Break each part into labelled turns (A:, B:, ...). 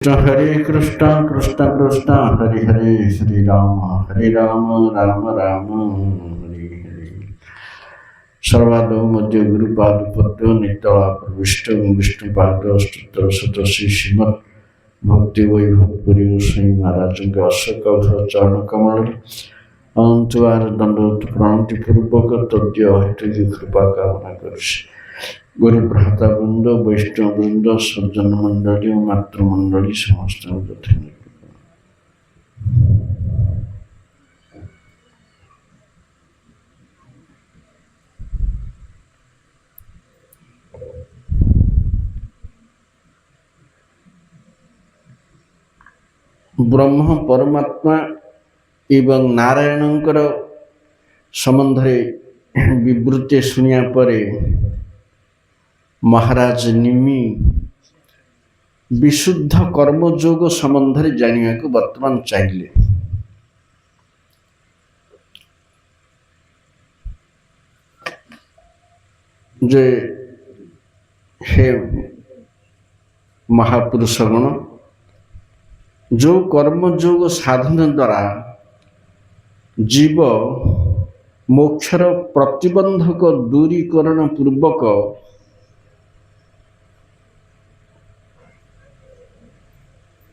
A: हरे कृष्णा कृष्णा कृष्णा हरे हरे हरे राम राम राम हरे हरे सर्वादो मध्य गुरुपाद पद्य नितला प्रविष्ट विष्णुपाद स्तोत्र सतश्री श्रीमद भक्ति वैभव पुरी श्री महाराज अशोक चरण कमल अनंतवार दंडवत प्रणति पूर्वक तद्य हेतु की कृपा कामना करुछि गुरु भ्राता वृंद वैष्णव वृंद सज्जन मंडली और मातृमंडली समस्त ब्रह्म परमात्मा एवं नारायणंकर संबंधरे विवृत्ति शुनिया परे महाराज निमि विशुद्ध कर्मयोग संबंधरे जानिया को वर्तमान चाहिए जे हे महापुरुषगण जो कर्मयोग साधन द्वारा जीव मोक्षर प्रतिबंधक दूरीकरण पूर्वक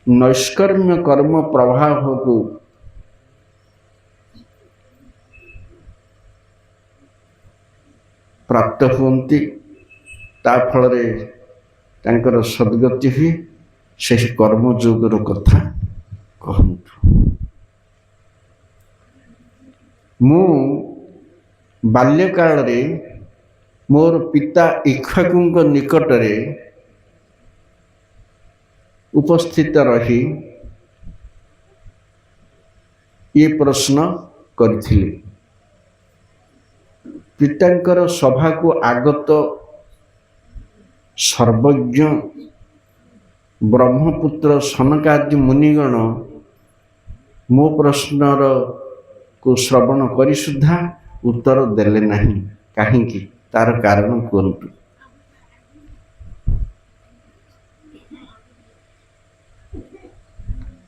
A: नैष्कर्म्य कर्म प्रभाव को प्राप्त होती ता फल तांकर सद्गति हुई से कर्मयोगर कथा कहतु मु बाल्यकाल रे मोर पिता इक्ष्वाकु निकट रे उपस्थित रही ये प्रश्न करथिले पितांकर सभा को आगत सर्वज्ञ ब्रह्मपुत्र सनकादि मुनिगण मो प्रश्नर को श्रवण करी सुधा उत्तर देले नहीं कहीं तार कारण कहतु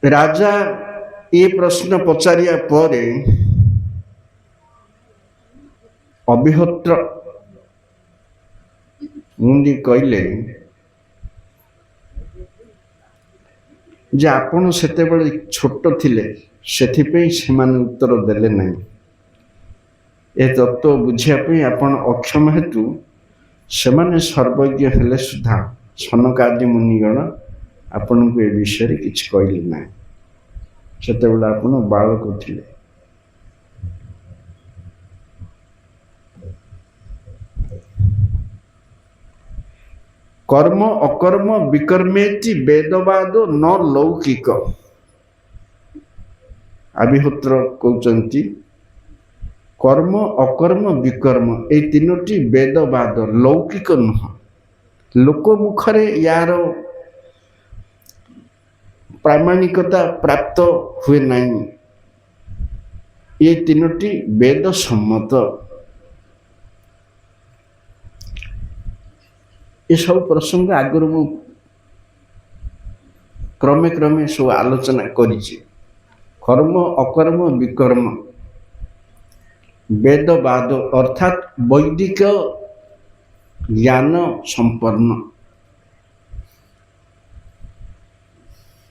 A: राजा ये प्रश्न पचारिया परे अभिहोत्र मुंडी कहले जे आपण सेतेबेले छोट थिले सेथिपई सेमाने उत्तर देले नहीं ए तत्व बुझिया पे आपण अक्षम हेतु सेमाने सर्वज्ञ हेले सुधा सनकादि मुनिगण आपण को ए विषय किछ कहले नहीं सेतेबेले आपण बालक थिले कर्म अकर्म विकर्मेति वेदवाद न लौकिक अभिहोत्र कहते कर्म अकर्म विकर्म ये तीनोटी वेदवाद लौकिक नुह लोक मुखरे यार प्रामाणिकता प्राप्त हुए नहीं ये तीनोटी वेद सम्मत ये सब प्रसंग आगुरी मु क्रमे क्रमे सब आलोचना करिछि कर्म अकर्म विकर्म वेदवाद अर्थात वैदिक ज्ञान संपन्न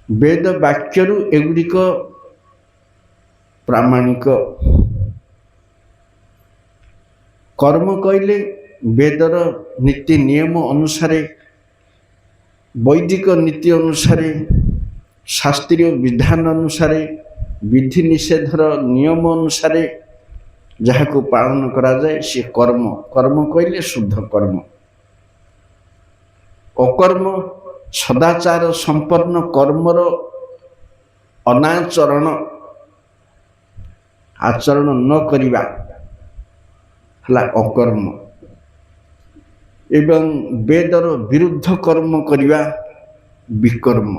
A: वेद वाक्यरु एगुड़िक प्रामाणिक कर्म कहले वेदर नीति नियम अनुसार वैदिक नीति अनुसार शास्त्रीय विधान अनुसार विधि निषेधर नियम अनुसार जहाँ को पालन करा जाए से कर्म कर्म कहले शुद्ध कर्म अकर्म सदाचार संपन्न कर्मर अनाचरण आचरण न करिबा हला अकर्म एवं वेदर विरुद्ध कर्म करिबा विकर्म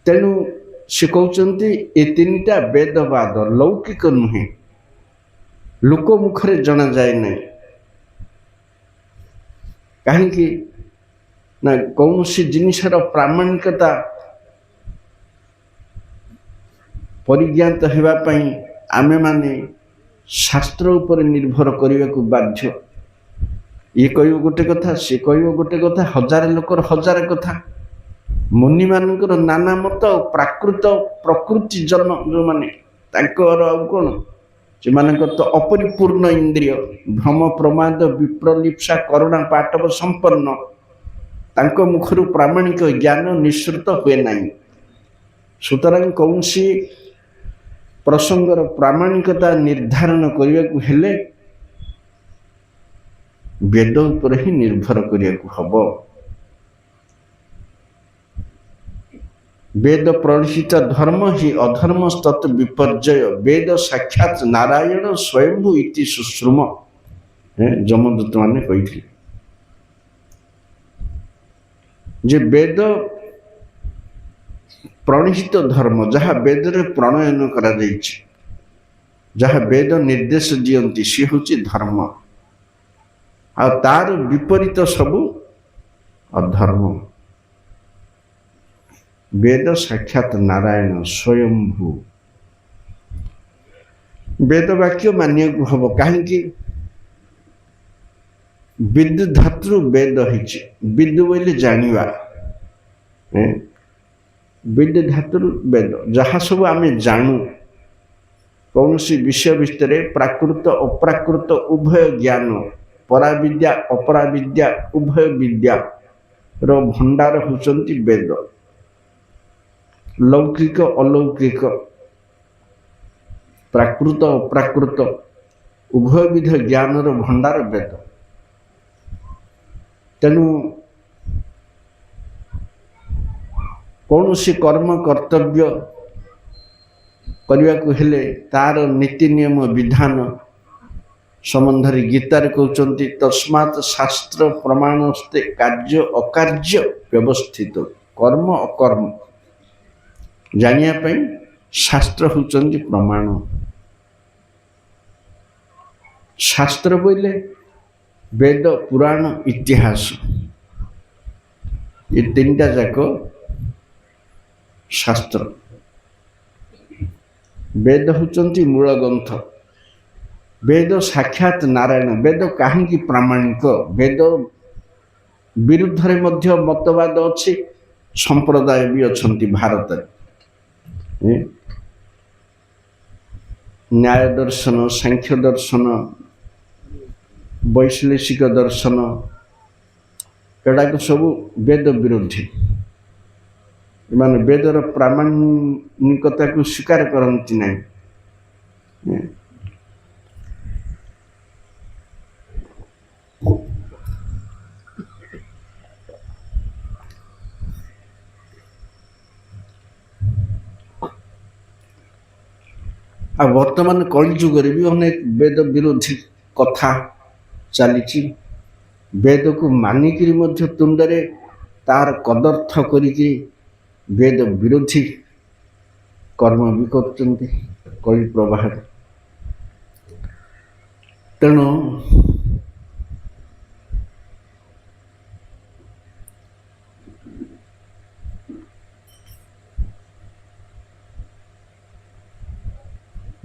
A: तेणु से कहते ये तीनटा वेदवाद लौकिक नुहे लोक मुखरे जना जाए नहीं କାହିଁକି ନା କୌଣସି ଜିନିଷର ପ୍ରାମାଣିକତା ପରିଜ୍ଞାତ ହେବା ପାଇଁ ଆମେମାନେ ଶାସ୍ତ୍ର ଉପରେ ନିର୍ଭର କରିବାକୁ ବାଧ୍ୟ। ଇଏ କହିବ ଗୋଟେ କଥା, ସେ କହିବ ଗୋଟେ କଥା, ହଜାର ଲୋକର ହଜାର କଥା, ମୁନିମାନଙ୍କର ନାନା ମତ, ପ୍ରାକୃତ ପ୍ରକୃତି ଜନ୍ମ ଯେଉଁମାନେ ତାଙ୍କର ଆଉ କ'ଣ, ସେମାନଙ୍କର ତ ଅପରିପୂର୍ଣ୍ଣ ଇନ୍ଦ୍ରିୟ, ଭ୍ରମ ପ୍ରମାଦ ବିପ୍ରଲିପ୍ସା କରୁଣା ପାଟବ ସମ୍ପନ୍ନ, ତାଙ୍କ ମୁଖରୁ ପ୍ରାମାଣିକ ଜ୍ଞାନ ନିଃସୃତ ହୁଏ ନାହିଁ। ସୁତରାଂ କୌଣସି ପ୍ରସଙ୍ଗର ପ୍ରାମାଣିକତା ନିର୍ଦ୍ଧାରଣ କରିବାକୁ ହେଲେ ବେଦ ଉପରେ ହିଁ ନିର୍ଭର କରିବାକୁ ହବ। ବେଦ ପ୍ରଣିହିତ ଧର୍ମ ହିଁ ଅଧର୍ମ ତତ୍ ବିପର୍ଯ୍ୟୟ, ବେଦ ସାକ୍ଷାତ ନାରାୟଣ ସ୍ୱୟଂଭୁ ଇତି ସୁଶ୍ରୁମ, ଯମଦୂତ ମାନେ କହିଥିଲେ ଯେ ବେଦ ପ୍ରଣିହିତ ଧର୍ମ, ଯାହା ବେଦରେ ପ୍ରଣୟନ କରାଯାଇଛି, ଯାହା ବେଦ ନିର୍ଦ୍ଦେଶ ଦିଅନ୍ତି, ସିଏ ହେଉଛି ଧର୍ମ, ଆଉ ତାର ବିପରୀତ ସବୁ ଅଧର୍ମ। ବେଦ ସାକ୍ଷାତ ନାରାୟଣ ସ୍ୱୟଂଭୁ, ବେଦ ବାକ୍ୟ ମାନିବାକୁ ହବ। କାହିଁକି? ବିଦୁ ଧାତୁ ବେଦ ହେଇଛି। ବିଦୁ ବୋଇଲେ ଜାଣିବା, ବିଦୁ ଧାତୁରୁ ବେଦ, ଯାହା ସବୁ ଆମେ ଜାଣୁ କୌଣସି ବିଷୟ ଭିତରେ ପ୍ରାକୃତ ଅପ୍ରାକୃତ ଉଭୟ ଜ୍ଞାନ, ପରାବିଦ୍ୟା ଅପରାବିଦ୍ୟା ଉଭୟ ବିଦ୍ୟାର ଭଣ୍ଡାର ହେଉଛନ୍ତି ବେଦ। ଲୌକିକ ଅଲୌକିକ, ପ୍ରାକୃତ ଅପ୍ରାକୃତ ଉଭୟବିଧ ଜ୍ଞାନର ଭଣ୍ଡାର ବେଦ। ତେଣୁ କୌଣସି କର୍ମ କର୍ତ୍ତବ୍ୟ କରିବାକୁ ହେଲେ ତାର ନୀତି ନିୟମ ବିଧାନ ସମ୍ବନ୍ଧରେ ଗୀତାରେ କହୁଛନ୍ତି, ତସ୍ମାତ୍ ଶାସ୍ତ୍ର ପ୍ରମାଣସ୍ତେ କାର୍ଯ୍ୟ ଅକାର୍ଯ୍ୟ ବ୍ୟବସ୍ଥିତ। କର୍ମ ଅକର୍ମ ଜାଣିବା ପାଇଁ ଶାସ୍ତ୍ର ହେଉଛନ୍ତି ପ୍ରମାଣ। ଶାସ୍ତ୍ର ବୋଇଲେ ବେଦ, ପୁରାଣ, ଇତିହାସ, ଏ ତିନିଟା ଯାକ ଶାସ୍ତ୍ର। ବେଦ ହେଉଛନ୍ତି ମୂଳ ଗ୍ରନ୍ଥ। ବେଦ ସାକ୍ଷାତ ନାରାୟଣ। ବେଦ କାହିଁକି ପ୍ରାମାଣିକ? ବେଦ ବିରୁଦ୍ଧରେ ମଧ୍ୟ ମତବାଦ ଅଛି, ସମ୍ପ୍ରଦାୟ ବି ଅଛନ୍ତି ଭାରତରେ। ନ୍ୟାୟ ଦର୍ଶନ, ସାଂଖ୍ୟ ଦର୍ଶନ, ବୈଶ୍ଳେଷିକ ଦର୍ଶନ, ଏଗୁଡ଼ାକ ସବୁ ବେଦ ବିରୋଧୀ। ଏମାନେ ବେଦର ପ୍ରାମାଣିକତାକୁ ସ୍ୱୀକାର କରନ୍ତି ନାହିଁ। ଆଉ ବର୍ତ୍ତମାନ କଳିଯୁଗରେ ବି ଅନେକ ବେଦ ବିରୋଧୀ କଥା ଚାଲିଛି। ବେଦକୁ ମାନିକିରି ମଧ୍ୟ ତୁଣ୍ଡରେ ତାର କଦର୍ଥ କରିକି ବେଦ ବିରୋଧୀ କର୍ମ ବି କରୁଛନ୍ତି କଳି ପ୍ରବାହରେ। ତେଣୁ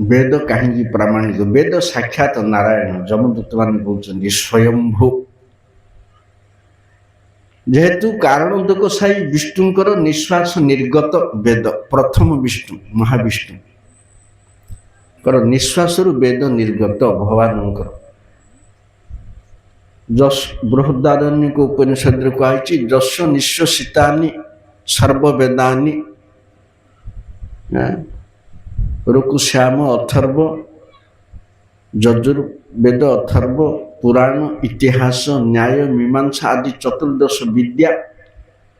A: ବେଦ କାହିଁକି ପ୍ରାମାଣିକ? ବେଦ ସାକ୍ଷାତ ନାରାୟଣ, ଯମଦୂତ ମାନେ କହୁଛନ୍ତି ସ୍ୱୟଂଭୁ। ଯେହେତୁ କାରଣ ଦୋକସାଇ ବିଷ୍ଣୁଙ୍କର ନିଶ୍ୱାସ ନିର୍ଗତ ବେଦ, ପ୍ରଥମ ବିଷ୍ଣୁ ମହାବିଷ୍ଣୁଙ୍କର ନିଶ୍ୱାସରୁ ବେଦ ନିର୍ଗତ ଭଗବାନଙ୍କର। ବୃହଦାରଣ୍ୟକ ଉପନିଷଦରେ କୁହାଯାଇଛି, ଯଶ ନିଶ୍ୱାସିତାନି ସର୍ବବେଦାନି ଋକୁଶ୍ୟାମ ଅଥର୍ବ, ଯଜୁର୍ବେଦ, ଅଥର୍ବ, ପୁରାଣ, ଇତିହାସ, ନ୍ୟାୟ, ମୀମାଂସା ଆଦି ଚତୁର୍ଦଶ ବିଦ୍ୟା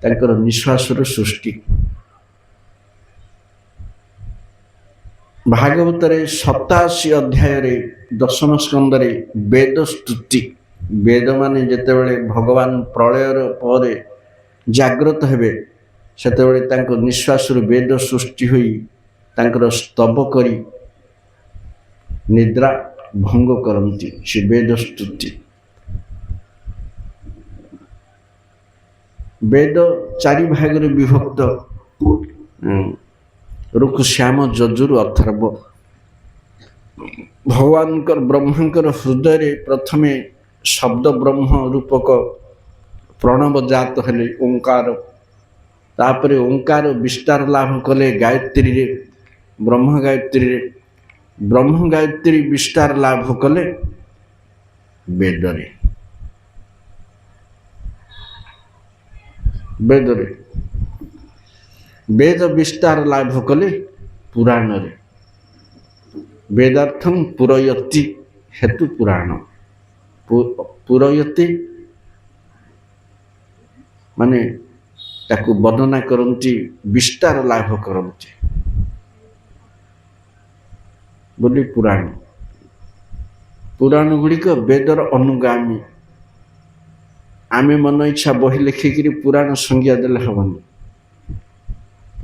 A: ତାଙ୍କର ନିଶ୍ୱାସର ସୃଷ୍ଟି। ଭାଗବତରେ 87 ଅଧ୍ୟାୟରେ 10ମ ସ୍କନ୍ଧରେ ବେଦ ସ୍ତୁତି। ବେଦ ମାନେ ଯେତେବେଳେ ଭଗବାନ ପ୍ରଳୟର ପରେ ଜାଗ୍ରତ ହେବେ, ସେତେବେଳେ ତାଙ୍କ ନିଶ୍ୱାସରୁ ବେଦ ସୃଷ୍ଟି ହୋଇ ତାଙ୍କର ସ୍ତବ କରି ନିଦ୍ରା ଭଙ୍ଗ କରନ୍ତି, ସେ ବେଦ ସ୍ତୁତି। वेद चारि भाग विभक्त ऋक श्याम यजुर अथर्व। भगवान ब्रह्मांकर हृदय प्रथमे शब्द ब्रह्म रूपक प्रणव जात हेले ओंकार, तापर ओंकार विस्तार लाभ कले गायत्री रे, ब्रह्म गायत्री विस्तार लाभ कले वेद रे। वेद विस्तार लाभ कले पुराण रे। वेदार्थम पुरयति हेतु पुराण। पुरयति माने ताकु वर्णना करती, विस्तार लाभ करती बोली पुराण। पुराण गुड़िक वेदर अनुगामी। आमे मन इच्छा बही लिखिकी पुराण संज्ञा देले हबनी।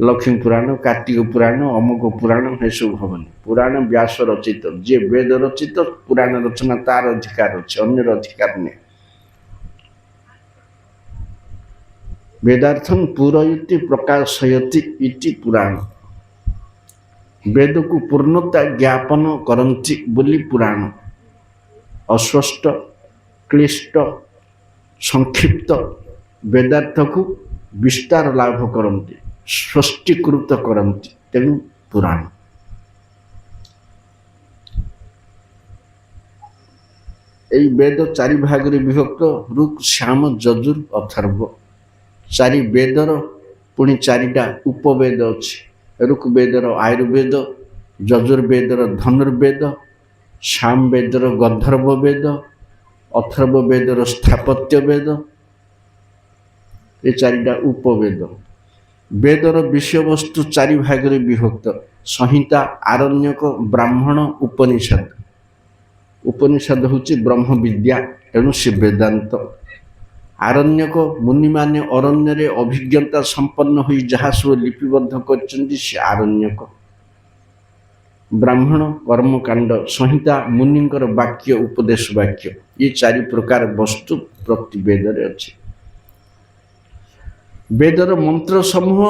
A: लक्ष्मी पुराण, कार्तिक पुराण, अमुक पुराण हे सब हबनी। पुराण व्यास रचित, जे वेद रचित पुराण रचना तार अधिकार अच्छे, अन्यर अधिकार नहीं। वेदार्थम पुरयति प्रकाशयति इति पुराण। वेद को पूर्णता ज्ञापन करती बोली पुराण। अस्पष्ट क्लिष्ट संक्षिप्त वेदार्थ को विस्तार लाभ करती, स्पष्टीकृत करती, तेणु पुराण। यही वेद चारि भाग विभक्त ऋक श्याम यजुर अथर्व। चारि वेदर पुणी चारिटा उपवेद अच्छे। ऋक वेदर आयुर्वेद, यजुर्वेदर धनुर्वेद, श्याम वेदर गंधर्व वेद, अथर्व वेदर स्थापत्य वेद। ये चारिटा उपवेद। वेदर विषय वस्तु चारि भाग विभक्त। संहिता, आरण्यक, ब्राह्मण, उपनिषद। उपनिषद होची ब्रह्म विद्या, तेणु से वेदांत। आरण्यक मुनि माने अरण्य रे अभिज्ञता संपन्न हुई जहाँ सब लिपिबद्ध करछन्ति से आरण्यक। ब्राह्मण कर्मकांड, संहिता मुनिंकर वाक्य, उपदेश वाक्य। ये चारि प्रकार वस्तु प्रति वेद रे अछि। वेदर मंत्र समूह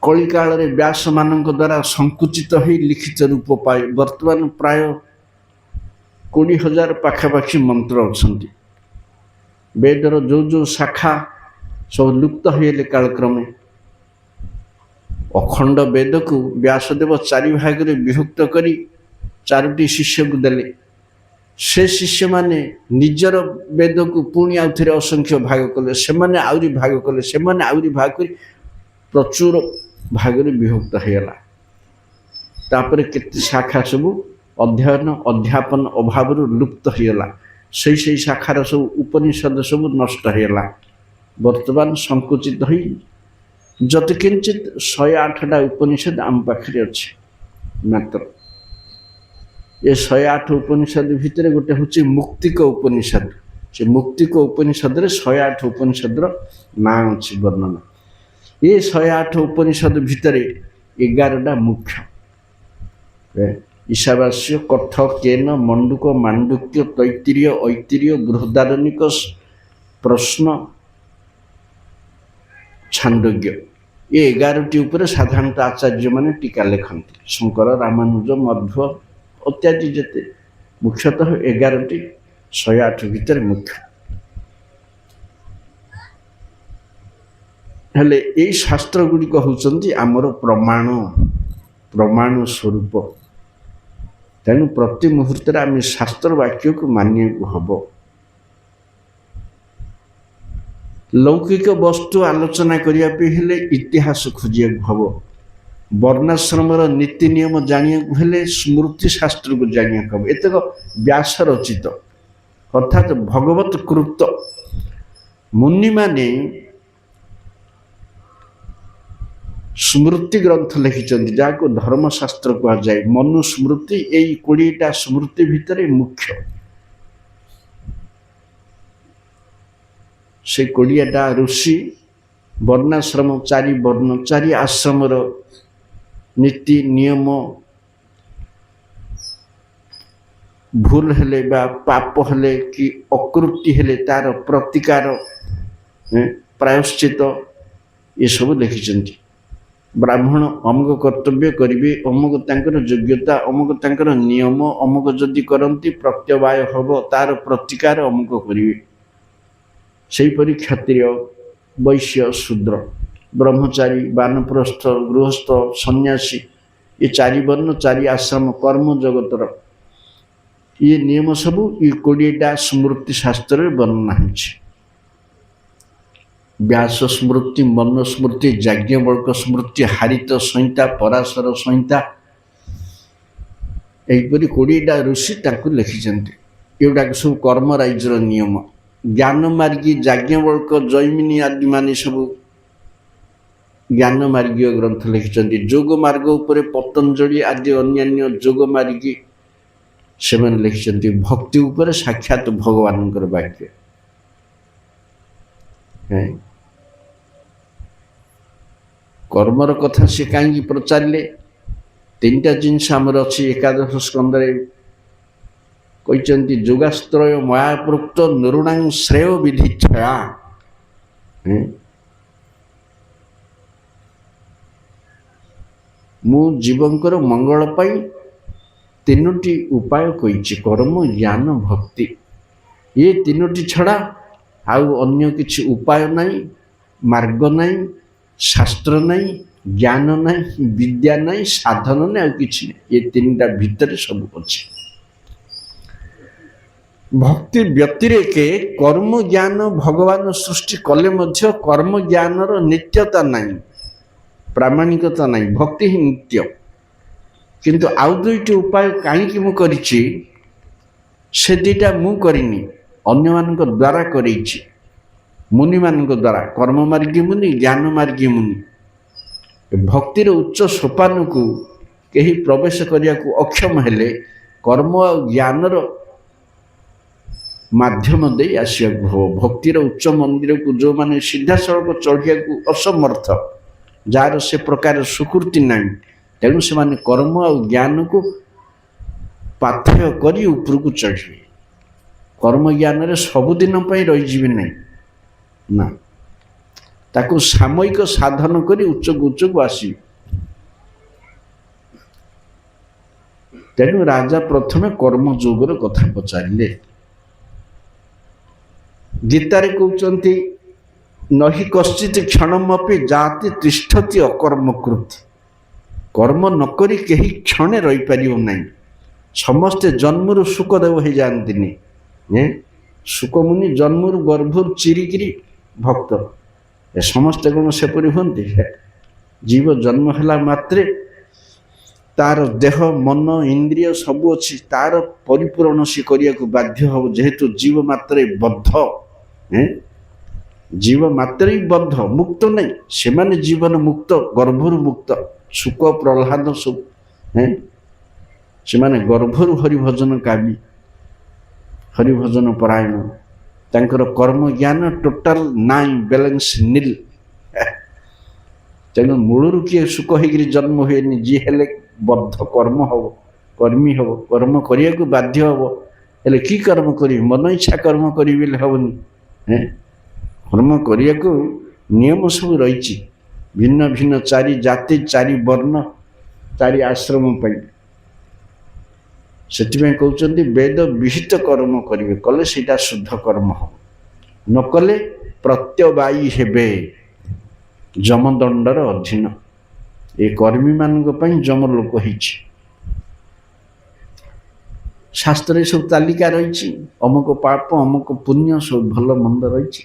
A: कलिकाल रे व्यास मानक द्वारा संकुचित होई लिखित रूप पाए। वर्तमान प्राय 20,000 पाखापाखि मंत्र अच्छन्ति। वेदर जो जो शाखा सब लुप्त होइले कालक्रमे। अखंड वेद को व्यासदेव चारि भाग विभक्त करी 4टी शिष्य को देले। से शिष्य माने निजर वेद को पुणी आउ थे असंख्य भाग कले, सेमाने आउरी भाग कले, सेमाने आउरी भाग करी प्रचुर भाग विभक्त होगला। तापर केते शाखा सब अध्ययन अध्यापन अभाव लुप्त होगला। से शाखार सब उपनिषद सब नष्ट होगला। वर्तमान संकुचित होई जत किंचित 108टा उपनिषद आम पाखे अच्छे। मात्र ये 108 उपनिषद भितर गोटे हूँ मुक्तिक उपनिषद। से मुक्तिक उपनिषद रे 108 उपनिषद ना अच्छी वर्णना। ये 108 उपनिषद भितर 11टा मुख्य। ईशावास्य, कठ, केन, मंडुक, मांडुक्य, तैत्तिरीय, ऐत्तिरीय, बृहदारण्यक, प्रश्न, छांदोग्य। ये 11टी ऊपर साधारणतः आचार्य माने टीका लिखती। शंकर, रामानुज, मध्व इत्यादि जेते मुख्यतः 11टी 108 भितर मुख्य। हेले यही शास्त्र गुड़िक होउचंती आमर प्रमाण स्वरूप। तेणु प्रति मुहूर्त आम शास्त्र वाक्य को मानिया हम। लौकिक वस्तु आलोचना करने हेले इतिहास खोजिया हम। वर्णाश्रम नीति नियम जानिया हेले स्मृति शास्त्र को जानिया हम। एतक व्यास रचित अर्थात भगवत कृत। मुनि माने स्मृति ग्रंथ लिखिं जहाँ धर्मशास्त्र कह जाए। मनुस्मृति यही 20टा स्मृति भितर मुख्य। से 20टा ऋषि वर्णाश्रम 4 वर्ण 4 आश्रम नीति नियम भूल हेले बा पाप हेले कि अकृति हेले तार प्रतिकार ପ୍ରାୟଶ୍ଚିତ ଏସବୁ ଲେଖିଛନ୍ତି। ବ୍ରାହ୍ମଣ ଅମୁକ କର୍ତ୍ତବ୍ୟ କରିବେ, ଅମୁକ ତାଙ୍କର ଯୋଗ୍ୟତା, ଅମୁକ ତାଙ୍କର ନିୟମ, ଅମୁକ ଯଦି କରନ୍ତି ପ୍ରତ୍ୟବାୟ ହେବ, ତାର ପ୍ରତିକାର ଅମୁକ କରିବେ। ସେହିପରି କ୍ଷତ୍ରିୟ, ବୈଶ୍ୟ, ଶୂଦ୍ର, ବ୍ରହ୍ମଚାରୀ, ବାନପ୍ରସ୍ଥ, ଗୃହସ୍ଥ, ସନ୍ନ୍ୟାସୀ, ଏ ଚାରି ବର୍ଣ୍ଣ, ଚାରି ଆଶ୍ରମ, କର୍ମ ଜଗତର ଇଏ ନିୟମ ସବୁ ଏ 20ଟା ସ୍ମୃତି ଶାସ୍ତ୍ରରେ ବର୍ଣ୍ଣନା ହେଉଛି। ବ୍ୟାସ ସ୍ମୃତି, ମନୁସ୍ମୃତି, ଯାଜ୍ଞବଲ୍କ୍ୟ ସ୍ମୃତି, ହାରିତ ସଂହିତା, ପରାଶର ସଂହିତା, ଏହିପରି 20ଟା ଋଷି ତାଙ୍କୁ ଲେଖିଛନ୍ତି। ଏଗୁଡ଼ାକ ସବୁ କର୍ମରାଜ୍ୟର ନିୟମ। ଜ୍ଞାନମାର୍ଗୀ, ଯାଜ୍ଞବଲ୍କ୍ୟ, ଜୈମିନୀ ଆଦି ମାନେ ସବୁ ଜ୍ଞାନମାର୍ଗୀୟ ଗ୍ରନ୍ଥ ଲେଖିଛନ୍ତି। ଯୋଗ ମାର୍ଗ ଉପରେ ପତଞ୍ଜଳି ଆଦି ଅନ୍ୟାନ୍ୟ ଯୋଗ ମାର୍ଗୀ ସେମାନେ ଲେଖିଛନ୍ତି। ଭକ୍ତି ଉପରେ ସାକ୍ଷାତ ଭଗବାନଙ୍କର ବାକ୍ୟ। କର୍ମର କଥା ସେ କାହିଁକି ପଚାରିଲେ? 3ଟା ଜିନିଷ ଆମର ଅଛି ଏକାଦଶ ସ୍କନ୍ଧରେ କହିଛନ୍ତି। ଯୋଗାସ୍ତ୍ରୟ ମାୟାପୃକ୍ତ ନୃଣାଂ ଶ୍ରେୟ ବିଧିଚ୍ଛୟା। ମୁଁ ଜୀବଙ୍କର ମଙ୍ଗଳ ପାଇଁ 3ଟି ଉପାୟ କହିଛି, କର୍ମ, ଜ୍ଞାନ, ଭକ୍ତି। ଏ 3ଟି ଛଡ଼ା ଆଉ ଅନ୍ୟ କିଛି ଉପାୟ ନାହିଁ, ମାର୍ଗ ନାହିଁ, ଶାସ୍ତ୍ର ନାହିଁ, ଜ୍ଞାନ ନାହିଁ, ବିଦ୍ୟା ନାହିଁ, ସାଧନ ନାହିଁ, ଆଉ କିଛି ନାହିଁ। ଏ 3ଟା ଭିତରେ ସବୁ ଅଛି। ଭକ୍ତି ବ୍ୟତିରେକେ କର୍ମ ଜ୍ଞାନ ଭଗବାନ ସୃଷ୍ଟି କଲେ ମଧ୍ୟ କର୍ମ ଜ୍ଞାନର ନିତ୍ୟତା ନାହିଁ, ପ୍ରାମାଣିକତା ନାହିଁ। ଭକ୍ତି ହିଁ ନିତ୍ୟ। କିନ୍ତୁ ଆଉ 2ଟି ଉପାୟ କାହିଁକି ମୁଁ କରିଛି? ସେ 2ଟା ମୁଁ କରିନି, ଅନ୍ୟମାନଙ୍କ ଦ୍ୱାରା କରେଇଛି, ମୁନିମାନଙ୍କ ଦ୍ୱାରା। କର୍ମମାର୍ଗୀ ମୁନି, ଜ୍ଞାନମାର୍ଗୀ ମୁନି। ଭକ୍ତିର ଉଚ୍ଚ ସୋପାନକୁ କେହି ପ୍ରବେଶ କରିବାକୁ ଅକ୍ଷମ ହେଲେ କର୍ମ ଆଉ ଜ୍ଞାନର ମାଧ୍ୟମ ଦେଇ ଆସିବାକୁ ହେବ। ଭକ୍ତିର ଉଚ୍ଚ ମନ୍ଦିରକୁ ଯେଉଁମାନେ ସିଧାସଳଖ ଚଢ଼ିବାକୁ ଅସମର୍ଥ, ଯାହାର ସେ ପ୍ରକାର ସୁକୃତି ନାହିଁ, ତେଣୁ ସେମାନେ କର୍ମ ଆଉ ଜ୍ଞାନକୁ ପାଥେୟ କରି ଉପରକୁ ଚଢ଼ିବେ। କର୍ମ ଜ୍ଞାନରେ ସବୁଦିନ ପାଇଁ ରହିଯିବେ ନାହିଁ, ନା, ତାକୁ ସାମୟିକ ସାଧନ କରି ଉଚ୍ଚକୁ ଆସିବେ। ତେଣୁ ରାଜା ପ୍ରଥମେ କର୍ମଯୋଗର କଥା ପଚାରିଲେ। ଗୀତାରେ କହୁଛନ୍ତି, ନହି କଶ୍ଚିତ୍ କ୍ଷଣମପି ଜାତି ତିଷ୍ଠତି ଅକର୍ମକୃତ୍। କର୍ମ ନକରି କେହି କ୍ଷଣେ ରହିପାରିବ ନାହିଁ। ସମସ୍ତେ ଜନ୍ମରୁ ଶୁକଦେବ ହେଇଯାଆନ୍ତିନି। ଶୁକମୁନି ଜନ୍ମରୁ ଗର୍ଭରୁ ଚିରିକିରି ଭକ୍ତ। ସମସ୍ତେ କ'ଣ ସେପରି ହୁଅନ୍ତି? ଜୀବ ଜନ୍ମ ହେଲା ମାତ୍ରେ ତାର ଦେହ, ମନ, ଇନ୍ଦ୍ରିୟ ସବୁ ଅଛି, ତାର ପରିପୂରଣ ସେ କରିବାକୁ ବାଧ୍ୟ ହେବ, ଯେହେତୁ ଜୀବ ମାତ୍ରେ ବଦ୍ଧ। ଜୀବ ମାତ୍ରେ ବଦ୍ଧ, ମୁକ୍ତ ନାହିଁ। ସେମାନେ ଜୀବନ ମୁକ୍ତ, ଗର୍ଭରୁ ମୁକ୍ତ। ଶୁକ, ପ୍ରହ୍ଲାଦ ସବୁ ସେମାନେ ଗର୍ଭରୁ ହରିଭଜନ କାମୀ, ହରିଭଜନ ପରାୟଣ। ତାଙ୍କର କର୍ମ ଜ୍ଞାନ ଟୋଟାଲ ନାହିଁ, ବାଲାନ୍ସ ନିଲ୍। ତେଣୁ ମୂଳରୁ କିଏ ଶୁକ ହେଇକିରି ଜନ୍ମ ହୁଏନି। ଯିଏ ହେଲେ ବଦ୍ଧ, କର୍ମ ହେବ, କର୍ମୀ ହେବ, କର୍ମ କରିବାକୁ ବାଧ୍ୟ ହେବ। ହେଲେ କି କର୍ମ କରିବି? ମନ ଇଚ୍ଛା କର୍ମ କରିବି ବୋଲି ହେବନି। କର୍ମ କରିବାକୁ ନିୟମ ସବୁ ରହିଛି, ଭିନ୍ନ ଭିନ୍ନ 4 ଜାତି, 4 ବର୍ଣ୍ଣ, 4 ଆଶ୍ରମ ପାଇଁ। ସେଥିପାଇଁ କହୁଛନ୍ତି ବେଦ ବିହିତ କର୍ମ କରିବେ, କଲେ ସେଇଟା ଶୁଦ୍ଧ କର୍ମ ହେବ। ନ କଲେ ପ୍ରତ୍ୟବାୟୀ ହେବେ, ଯମଦଣ୍ଡର ଅଧୀନ। ଏ କର୍ମୀମାନଙ୍କ ପାଇଁ ଯମଲୋକ ହେଇଛି। ଶାସ୍ତ୍ରରେ ସବୁ ତାଲିକା ରହିଛି, ଅମୁକ ପାପ, ଅମୁକ ପୁଣ୍ୟ, ସବୁ ଭଲ ମନ୍ଦ ରହିଛି।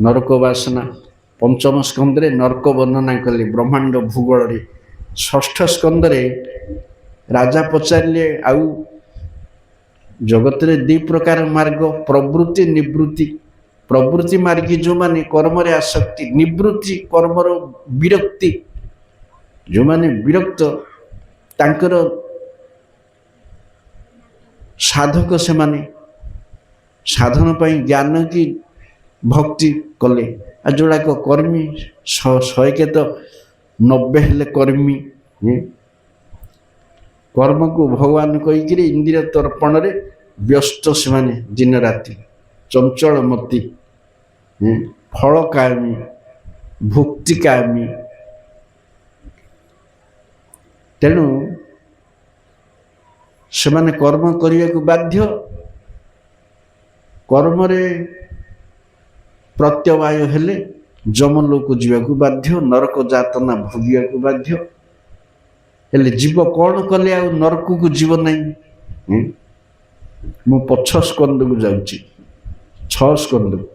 A: ନରକ ବାସନା 5ମ ସ୍କନ୍ଧରେ ନରକ ବର୍ଣ୍ଣନା କଲେ ବ୍ରହ୍ମାଣ୍ଡ ଭୂଗୋଳରେ। 6ଠ ସ୍କନ୍ଧରେ ରାଜା ପଚାରିଲେ, ଆଉ ଜଗତରେ 2 ପ୍ରକାର ମାର୍ଗ, ପ୍ରବୃତ୍ତି, ନିବୃତ୍ତି। ପ୍ରବୃତ୍ତି ମାର୍ଗୀ ଯେଉଁମାନେ କର୍ମରେ ଆସକ୍ତି, ନିବୃତ୍ତି କର୍ମର ବିରକ୍ତି। ଯେଉଁମାନେ ବିରକ୍ତ, ତାଙ୍କର ସାଧକ, ସେମାନେ ସାଧନ ପାଇଁ ଜ୍ଞାନ କି ଭକ୍ତି କଲେ। ଆଉ ଯୋଉଡ଼ାକ କର୍ମୀ, 90 ହେଲେ କର୍ମୀ। କର୍ମକୁ ଭଗବାନ କହିକିରି ଇନ୍ଦ୍ରିୟ ତର୍ପଣରେ ବ୍ୟସ୍ତ ସେମାନେ ଦିନ ରାତି। ଚଞ୍ଚଳମତି, ଫଳ କାୟମୀ, ଭୁକ୍ତି କାୟମୀ। ତେଣୁ ସେମାନେ କର୍ମ କରିବାକୁ ବାଧ୍ୟ। କର୍ମରେ ପ୍ରତ୍ୟବାୟ ହେଲେ ଯମଲୋକ ଯିବାକୁ ବାଧ୍ୟ, ନରକ ଯାତନା ଭୋଗିବାକୁ ବାଧ୍ୟ। ହେଲେ ଜୀବ କ'ଣ କଲେ ଆଉ ନରକକୁ ଯିବ ନାହିଁ? ମୁଁ ପଛ ସ୍କନ୍ଧକୁ ଯାଉଛି, 6 ସ୍କନ୍ଧକୁ,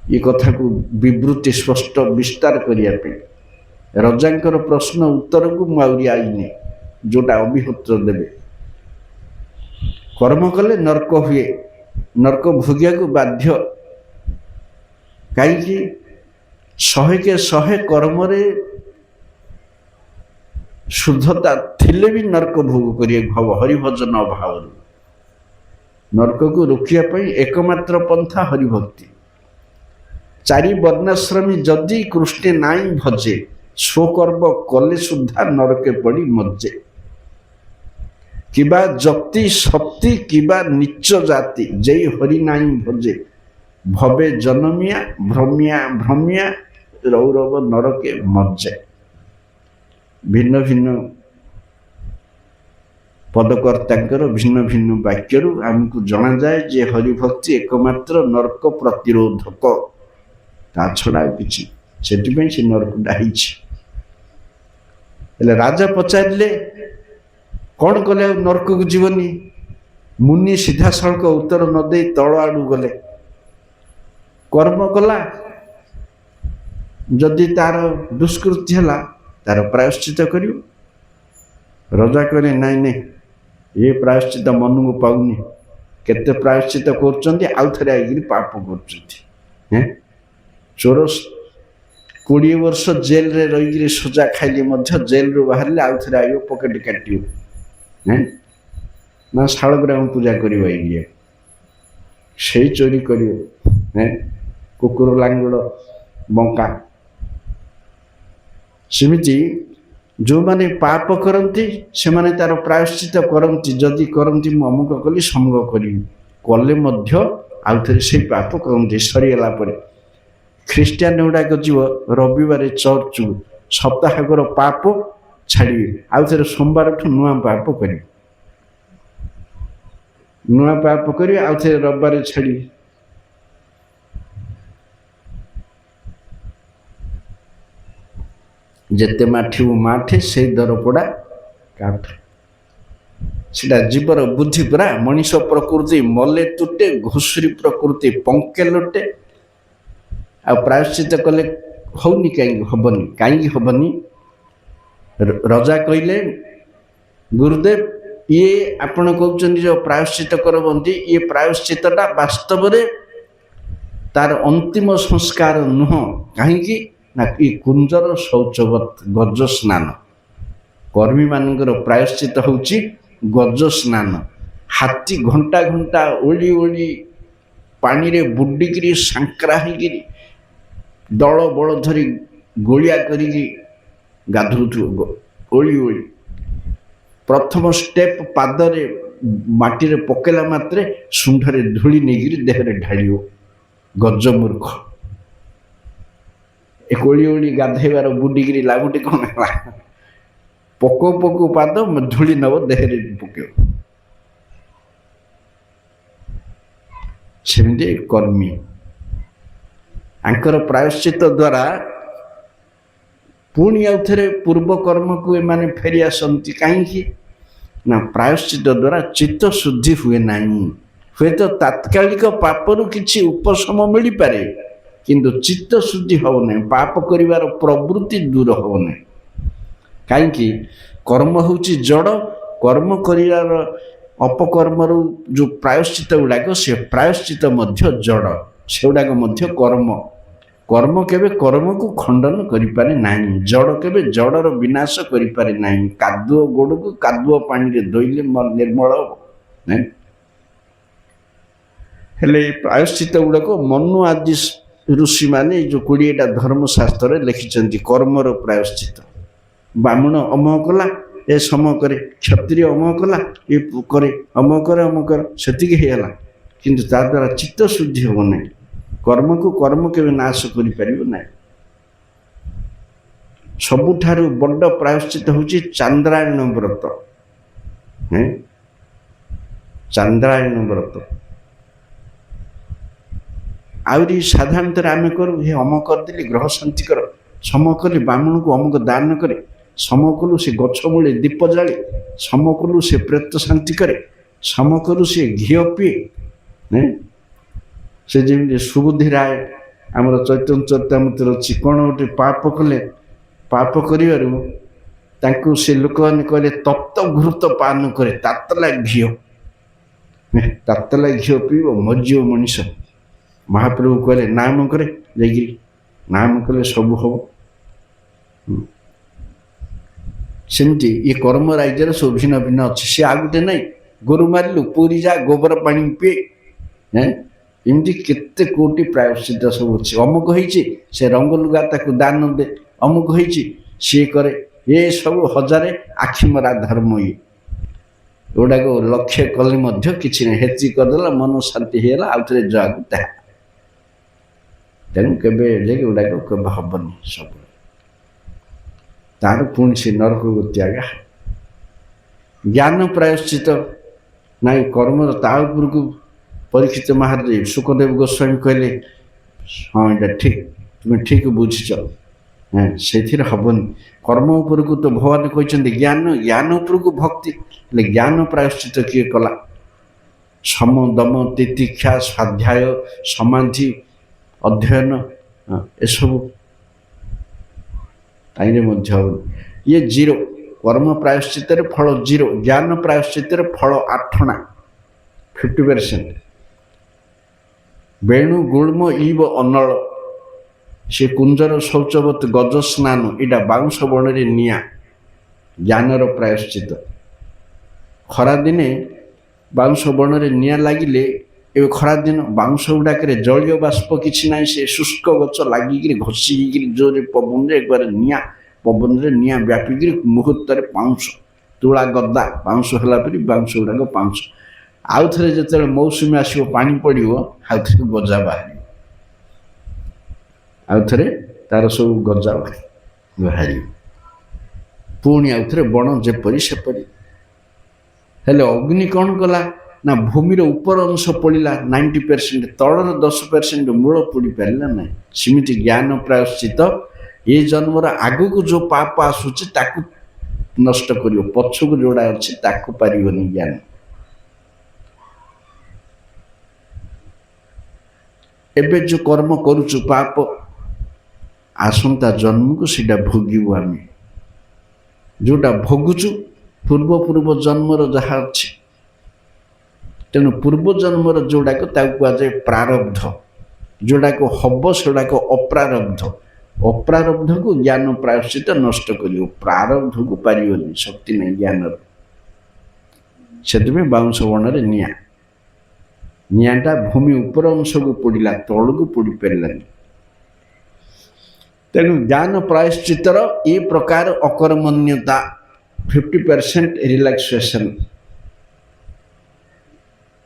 A: ଏ କଥାକୁ ବିବୃତି ସ୍ପଷ୍ଟ ବିସ୍ତାର କରିବା ପାଇଁ। ରଜାଙ୍କର ପ୍ରଶ୍ନ ଉତ୍ତରକୁ ମୁଁ ଆହୁରି ଆଇନି, ଯୋଉଟା ଅଭିହତ୍ର ଦେବେ। କର୍ମ କଲେ ନର୍କ ହୁଏ, ନର୍କ ଭୋଗିବାକୁ ବାଧ୍ୟ। କାହିଁକି? 100 କର୍ମରେ ଶୁଦ୍ଧତା ଥିଲେ ବି ନର୍କ ଭୋଗ କରିବାକୁ ହବ ହରିଭଜନ ଅଭାବରୁ। ନର୍କକୁ ରୋକିବା ପାଇଁ ଏକମାତ୍ର ପନ୍ଥା ହରିଭକ୍ତି। 4 ବର୍ଣ୍ଣାଶ୍ରମୀ ଯଦି କୃଷ୍ଣେ ନାଇଁ ଭଜେ, ସ୍ୱକର୍ମ କଲେ ସୁଦ୍ଧା ନରକେ ପଡ଼ି ମଜେ। କିବା ଯତି ଶକ୍ତି କିବା ନିଚ ଜାତି, ଯେଇ ହରି ନାଇଁ ଭଜେ, ଭବେ ଜନମିଆ ଭ୍ରମିଆ ଭ୍ରମିଆ, ରୌରବ ନରକେ ମଜେ। ଭିନ୍ନ ଭିନ୍ନ ପଦକର୍ତ୍ତାଙ୍କର ଭିନ୍ନ ଭିନ୍ନ ବାକ୍ୟରୁ ଆମକୁ ଜଣାଯାଏ ଯେ ହରିଭକ୍ତି ଏକମାତ୍ର ନର୍କ ପ୍ରତିରୋଧକ, ତା ଛଡ଼ା ଆଉ କିଛି। ସେଥିପାଇଁ ସେ ନରକଟା ହେଇଛି। ହେଲେ ରାଜା ପଚାରିଲେ କ'ଣ କଲେ ଆଉ ନରକକୁ ଯିବନି? ମୁନି ସିଧାସଳଖ ଉତ୍ତର ନ ଦେଇ ତଳ ଆଡ଼ୁ ଗଲେ। କର୍ମ କଲା, ଯଦି ତାର ଦୁଷ୍କୃତି ହେଲା ତାର ପ୍ରାୟଶ୍ଚିତ କରିବ। ରଜା କହିଲେ ନାଇଁ ନାଇଁ, ଏ ପ୍ରାୟଶ୍ଚିତ ମନକୁ ପାଉନି। କେତେ ପ୍ରାୟଶ୍ଚିତ କରୁଛନ୍ତି, ଆଉ ଥରେ ଆଇକିରି ପାପ କରୁଛନ୍ତି। ଚୋର 20 ବର୍ଷ ଜେଲରେ ରହିକିରି ସଜା ଖାଇଲେ ମଧ୍ୟ ଜେଲରୁ ବାହାରିଲେ ଆଉ ଥରେ ଆଇବ ପକେଟ କାଟିବ, ନା ଶାଳଗ୍ରାମ ପୂଜା କରିବ। ଏଇଆ ସେଇ ଚୋରି କରିବ, କୁକୁର ଲାଙ୍ଗୁଡ଼ ବଙ୍କା। ସେମିତି ଯେଉଁମାନେ ପାପ କରନ୍ତି ସେମାନେ ତାର ପ୍ରାୟଶ୍ଚିତ କରନ୍ତି। ଯଦି କରନ୍ତି ମୁଁ ଅମୁକ କଲି ସମୁକ କରିବି, କଲେ ମଧ୍ୟ ଆଉ ଥରେ ସେଇ ପାପ କରନ୍ତି। ସରିଗଲା ପରେ ଖ୍ରୀଷ୍ଟିଆନ ଗୁଡ଼ାକ ଯିବ ରବିବାର ଚର୍ଚ୍ଚକୁ, ସପ୍ତାହକର ପାପ ଛାଡ଼ିବେ, ଆଉ ଥରେ ସୋମବାରଠୁ ନୂଆ ପାପ କରିବେ, ନୂଆ ପାପ କରିବେ, ଆଉ ଥରେ ରବିବାର ଛାଡ଼ିବେ। ଯେତେ ମାଠିବୁ ମାଠେ ସେଇ ଦରପୋଡ଼ା କାଠ। ସେଟା ଜୀବର ବୁଦ୍ଧି ପରା। ମଣିଷ ପ୍ରକୃତି ମଲେ ତୁଟେ, ଘୁଷୁରୀ ପ୍ରକୃତି ପଙ୍କେ ଲୋଟେ। ଆଉ ପ୍ରାୟଶ୍ଚିତ କଲେ ହଉନି କାହିଁକି? ହବନି। କାହିଁକି ହବନି? ରଜା କହିଲେ ଗୁରୁଦେବ, ଇଏ ଆପଣ କହୁଛନ୍ତି ଯେଉଁ ପ୍ରାୟଶ୍ଚିତ କରନ୍ତି, ଇଏ ପ୍ରାୟଶ୍ଚିତଟା ବାସ୍ତବରେ ତାର ଅନ୍ତିମ ସଂସ୍କାର ନୁହଁ। କାହିଁକି ନା ଏ କୁଞ୍ଜର ଶୌଚବତ ଗଜ ସ୍ନାନ। କର୍ମୀମାନଙ୍କର ପ୍ରାୟଶ୍ଚିତ ହେଉଛି ଗଜ ସ୍ନାନ। ହାତୀ ଘଣ୍ଟା ଘଣ୍ଟା ଓଳି ଓଳି ପାଣିରେ ବୁଡ଼ିକିରି ସାଙ୍କରା ହେଇକିରି ଦଳ ବଳ ଧରି ଗୋଳିଆ କରିକି ଗାଧଉଥିବ ଓଳି ଓଳି। ପ୍ରଥମ ଷ୍ଟେପ୍ ପାଦରେ ମାଟିରେ ପକେଇଲା ମାତ୍ରେ ଶୁଣ୍ଢରେ ଧୂଳି ନେଇକିରି ଦେହରେ ଢାଳିବ। ଗଜମୂର୍ଖ। ଏ କୋଳି ଓଳି ଗାଧେଇବାର ବୁଡ଼ିକିରି ଲାଭଟି କ'ଣ ହେଲା? ପକଉ ପକଉ ପାଦ ଧୂଳି ନେବ, ଦେହରେ ପକେଇବ। ସେମିତି କର୍ମୀ ଆଙ୍କର ପ୍ରାୟଶ୍ଚିତ ଦ୍ୱାରା ପୁଣି ଆଉ ଥରେ ପୂର୍ବ କର୍ମକୁ ଏମାନେ ଫେରି ଆସନ୍ତି। କାହିଁକି ନା ପ୍ରାୟଶ୍ଚିତ ଦ୍ୱାରା ଚିତ୍ତ ଶୁଦ୍ଧି ହୁଏ ନାହିଁ। ହୁଏତ ତାତ୍କାଳିକ ପାପରୁ କିଛି ଉପଶମ ମିଳିପାରେ, କିନ୍ତୁ ଚିତ୍ତ ଶୁଦ୍ଧି ହେବ ନାହିଁ, ପାପ କରିବାର ପ୍ରବୃତ୍ତି ଦୂର ହେବ ନାହିଁ। କାହିଁକି? କର୍ମ ହେଉଛି ଜଡ଼। କର୍ମ କରିବାର ଅପକର୍ମରୁ ଯେଉଁ ପ୍ରାୟଶ୍ଚିତ ଗୁଡ଼ାକ, ସେ ପ୍ରାୟଶ୍ଚିତ ମଧ୍ୟ ଜଡ଼, ସେଗୁଡ଼ାକ ମଧ୍ୟ କର୍ମ। କର୍ମ କେବେ କର୍ମକୁ ଖଣ୍ଡନ କରିପାରେ ନାହିଁ। ଜଡ଼ କେବେ ଜଡ଼ର ବିନାଶ କରିପାରେ ନାହିଁ। କାଦୁଅ ଗୋଡ଼କୁ କାଦୁଅ ପାଣିରେ ଧୋଇଲେ ନିର୍ମଳ ହେବ। ହେଲେ ପ୍ରାୟଶ୍ଚିତ ଗୁଡ଼ାକ ମନୁ ଆଦି ଋଷିମାନେ ଏଇ ଯେଉଁ 20ଟା ଧର୍ମଶାସ୍ତ୍ରରେ ଲେଖିଛନ୍ତି କର୍ମର ପ୍ରାୟଶ୍ଚିତ। ବ୍ରାହ୍ମଣ ଅମକ କଲା, ଏ ସମ କରେ, କ୍ଷତ୍ରିୟ ଅମକ କଲା, ଏ କରେ, ଅମକ କରେ, ଅମକ କରେ, ସେତିକି ହେଇଗଲା। କିନ୍ତୁ ତା ଦ୍ୱାରା ଚିତ୍ତ ଶୁଦ୍ଧି ହେବ ନାହିଁ। କର୍ମକୁ କର୍ମ କେବେ ନାଶ କରିପାରିବ ନାହିଁ। ସବୁଠାରୁ ବଡ଼ ପ୍ରାୟଶ୍ଚିତ ହେଉଛି ଚାନ୍ଦ୍ରାୟଣ ବ୍ରତ। ଚାନ୍ଦ୍ରାୟଣ ବ୍ରତ ଆହୁରି ସାଧାରଣତଃ ଆମେ କରୁ, ହେ ଅମ କରିଦେଲି ଗ୍ରହ ଶାନ୍ତି କର, ସମ କଲି ବ୍ରାହ୍ମଣକୁ ଅମୁକ ଦାନ କରେ, ସମ କଲୁ ସେ ଗଛ ମୂଳେ ଦୀପ ଜାଳେ, ସମ କଲୁ ସେ ପ୍ରେତ ଶାନ୍ତି କରେ, ସମ କଲୁ ସେ ଘିଅ ପିଏ। ସେ ଯେମିତି ସୁବୁଦ୍ଧି ରାୟ ଆମର ଚୈତନ୍ୟ ଚରିତାମୃତରେ ଅଛି, କ'ଣ ଗୋଟେ ପାପ କଲେ, ପାପ କରିବାରୁ ତାଙ୍କୁ ସେ ଲୋକମାନେ କହିଲେ ତପ୍ତ ଘୃତ ପାନ କରେ, ତାତଲା ଘିଅ, ତାତଲା ଘିଅ ପିଇବ ମରିଯିବ ମଣିଷ। ମହାପ୍ରଭୁ କହିଲେ ନାମ କରେ, ଯାଇକିରି ନାମ କଲେ ସବୁ ହବ। ସେମିତି ଏ କର୍ମ ରାଜ୍ୟର ସବୁ ଭିନ୍ନ ଭିନ୍ନ ଅଛି। ସେ ଆଉ ଗୋଟେ ନାହିଁ, ଗୋରୁ ମାରିଲୁ ପୁରୀ ଯା ଗୋବର ପାଣି ପିଏ, ଏମିତି କେତେ କୋଟି ପ୍ରାୟଶ୍ଚିତ ସବୁ ଅଛି। ଅମୁକ ହେଇଛି ସେ ରଙ୍ଗ ଲୁଗା ତାକୁ ଦାନ ଦେ, ଅମୁକ ହେଇଛି ସିଏ କରେ, ଏ ସବୁ ହଜାରେ ଆଖି ମରା ଧର୍ମ। ଏଗୁଡ଼ାକ ଲକ୍ଷ୍ୟ କଲେ ମଧ୍ୟ କିଛି ନାହିଁ, ହେଚି କରିଦେଲା ମନ ଶାନ୍ତି ହେଇଗଲା, ଆଉ ଥରେ ଯାହାକୁ ତାହା। ତେଣୁ କେବେ ହେଲେ ଏଗୁଡ଼ାକ କେବେ ହବନି। ସବୁ ତାର ପୁଣି ସେ ନରକ ଗତି ଆଜ୍ଞା। ଜ୍ଞାନ ପ୍ରାୟଶ୍ଚିତ ନାଇଁ କର୍ମର, ତା ଉପରକୁ ପରୀକ୍ଷିତ ମହାରାଜ ସୁଖଦେବ ଗୋସ୍ୱାମୀ କହିଲେ ହଁ ଏଇଟା ଠିକ୍, ତୁମେ ଠିକ୍ ବୁଝିଛ, ସେଥିରେ ହବନି। କର୍ମ ଉପରକୁ ତ ଭଗବାନ କହିଛନ୍ତି ଜ୍ଞାନ, ଜ୍ଞାନ ଉପରକୁ ଭକ୍ତି। ହେଲେ ଜ୍ଞାନ ପ୍ରାୟଶ୍ଚିତ କିଏ କଲା? ସମ ଦମ ତିତିକ୍ଷା ସ୍ୱାଧ୍ୟାୟ ସମାଧି ଅଧ୍ୟୟନ ଏସବୁ ତାଇରେ ମଧ୍ୟ ହବନି। ଇଏ ଜିରୋ। କର୍ମ ପ୍ରାୟଶ୍ଚିତରେ ଫଳ ଜିରୋ, ଜ୍ଞାନ ପ୍ରାୟଶ୍ଚିତରେ ଫଳ 8ଣା 50%। ବେଣୁ ଗୁଳ୍ମ ଇବ ଅନଳ, ସେ କୁଞ୍ଜର ଶୌଚବତ ଗଜ ସ୍ନାନ, ଏଇଟା ବାଉଁଶ ବଣରେ ନିଆଁ, ଜ୍ଞାନର ପ୍ରାୟଶ୍ଚିତ। ଖରାଦିନେ ବାଉଁଶ ବଣରେ ନିଆଁ ଲାଗିଲେ, ଏବେ ଖରାଦିନ ବାଉଁଶ ଗୁଡ଼ାକରେ ଜଳୀୟ ବାଷ୍ପ କିଛି ନାହିଁ, ସେ ଶୁଷ୍କ ଗଛ ଲାଗିକିରି ଘଷି ହେଇକିରି ଜୋରରେ ପବନରେ ଏକବାରେ ନିଆଁ, ପବନରେ ନିଆଁ ବ୍ୟାପିକିରି ମୁହୂର୍ତ୍ତରେ ପାଉଁଶ ତୁଳା ଗଦା ବାଉଁଶ ହେଲା ପରି ବାଉଁଶ ଗୁଡ଼ାକ ପାଉଁଶ। ଆଉ ଥରେ ଯେତେବେଳେ ମୌସୁମୀ ଆସିବ ପାଣି ପଡ଼ିବ, ଆଉ ଥରେ ଗଜା ବାହାରିବ, ଆଉ ଥରେ ତାର ସବୁ ଗଜା ବାହାରିବ, ପୁଣି ଆଉ ଥରେ ବଣ ଯେପରି ସେପରି। ହେଲେ ଅଗ୍ନି କ'ଣ କଲା ନା ଭୂମିର ଉପର ଅଂଶ ପୋଡ଼ିଲା 90%, ତଳର 10% ମୂଳ ପୋଡ଼ି ପାରିଲା ନାହିଁ। ସେମିତି ଜ୍ଞାନ ପ୍ରାୟଶ୍ଚିତ ଏ ଜନ୍ମର ଆଗକୁ ଯେଉଁ ପାପ ଆସୁଛି ତାକୁ ନଷ୍ଟ କରିବ, ପଛକୁ ଯୋଉଟା ଅଛି ତାକୁ ପାରିବନି ଜ୍ଞାନ। ଏବେ ଯେଉଁ କର୍ମ କରୁଛୁ ପାପ, ଆସନ୍ତା ଜନ୍ମକୁ ସେଇଟା ଭୋଗିବୁ ଆମେ। ଯେଉଁଟା ଭୋଗୁଛୁ ପୂର୍ବ ଜନ୍ମର ଯାହା ଅଛି। ତେଣୁ ପୂର୍ବ ଜନ୍ମର ଯୋଉଟାକ ତାକୁ କୁହାଯାଏ ପ୍ରାରବ୍ଧ, ଯୋଉଟାକ ହବ ସେଗୁଡ଼ାକ ଅପ୍ରାରବ୍ଧ। ଅପ୍ରାରବ୍ଧକୁ ଜ୍ଞାନ ପ୍ରାୟଶ୍ଚିତ ନଷ୍ଟ କରିବ, ପ୍ରାରବ୍ଧକୁ ପାରିବନି, ଶକ୍ତି ନାହିଁ ଜ୍ଞାନର। ସେଥିପାଇଁ ବାଉଁଶ ବଣରେ ନିଆଁ, ନିଆଁଟା ଭୂମି ଉପର ଅଂଶକୁ ପୋଡ଼ିଲା, ତଳକୁ ପୋଡ଼ି ପାରିଲାନି। ତେଣୁ ଜ୍ଞାନ ପ୍ରାୟଶ୍ଚିତର ଏ ପ୍ରକାର ଅକର୍ମଣ୍ୟତା 50% ରିଲାକ୍ସେସନ୍,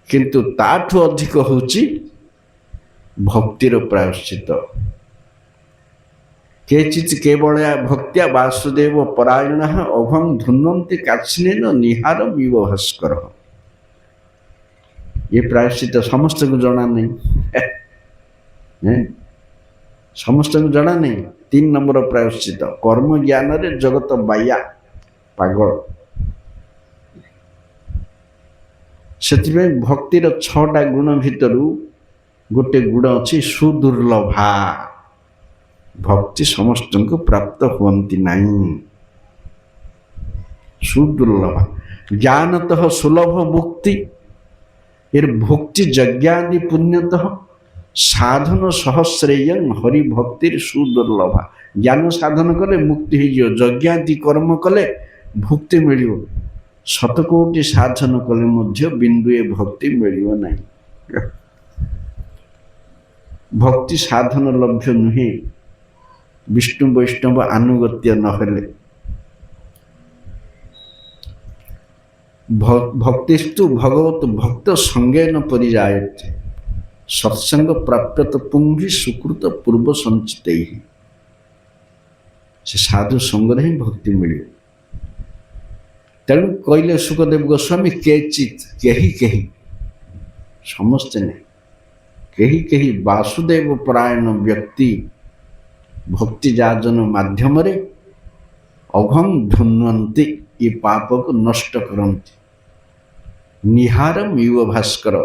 A: କିନ୍ତୁ ତାଠୁ ଅଧିକ ହେଉଛି ଭକ୍ତିର ପ୍ରାୟଶ୍ଚିତ। କେଚିତ୍ କେବଳୟା ଭକ୍ତ୍ୟା ବାସୁଦେବ ପରାୟଣଃ ଅଭଂ ଧୁନନ୍ତି କାଚ୍ଛିନେନ ନିହାର ବିବ ଭାସ୍କର। ଏ ପ୍ରାୟଶ୍ଚିତ ସମସ୍ତଙ୍କୁ ଜଣା ନାହିଁ, ସମସ୍ତଙ୍କୁ ଜଣା ନାହିଁ। 3 ନମ୍ବର ପ୍ରାୟଶ୍ଚିତ, କର୍ମ ଜ୍ଞାନରେ ଜଗତ ବାୟା ପାଗଳ। ସେଥିପାଇଁ ଭକ୍ତିର 6ଟା ଗୁଣ ଭିତରୁ ଗୋଟେ ଗୁଣ ଅଛି ସୁଦୁର୍ଲଭା। ଭକ୍ତି ସମସ୍ତଙ୍କୁ ପ୍ରାପ୍ତ ହୁଅନ୍ତି ନାହିଁ, ସୁଦୁର୍ଲଭା। ଜ୍ଞାନତଃ ସୁଲଭ ମୁକ୍ତି, এর ভক্তি যজ্ঞাদি পুণ্যতঃ সাধন সহস্রেয়ং হরি ভক্তির সুদুর্লভা। জ্ঞান সাধন কলে মুক্তি হয়ে যজ্ঞাদি কর্ম কলে ভক্তি মিলিব, শতকোটি সাধন কলে মধ্য বিন্দুয়ে ভক্তি মিলিব নাই। ভক্তি সাধন লভ্য নুহে বিষ্ণু বৈষ্ণব আনুগত্য নহলে। भक्तिस्तु भगवत भक्त संगेन परिजायते सत्संग प्राप्त पुंभि सुकृत पूर्व संचित ही से साधु संग ही भक्ति मिले। तेणु कहले सुखदेव गोस्वामी केचित कही कही समस्ते नहीं कही कही वासुदेव परायण व्यक्ति भक्ति जाजन माध्यम अघं धुन्वंती ये पाप को नष्ट करती निहारम युव भास्कर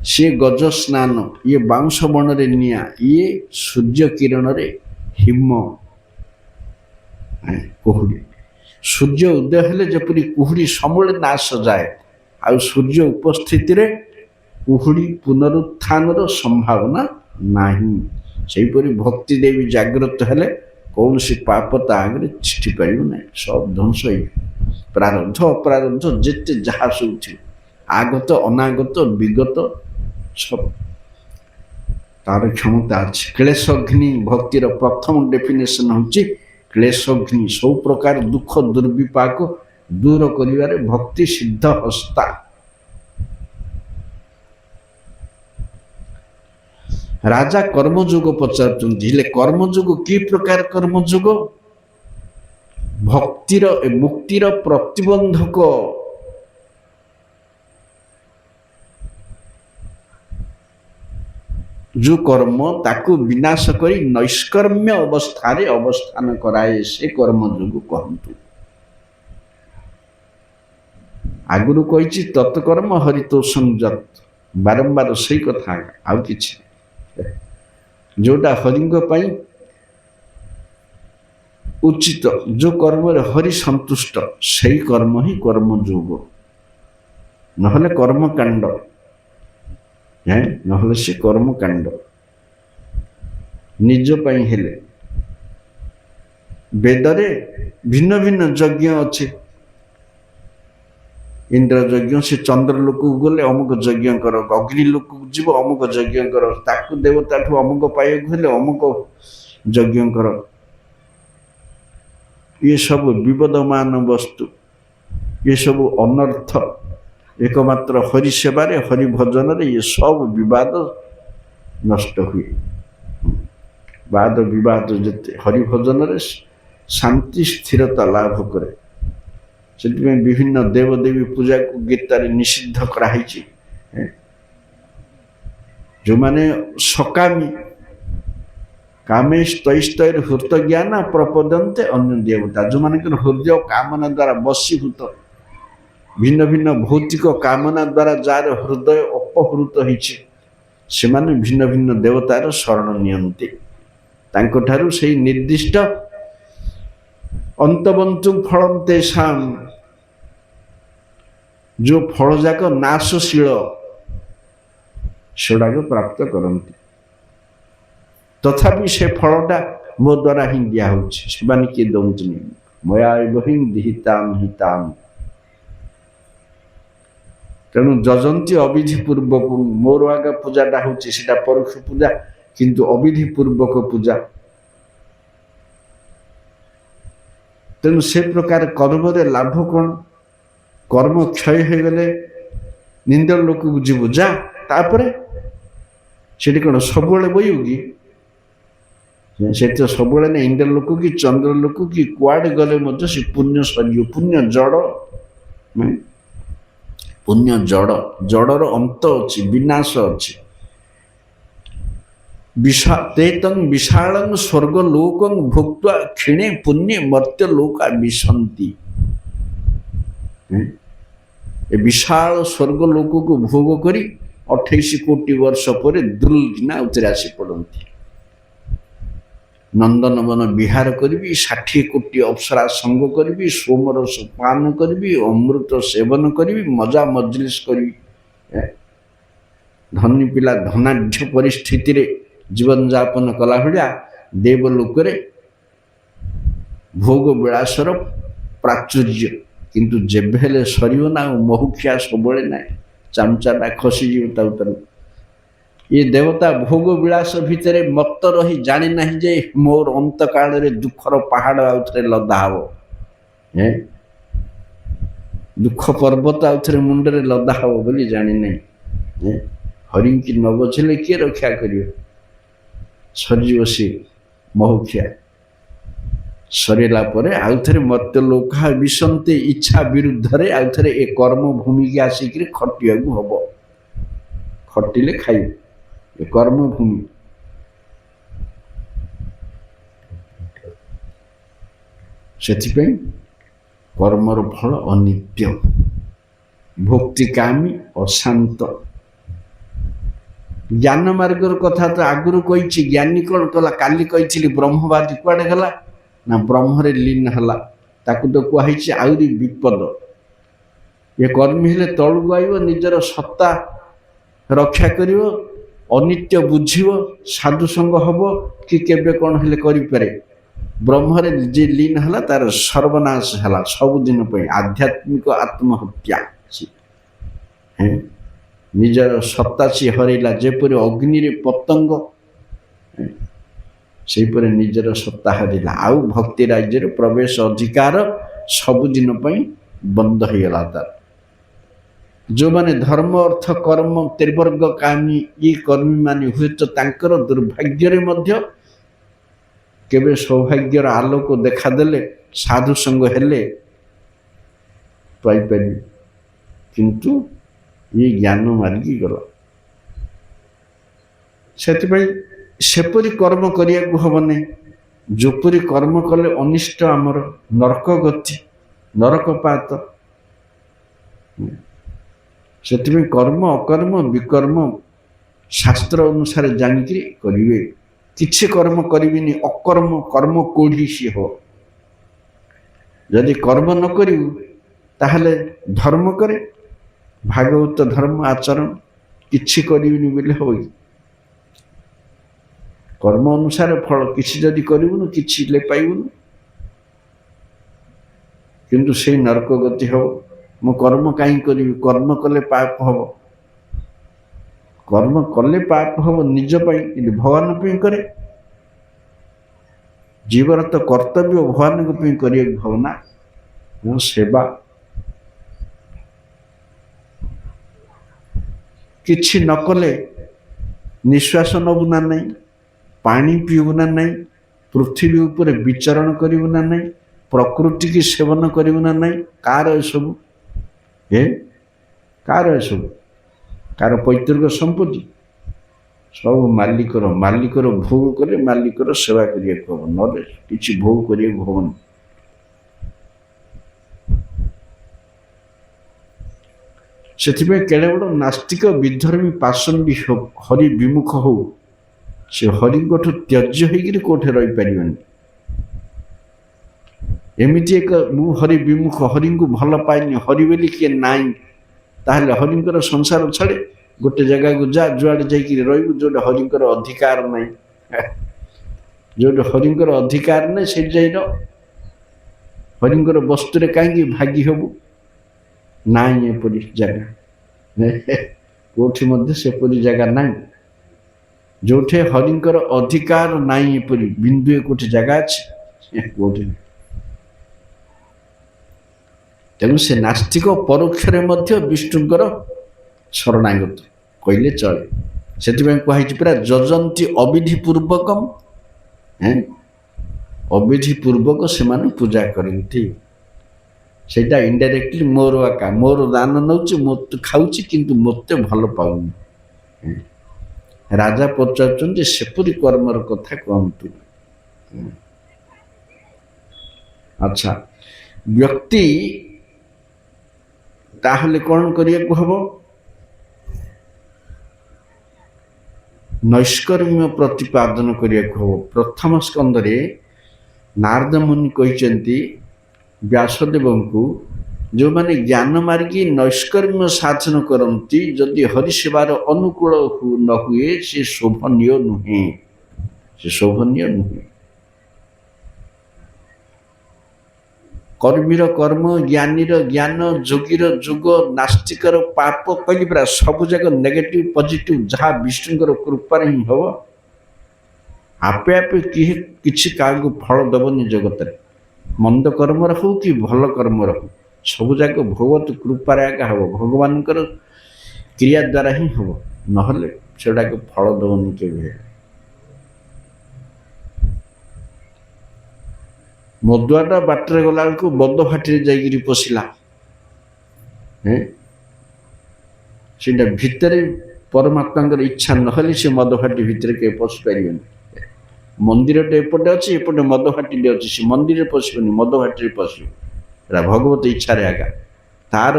A: से गज स्नान ये बाउंश बण रे निया ये सूर्य किरण रे हिम कुहुड़ी सूर्य उदय हेले जपरी कुहुड़ी समूले नाश जाए आ सूर्य उपस्थिति रे कुहुड़ी पुनरुत्थान संभावना नाही। सेहीपरि भक्ति देवी जागृत हेले कौन सी पाप आगे छिटी पार ना सब ध्वंस प्रारब्ध अपरारब्ध जिते जहाँ सब आगत अनागत विगत सब तार क्षमता अच्छी। क्लेशग्नि भक्तिर प्रथम डेफिनेशन होची क्लेशग्नि सब प्रकार दुख दुर्विपाक दूर करिवारे भक्ति सिद्ध हस्ता। राजा कर्मयोग पचार कर्मयोग कि प्रकार कर्मयोग भक्तिर मुक्तिर प्रतिबंधक जो कर्म ताकू विनाश करी नैष्कर्म्य अवस्था रे अवस्थान कराए से कर्मयोग कहतु। आगुरु कही तत्कर्म हरितो संजत बारंबार सही कथा आउ किछि जोटा हरिंग पाई उचित जो कर्म हरि संतुष्ट सही कर्म ही कर्मयोग नहले कर्मकांड है नहले से कर्मकांड निज पाई हेले वेदरे भिन्न भिन्न यज्ञ अच्छे इंद्र यज्ञ से चंद्र लोक गले अमुक यज्ञ कर अग्नि लोक जीव अमुक यज्ञ कर ताकू देवता ठू अमुक पाइक हेले अमुक यज्ञ कर ये सब विबदमान वस्तु ये सब अनर्थ एकमात्र हरि सेवारे हरि भजन रे ये सब विवाद नष्ट हुए। वाद विवाद जते हरि भजन रे शांति स्थिरता लाभ करे से विभिन्न देवदेवी पूजा को गीतार निषिद्ध कराई जो माने सकामी कामे स्तैस्तैर हृत ज्ञान प्रपदन्ते अन्य देवता जो माने हृदय कामना द्वारा बसीभूत भिन्न भिन्न भौतिक कामना द्वारा जार हृदय अपहृत होइछि से माने भिन्न भिन्न देवतार शरण नियन्ति तांको ठारू सेही निर्दिष्ट अंतबंतु फलम तेषाम जो फल जाक नाशशील सेटा प्राप्त करती तथापि से फलटा मो द्वारा ही दिया होने किए दौनी मया ही दिहिताम हिताम तेणु जजंती अविधि पूर्वक मोर आगे पूजाटा होता परोक्ष पूजा किंतु अविधि पूर्वक पूजा तेणु से प्रकार कर्म लाभ कौन कर्म क्षय हो गले निंद लोक जीव जा तापर से कौन सब बयोगी से तो सब ना इंद्र लोक कि चंद्र लोक कि कुआडे गले से पुण्य सर पुण्य जड़ पुण्य जड़ जड़र अंत अच्छी विनाश अच्छी विशाल स्वर्ग लोक भुक्त क्षीणे पुण्य मर्त्य लोका विशंति विशाल स्वर्ग लोक को भोग करी 28 कोटी वर्ष पर दुर्गिना उतरे आसी पड़ती नंदनवन विहार करी 60 कोटी अप्सरा संग करी सोमरस पान करी अमृत सेवन करी मजा मजलिस करी धनी पिला धनाढ़ परिस्थिति रे जीवन यापन कला भाया देवलोक भोग विलासर प्राचुर्य किंतु जेबेले सरियो ना महुखिया सबले ना चामचाटा खसीजी उतर ये देवता भोग विलास भितर मत रही जानी ना जे मोर अंत काल रे दुखर पहाड़ आउथरे लदा हो ଦୁଃଖ ପର୍ବତ ଆଉ ଥରେ ମୁଣ୍ଡରେ ଲଦା ହବ ବୋଲି ଜାଣିନାହିଁ। ହରିଙ୍କି ନ ବଚିଲେ କିଏ ରକ୍ଷା କରିବ? ସରିଯିବ ସିଏ ମହୁଖିଆ। ସରିଲା ପରେ ଆଉ ଥରେ ମର୍ତ୍ତ୍ୟ ଲୋକା ବିଶନ୍ତେ ଇଚ୍ଛା ବିରୁଦ୍ଧରେ ଆଉ ଥରେ ଏ କର୍ମ ଭୂମିକି ଆସିକିରି ଖଟିବାକୁ ହବ। ଖଟିଲେ ଖାଇବ। ଏ କର୍ମଭୂମି। ସେଥିପାଇଁ କର୍ମର ଫଳ ଅନିତ୍ୟ, ଭକ୍ତିକାମୀ, ଅଶାନ୍ତ। ଜ୍ଞାନ ମାର୍ଗର କଥା ତ ଆଗରୁ କହିଛି। ଜ୍ଞାନୀ କ'ଣ କଲା? କାଲି କହିଥିଲି ବ୍ରହ୍ମବାଦୀ କୁଆଡ଼େ ଗଲା ନା ବ୍ରହ୍ମରେ ଲୀନ ହେଲା। ତାକୁ ତ କୁହାଯାଇଛି ଆହୁରି ବିପଦ। ଏ କର୍ମୀ ହେଲେ ତଳକୁ ଆଇବ, ନିଜର ସତ୍ତା ରକ୍ଷା କରିବ, ଅନିତ୍ୟ ବୁଝିବ, ସାଧୁସଙ୍ଗ ହବ, କି କେବେ କ'ଣ ହେଲେ କରିପାରେ। ବ୍ରହ୍ମରେ ଯେ ଲୀନ ହେଲା ତାର ସର୍ବନାଶ ହେଲା ସବୁଦିନ ପାଇଁ। ଆଧ୍ୟାତ୍ମିକ ଆତ୍ମହତ୍ୟା। ନିଜର ସତ୍ତା ସିଏ ହରାଇଲା। ଯେପରି ଅଗ୍ନିରେ ପତଙ୍ଗ, ସେହିପରି ନିଜର ସତ୍ତା ହରାଇଲା। ଆଉ ଭକ୍ତି ରାଜ୍ୟରେ ପ୍ରବେଶ ଅଧିକାର ସବୁଦିନ ପାଇଁ ବନ୍ଦ ହୋଇଗଲା ତାର। ଯେଉଁମାନେ ଧର୍ମ ଅର୍ଥ କର୍ମ ତ୍ରିବର୍ଗ କାମୀ ଏ କର୍ମୀମାନେ ହୁଏତ ତାଙ୍କର ଦୁର୍ଭାଗ୍ୟରେ ମଧ୍ୟ କେବେ ସୌଭାଗ୍ୟର ଆଲୋକ ଦେଖାଦେଲେ, ସାଧୁସଙ୍ଗ ହେଲେ ପାଇପାରିବେ। କିନ୍ତୁ ଇଏ ଜ୍ଞାନ ମାର୍ଗୀ ଗଲା। ସେଥିପାଇଁ ସେପରି କର୍ମ କରିବାକୁ ହବନି। ଯେପରି କର୍ମ କଲେ ଅନିଷ୍ଟ ଆମର, ନରକ ଗତି, ନରକପାତ। ସେଥିପାଇଁ କର୍ମ ଅକର୍ମ ବିକର୍ମ ଶାସ୍ତ୍ର ଅନୁସାରେ ଜାଣିକିରି କରିବେ। କିଛି କର୍ମ କରିବିନି ଅକର୍ମ, କର୍ମ କୋଢ଼ି ସିଏ ହବ। ଯଦି କର୍ମ ନ କରିବୁ ତାହେଲେ ଧର୍ମ କରେ, ଭାଗବତ ଧର୍ମ ଆଚରଣ। କିଛି କରିବିନି ବୋଲି ହବ କି? କର୍ମ ଅନୁସାରେ ଫଳ। କିଛି ଯଦି କରିବୁନି କିଛି ପାଇବୁନି, କିନ୍ତୁ ସେଇ ନରକ ଗତି ହବ। ମୁଁ କର୍ମ କାହିଁ କରିବି? କର୍ମ କଲେ ପାପ ହବ। କର୍ମ କଲେ ପାପ ହବ ନିଜ ପାଇଁ, କିନ୍ତୁ ଭଗବାନ ପାଇଁ କରେ। ଜୀବର ତ କର୍ତ୍ତବ୍ୟ ଭଗବାନଙ୍କ ପାଇଁ କରିବାକୁ ହବ ନା। ସେବା। କିଛି ନ କଲେ ନିଶ୍ୱାସ ନେବୁ ନା ନାହିଁ, ପାଣି ପିଇବୁ ନା ନାହିଁ, ପୃଥିବୀ ଉପରେ ବିଚରଣ କରିବୁ ନା ନାହିଁ, ପ୍ରକୃତିକି ସେବନ କରିବୁ ନା ନାହିଁ। କାହାର ଏସବୁ? କାହାର ଏସବୁ? କାହାର ପୈତୃକ ସମ୍ପତ୍ତି? ସବୁ ମାଲିକର। ମାଲିକର ଭୋଗ କଲେ ମାଲିକର ସେବା କରିବାକୁ ହବ, ନହେଲେ କିଛି ଭୋଗ କରିବାକୁ ହବନି। ସେଥିପାଇଁ କେଡ଼େ ବଡ଼ ନାସ୍ତିକ ବିଧର୍ମୀ ପାଷଣ୍ଡୀ ହରି ବିମୁଖ ହଉ, ସେ ହରିଙ୍କଠୁ ତ୍ୟଜ୍ୟ ହେଇକିରି କୋଉଠି ରହିପାରିବନି। ଏମିତି ଏକ ମୁଁ ହରି ବିମୁଖ, ହରିଙ୍କୁ ଭଲ ପାଇନି, ହରି ବୋଲି କିଏ ନାହିଁ, ତାହେଲେ ହରିଙ୍କର ସଂସାର ଛାଡ଼େ ଗୋଟେ ଜାଗାକୁ ଯା, ଯୁଆଡ଼େ ଯାଇକିରି ରହିବୁ ଯୋଉଠି ହରିଙ୍କର ଅଧିକାର ନାହିଁ। ଯୋଉଠି ହରିଙ୍କର ଅଧିକାର ନାହିଁ ସେଇଠି ଯାଇ ରହ। ହରିଙ୍କର ବସ୍ତୁରେ କାହିଁକି ଭାଗି ହବୁ? ନାହିଁ ଏପରି ଜାଗା, କୋଉଠି ମଧ୍ୟ ସେପରି ଜାଗା ନାହିଁ। ଯୋଉଠି ହରିଙ୍କର ଅଧିକାର ନାହିଁ ଏପରି ବିନ୍ଦୁଏ କୋଉଠି ଜାଗା ଅଛି? କୋଉଠି। ତେଣୁ ସେ ନାସ୍ତିକ ପରୋକ୍ଷରେ ମଧ୍ୟ ବିଷ୍ଣୁଙ୍କର ଶରଣାଗତ କହିଲେ ଚଳେ। ସେଥିପାଇଁ କୁହାଯାଇଛି ପୁରା ଯଜନ୍ତି ଅବିଧି ପୂର୍ବକମ୍। ଅବିଧି ପୂର୍ବକ ସେମାନେ ପୂଜା କରନ୍ତି। ସେଇଟା ଇନଡାଇରେକ୍ଟଲି ମୋର ଆକା, ମୋର ଦାନ ନେଉଛି, ମୋତେ ଖାଉଛି, କିନ୍ତୁ ମୋତେ ଭଲ ପାଉନି। ରାଜା ପଚାରୁଛନ୍ତି ସେପରି କର୍ମର କଥା କୁହନ୍ତୁ। ଆଚ୍ଛା, ବ୍ୟକ୍ତି ତାହେଲେ କ'ଣ କରିବାକୁ ହବ? ନୈଷ୍କର୍ମ୍ୟ ପ୍ରତିପାଦନ କରିବାକୁ ହବ। ପ୍ରଥମ ସ୍କନ୍ଧରେ ନାରଦ ମୁନି କହିଛନ୍ତି ବ୍ୟାସଦେବଙ୍କୁ, ଯେଉଁମାନେ ଜ୍ଞାନ ମାର୍ଗୀ ନୈଷ୍କର୍ମ୍ୟ ସାଧନ କରନ୍ତି, ଯଦି ହରିସେବାର ଅନୁକୂଳ ନ ହୁଏ ସେ ଶୋଭନୀୟ ନୁହେଁ। ସେ ଶୋଭନୀୟ ନୁହେଁ। କର୍ମୀର କର୍ମ, ଜ୍ଞାନୀର ଜ୍ଞାନ, ଯୋଗୀର ଯୋଗ, ନାସ୍ତିକର ପାପ କହିଲି ପରା, ସବୁ ଯାକ ନେଗେଟିଭ ପଜିଟିଭ ଯାହା ବିଷ୍ଣୁଙ୍କର କୃପାରେ ହିଁ ହବ। ଆପେ ଆପେ କିଛି କାହାକୁ ଫଳ ଦେବନି ଜଗତରେ। ମନ୍ଦ କର୍ମର ହଉ କି ଭଲ କର୍ମର ହଉ, ସବୁଯାକ ଭଗବତ କୃପାରେ ଆକା ହେବ, ଭଗବାନଙ୍କର କ୍ରିୟା ଦ୍ୱାରା ହିଁ ହେବ, ନହେଲେ ସେଗୁଡ଼ାକ ଫଳ ଦେବନି କେବେ। ମଦୁଆଟା ବାଟରେ ଗଲାବେଳକୁ ବଦ ଭାଟିରେ ଯାଇକିରି ପଶିଲା। ସେଇଟା ଭିତରେ ପରମାତ୍ମାଙ୍କର ଇଚ୍ଛା ନହେଲେ ସେ ମଦ ଭାଟି ଭିତରେ କେବେ ପଶି ପାରିବନି। ମନ୍ଦିରଟେ ଏପଟେ ଅଛି, ଏପଟେ ମଦ ଭାଟିଟେ ଅଛି, ସେ ମନ୍ଦିରରେ ପଶିବନି, ମଦ ଭାଟିରେ ପଶିବ। ଏଟା ଭଗବତ ଇଚ୍ଛାରେ ଆକା। ତାର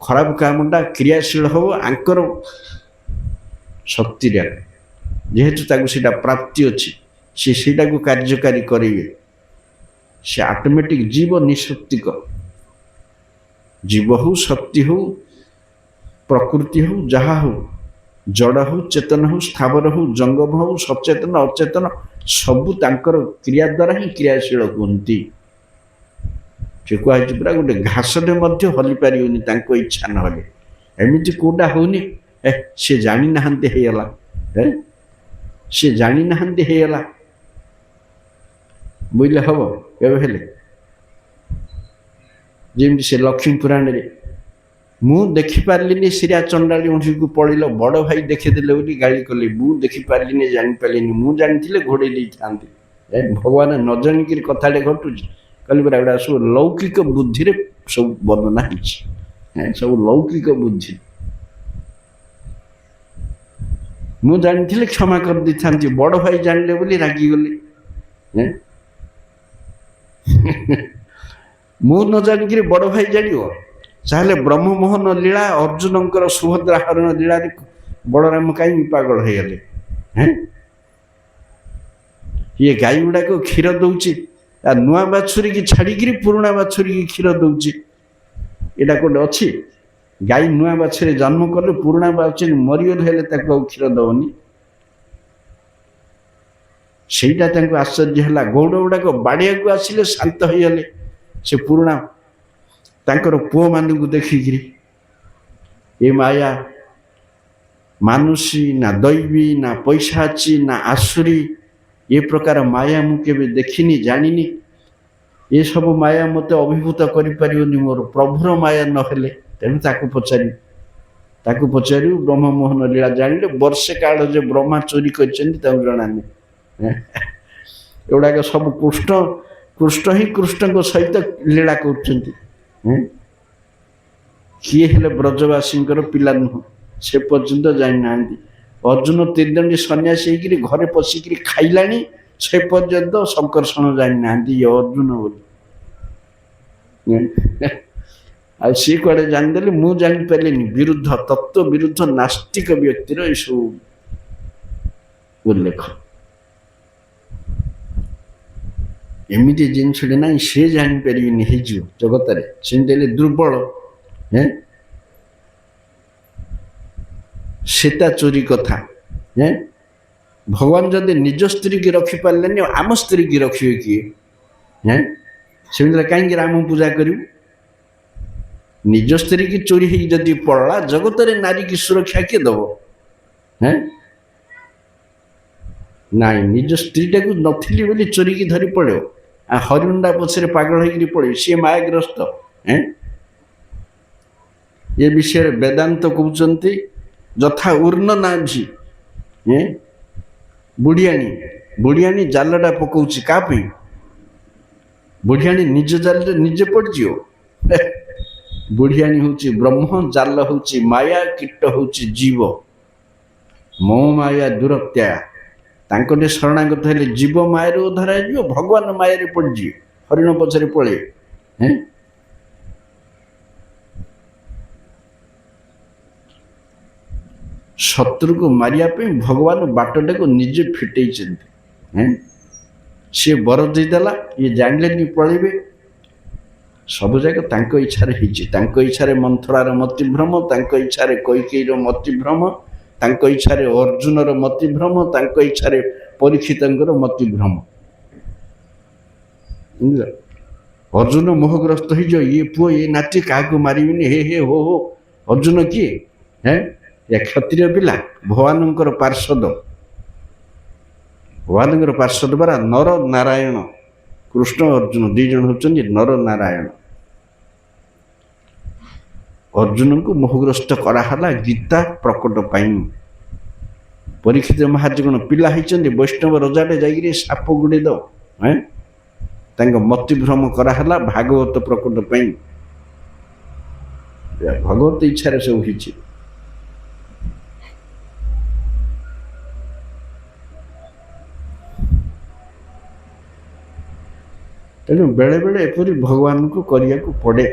A: ଖରାପ କାମଟା କ୍ରିୟାଶୀଳ ହେବ ଆଙ୍କର ଶକ୍ତିରେ ଆକା, ଯେହେତୁ ତାକୁ ସେଇଟା ପ୍ରାପ୍ତି ଅଛି, ସେ ସେଇଟାକୁ କାର୍ଯ୍ୟକାରୀ କରିବେ। ସେ ଅଟୋମେଟିକ୍ ଜୀବ ନିଃଶକ୍ତିକ, ଜୀବ ହଉ, ଶକ୍ତି ହଉ, ପ୍ରକୃତି ହଉ, ଯାହା ହଉ, ଜଡ଼ ହଉ, ଚେତନ ହଉ, ସ୍ଥାବର ହଉ, ଜଙ୍ଗମ ହଉ, ସଚେତନ ଅଚେତନ, ସବୁ ତାଙ୍କର କ୍ରିୟା ଦ୍ୱାରା ହିଁ କ୍ରିୟାଶୀଳ ହୁଅନ୍ତି। ସେ କୁହାଯାଇଛି ପୁରା ଗୋଟେ ଘାସଟେ ମଧ୍ୟ ହଲି ପାରିବନି ତାଙ୍କ ଇଚ୍ଛା ନହେଲେ। ଏମିତି କୋଉଟା ହଉନି ସେ ଜାଣିନାହାନ୍ତି ହେଇଗଲା, ସେ ଜାଣିନାହାନ୍ତି ହେଇଗଲା ବୁଝିଲେ ହବ କେବେ ହେଲେ। ଯେମିତି ସେ ଲକ୍ଷ୍ମୀ ପୁରାଣରେ, ମୁଁ ଦେଖିପାରିଲିନି ସିରିଆ ଚଣ୍ଡାଳି ଉଠିକୁ ପଳେଇଲ, ବଡ଼ ଭାଇ ଦେଖିଦେଲେ ବୋଲି ଗାଳି କଲେ, ମୁଁ ଦେଖିପାରିଲିନି, ଜାଣିପାରିଲିନି, ମୁଁ ଜାଣିଥିଲେ ଘୋଡ଼େଇ ଦେଇଥାନ୍ତି। ଭଗବାନ ନ ଜାଣିକିରି କଥାଟେ ଘଟୁଛି, କହିଲେ ପରା ଏଗୁଡ଼ା ସବୁ ଲୌକିକ ବୁଦ୍ଧିରେ ସବୁ ବର୍ଣ୍ଣନା ହେଇଛି, ସବୁ ଲୌକିକ ବୁଦ୍ଧି। ମୁଁ ଜାଣିଥିଲେ କ୍ଷମା କରିଦେଇଥାନ୍ତି, ବଡ଼ ଭାଇ ଜାଣିଲେ ବୋଲି ରାଗିଗଲି। ମୁଁ ନ ଜାଣିକିରି ବଡ଼ ଭାଇ ଜାଣିବ? ତାହେଲେ ବ୍ରହ୍ମମୋହନ ଲୀଳା, ଅର୍ଜୁନଙ୍କର ସୁଭଦ୍ରା ହରଣ ଲୀଳାରେ ବଳରାମ କାହିଁକି ପାଗଳ ହେଇଗଲେ? ଇଏ ଗାଈ ଗୁଡ଼ାକ କ୍ଷୀର ଦଉଛି, ନୂଆ ବାଛୁରୀକି ଛାଡ଼ିକିରି ପୁରୁଣା ବାଛୁରୀକି କ୍ଷୀର ଦଉଛି, ଏଇଟା କୋଉଠି ଅଛି? ଗାଈ ନୂଆ ବାଛୁରୀ ଜନ୍ମ କଲେ ପୁରୁଣା ବାଛୁରୀ ମରିଗଲେ ହେଲେ ତାକୁ ଆଉ କ୍ଷୀର ଦେବନି। ସେଇଟା ତାଙ୍କୁ ଆଶ୍ଚର୍ଯ୍ୟ ହେଲା। ଗୌଡ଼ ଗୁଡ଼ାକ ବାଡ଼ିଆକୁ ଆସିଲେ ଶାନ୍ତ ହେଇଗଲେ, ସେ ପୁରୁଣା ତାଙ୍କର ପୁଅମାନଙ୍କୁ ଦେଖିକିରି। ଏ ମାୟା ମାନୁଷୀ ନା ଦୈବୀ ନା ପୈଶାଚୀ ନା ଆସୁରୀ, ଏ ପ୍ରକାର ମାୟା ମୁଁ କେବେ ଦେଖିନି, ଜାଣିନି। ଏସବୁ ମାୟା ମୋତେ ଅଭିଭୂତ କରିପାରିବନି ମୋର ପ୍ରଭୁର ମାୟା ନହେଲେ। ତେଣୁ ତାକୁ ପଚାରିବୁ ବ୍ରହ୍ମମୋହନ ଲୀଳା ଜାଣିଲେ। ବର୍ଷେ କାଳ ଯେ ବ୍ରହ୍ମା ଚୋରି କରିଛନ୍ତି ତାଙ୍କୁ ଜଣାନି। ଏଗୁଡ଼ାକ ସବୁ କୃଷ୍ଣ ହିଁ କୃଷ୍ଣଙ୍କ ସହିତ ଲୀଳା କରୁଛନ୍ତି। କିଏ ହେଲେ ବ୍ରଜବାସୀଙ୍କର ପିଲା ନୁହଁ, ସେ ପର୍ଯ୍ୟନ୍ତ ଜାଣିନାହାନ୍ତି। ଅର୍ଜୁନ ତ୍ରିଦଣ୍ଡୀ ସନ୍ନ୍ୟାସୀ ହେଇକିରି ଘରେ ପଶିକିରି ଖାଇଲାଣି, ସେ ପର୍ଯ୍ୟନ୍ତ ଶଙ୍କର୍ଷଣ ଜାଣିନାହାନ୍ତି ଇଏ ଅର୍ଜୁନ ବୋଲି। ଆଉ ସିଏ କୁଆଡ଼େ ଜାଣିଦେଲେ, ମୁଁ ଜାଣିପାରିଲିନି। ବିରୁଦ୍ଧ ତତ୍ତ୍ୱ ବିରୁଦ୍ଧ ନାସ୍ତିକ ବ୍ୟକ୍ତିର ଏସବୁ ଉଲ୍ଲେଖ। ଏମିତି ଜିନିଷଟେ ନାହିଁ ସେ ଜାଣିପାରିବେନି, ହେଇଯିବ ଜଗତରେ। ସେମିତି ହେଲେ ଦୁର୍ବଳ। ସୀତା ଚୋରି କଥା, ଭଗବାନ ଯଦି ନିଜ ସ୍ତ୍ରୀକି ରଖିପାରିଲେନି, ଆମ ସ୍ତ୍ରୀକି ରଖିବେ କିଏ? ସେମିତି କାହିଁକି ରାମ ପୂଜା କରିବୁ? ନିଜ ସ୍ତ୍ରୀକି ଚୋରି ହେଇକି ଯଦି ପଳା, ଜଗତରେ ନାରୀକି ସୁରକ୍ଷା କିଏ ଦବ? ନାଇଁ, ନିଜ ସ୍ତ୍ରୀଟାକୁ ନଥିଲି ବୋଲି ଚୋରିକି ଧରି ପଳେଇବ, ହରିଣଟା ପଛରେ ପାଗଳ ହେଇକିରି ପଳେଇବ, ସିଏ ମାୟାଗ୍ରସ୍ତ। ଏ ବିଷୟରେ ବେଦାନ୍ତ କହୁଛନ୍ତି, ଯଥା ଉର୍ଣ୍ଣ ନାଭି, ବୁଢ଼ିଆଣୀ ଜାଲଟା ପକଉଛି କାହା ପାଇଁ? ବୁଢ଼ିଆଣୀ ନିଜ ଜାଲରେ ନିଜେ ପଡ଼ିଯିବ। ବୁଢ଼ିଆଣୀ ହଉଛି ବ୍ରହ୍ମ, ଜାଲ ହଉଛି ମାୟା, କୀଟ ହଉଛି ଜୀବ। ମୋ ମାୟା ଦୁରତ୍ୟା, ତାଙ୍କଠି ଶରଣାଗତ ହେଲେ ଜୀବ ମାୟାରେ ଉଦ୍ଧାର ହେଇଯିବ, ଭଗବାନ ମାୟାରେ ପଡ଼ିଯିବେ, ହରିଣ ପଛରେ ପଳେଇବେ। ଶତ୍ରୁକୁ ମାରିବା ପାଇଁ ଭଗବାନ ବାଟଟାକୁ ନିଜେ ଫିଟେଇଛନ୍ତି। ସିଏ ବର ଦେଇଦେଲା, ଇଏ ଜାଣିଲେନି ପଳେଇବେ। ସବୁ ଯାକ ତାଙ୍କ ଇଚ୍ଛାରେ ହେଇଛି। ତାଙ୍କ ଇଚ୍ଛାରେ ମନ୍ଥରାର ମତିଭ୍ରମ, ତାଙ୍କ ଇଚ୍ଛାରେ କୈକେୟୀର ମତିଭ୍ରମ, ତାଙ୍କ ଇଚ୍ଛାରେ ଅର୍ଜୁନର ମତିଭ୍ରମ, ତାଙ୍କ ଇଚ୍ଛାରେ ପରୀକ୍ଷିତଙ୍କର ମତିଭ୍ରମ। ଅର୍ଜୁନ ମୋହଗ୍ରସ୍ତ ହେଇଯିବ, ଇଏ ପୁଅ ଏ ନାତି କାହାକୁ ମାରିବିନି, ହେ ହେ ହୋ ହୋ। ଅର୍ଜୁନ କିଏ? ଏ କ୍ଷତ୍ରିୟ ପିଲା, ଭଗବାନଙ୍କର ପାର୍ଷଦ। ଭଗବାନଙ୍କର ପାର୍ଷଦ ପରା ନର ନାରାୟଣ। କୃଷ୍ଣ ଅର୍ଜୁନ ଦୁଇ ଜଣ ହେଉଛନ୍ତି ନର ନାରାୟଣ। अर्जुन को मोहग्रस्त कराला गीता प्रकट पाई। परीक्षित महाराज कौन पिला होती वैष्णव रजाटे जाइए साप गुड़े दो मतिभ्रम कराला भागवत प्रकट पाई। भगवत इच्छा सब हो तेणु बेले बेले एपरी भगवान को करिया को पड़े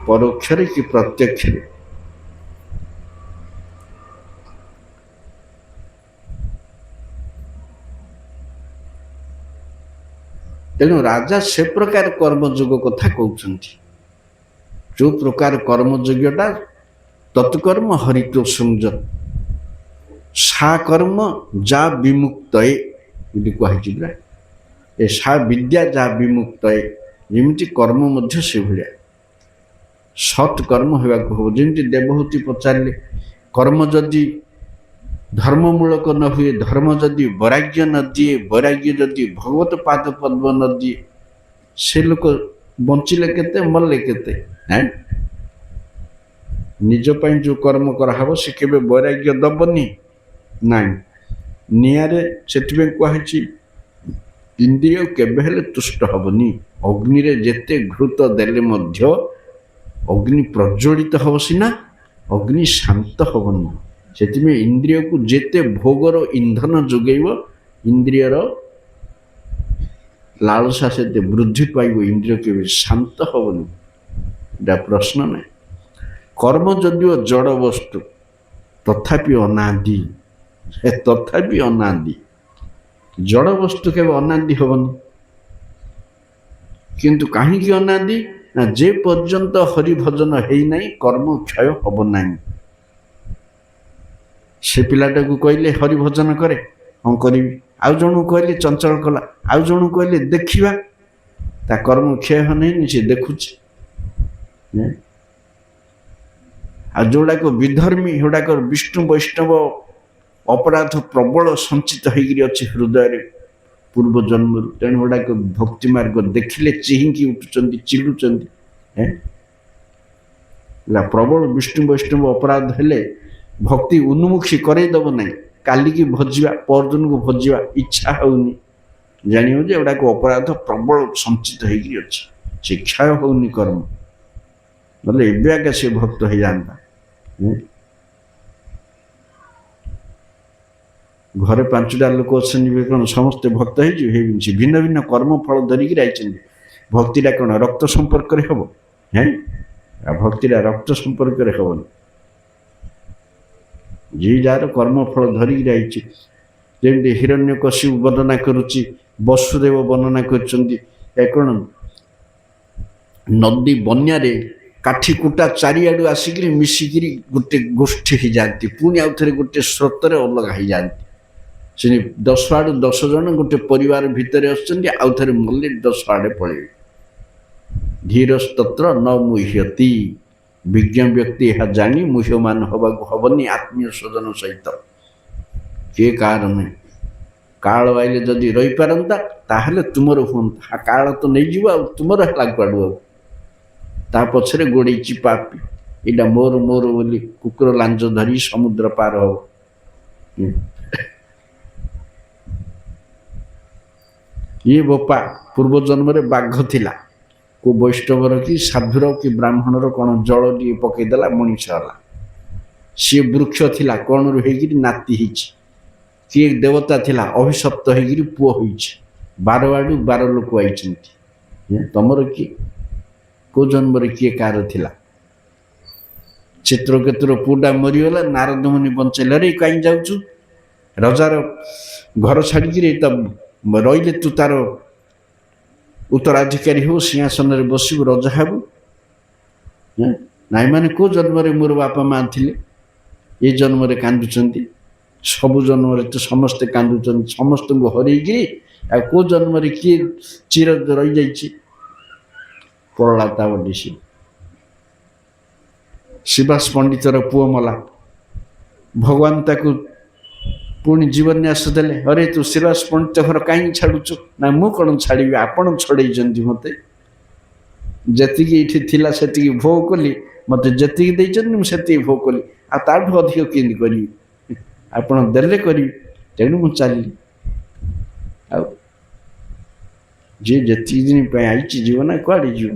A: परोक्षरे कि प्रत्यक्षरे। तेणु राजा से प्रकार कर्मयोग कथा कहते जो प्रकार कर्मयोग्यटा तत्कर्म हरित संजत सा कर्म जा विमुक्त कही ए सा विद्या जा विमुक्त जमी कर्म मध्य से भाया सत्कर्म होगा हम जमी देवहूति पचारे कर्म जदि धर्ममूलक न हुए धर्म जदि वैराग्य न दिए वैराग्य जदि भगवत पाद पद्म न दिए से लोक बंचिले केते मरले केते निज पाई जो कर्म कराहब से केबे वैराग्य दबनी ना निआरे सेठबे कहि इंद्रिय केबे हेले तुष्ट हबनी अग्नि रे जेते घृत देले मध्य अग्नि प्रज्वलित हब सिना अग्नि शांत हबनी से इंद्रिय को जेते भोगर इंधन जोगेब इंद्रियर लालसा से वृद्धि पाइब इंद्रिय के शांत हबनी प्रश्न ना कर्म जदिव जड़ वस्तु तथापि अनादि तथापि अनादि जड़ वस्तु के अनादि हबनी किंतु कहीं अनादि ना जे पर्यंत हरिभजन है नहीं कर्म क्षय हब ना से पिलाटा को कहले हरिभजन करे हाँ करी आउ जन कहले चंचल कला आउ जन कहले देखा ता कर्म क्षय नहीं से देखुचे आ जोड़ाक विधर्मी जोड़ाक विष्णु वैष्णव अपराध प्रबल संचित होगी अच्छे हृदय पूर्व जन्म तेणु गुड़ाक भक्ति मार्ग देखिले चिहिंकी उठुंट चिलुंट प्रबल विष्णु वैष्णव अपराध हेले भक्ति उन्मुखी करईदब ना काली की भोजा परदिन को भोजा इच्छा होनी जान गुड़ाक अपराध प्रबल संचित होगी अच्छे से क्षय होनी कर्म बोले एवं आगे से भक्त हो जाता घरे पांचटा लोक अच्छे कौन समस्ते भक्त हो भिन्न भिन्न कर्म फल धरिकी भक्तिटा कौन रक्त संपर्क हम है भक्तिटा रक्त संपर्क हेनी जी जार कर्म फल धरिकी जमी हिरण्यकशिपु वर्णना करुच्ची वसुदेव वर्णना कर कौन नदी बन्यारे काठी कुटा चारिआडू आसिक मिसिकी गोटे गोष्ठी हो जाती पुणी आउ थे गोटे स्रोतर अलग हो जाती से 10 आड़ू 10 जन गोटे परिवार भितर आउ थे मल्ले 10 आड़े पड़े धीरस्तत्र न मुह्यति विज्ञ व्यक्ति यह जानी मुह्यमान हवा हबनी आत्मीय स्वजन सहित किए कार नहीं काल आइले जदि रही पारंता ताहले तुमर हुंता काल तो नहीं जीवा तुमर हला कुआडू ता पछरे गोड़े पापी इटा मोर मोर बोली कुकुर लांज धरी समुद्र पार हो ये बोपा पूर्व जन्म रे बाघ थिला को वैष्णवर कि साधुर कि ब्राह्मणर कौन जल टी पकईदेला मनीष है सी वृक्ष थिला कौन रुकी नाती किए देवता थिला अभिशप्त होगी पुओ हो 12 आड़ू 12 लोक आई तमर किए को जन्म किए कार थिला चित्रकेतुर पुटा मरीगला नारद मुनि बंचेल रे कहीं जाऊँ रजार घर छाड़ी रही तू तार उत्तराधिकारी हो सिंहासन में बसबू रजा हेबू नाई मैंने को जन्म मोर बापा माँ थिले ये जन्म कांदुंट सबु जन्म तो समस्ते कांदुंट समस्त को हरईकि को जन्म किए चिर रही जाइए पड़ला ता बड़ी शिवास पंडितर पुओ मला भगवान ताकू पुणी जीवन न्यास देले अरे तू शिवास पंडित घर कहीं छाड़ुचु ना मु कौन छाड़ी आपण छड़े मत ଯେତିକି ଏଇଠି ଥିଲା ସେତିକି ଭୋଗ କଲି, ମୋତେ ଯେତିକି ଦେଇଛନ୍ତି ମୁଁ ସେତିକି ଭୋଗ କଲି, ଆଉ ତାଠୁ ଅଧିକ କେମିତି କରିବି? ଆପଣ ଦେଲେ କରିବି, ତେଣୁ ମୁଁ ଚାଲିଲି। ଆଉ ଯିଏ ଯେତିକି ଦିନ ପାଇଁ ଆଇଛି ଯିବ ନା, କୁଆଡ଼େ ଯିବ?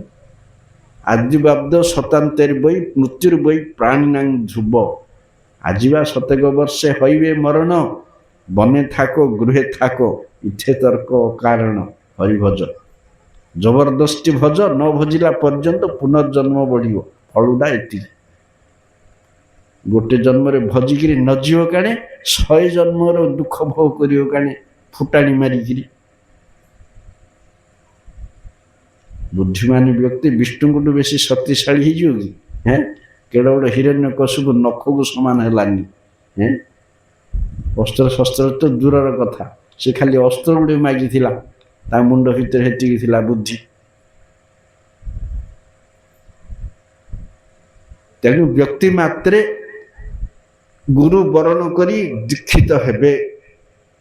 A: ଆଦିବାବ୍ଦ ଶତାନ୍ତେର ବଇ ମୃତ୍ୟୁର ବଇ ପ୍ରାଣିନାଙ୍ଗ ଧ୍ରୁବ। ଆଜିବା ଶତେକ ବର୍ଷେ ହଇବେ ମରଣ, ବନେ ଥାକ ଗୃହେ ଥାକ, ଇଥେ ତର୍କ ଅକାରଣ ହରିଭଜ। ଜବରଦସ୍ତି ଭଜ, ନ ଭଜିଲା ପର୍ଯ୍ୟନ୍ତ ପୁନର୍ଜନ୍ମ ବଢ଼ିବ। ଫଳୁଟା ଏତିକି। ଗୋଟେ ଜନ୍ମରେ ଭଜିକିରି ନ ଯିବ କାଣେ, 100 ଜନ୍ମର ଦୁଃଖ ଭୋଗ କରିବ କାଣେ ଫୁଟାଣି ମାରିକିରି। ବୁଦ୍ଧିମାନ ବ୍ୟକ୍ତି ବିଷ୍ଣୁଙ୍କଠୁ ବେଶୀ ଶକ୍ତିଶାଳୀ ହେଇଯିବ କି? କେଡ଼େ ବଡ଼ ହିରଣ୍ୟକଶିପୁ ନଖକୁ ସମାନ ହେଲାନି। ଅସ୍ତ୍ର ଶସ୍ତ୍ର ତ ଦୂରର କଥା, ସେ ଖାଲି ଅସ୍ତ୍ର ଗୋଟେ ମାଗିଥିଲା, ତା ମୁଣ୍ଡ ଭିତରେ ହେତିକି ଥିଲା ବୁଦ୍ଧି। ତେଣୁ ବ୍ୟକ୍ତି ମାତ୍ରେ ଗୁରୁ ବରଣ କରି ଦୀକ୍ଷିତ ହେବେ।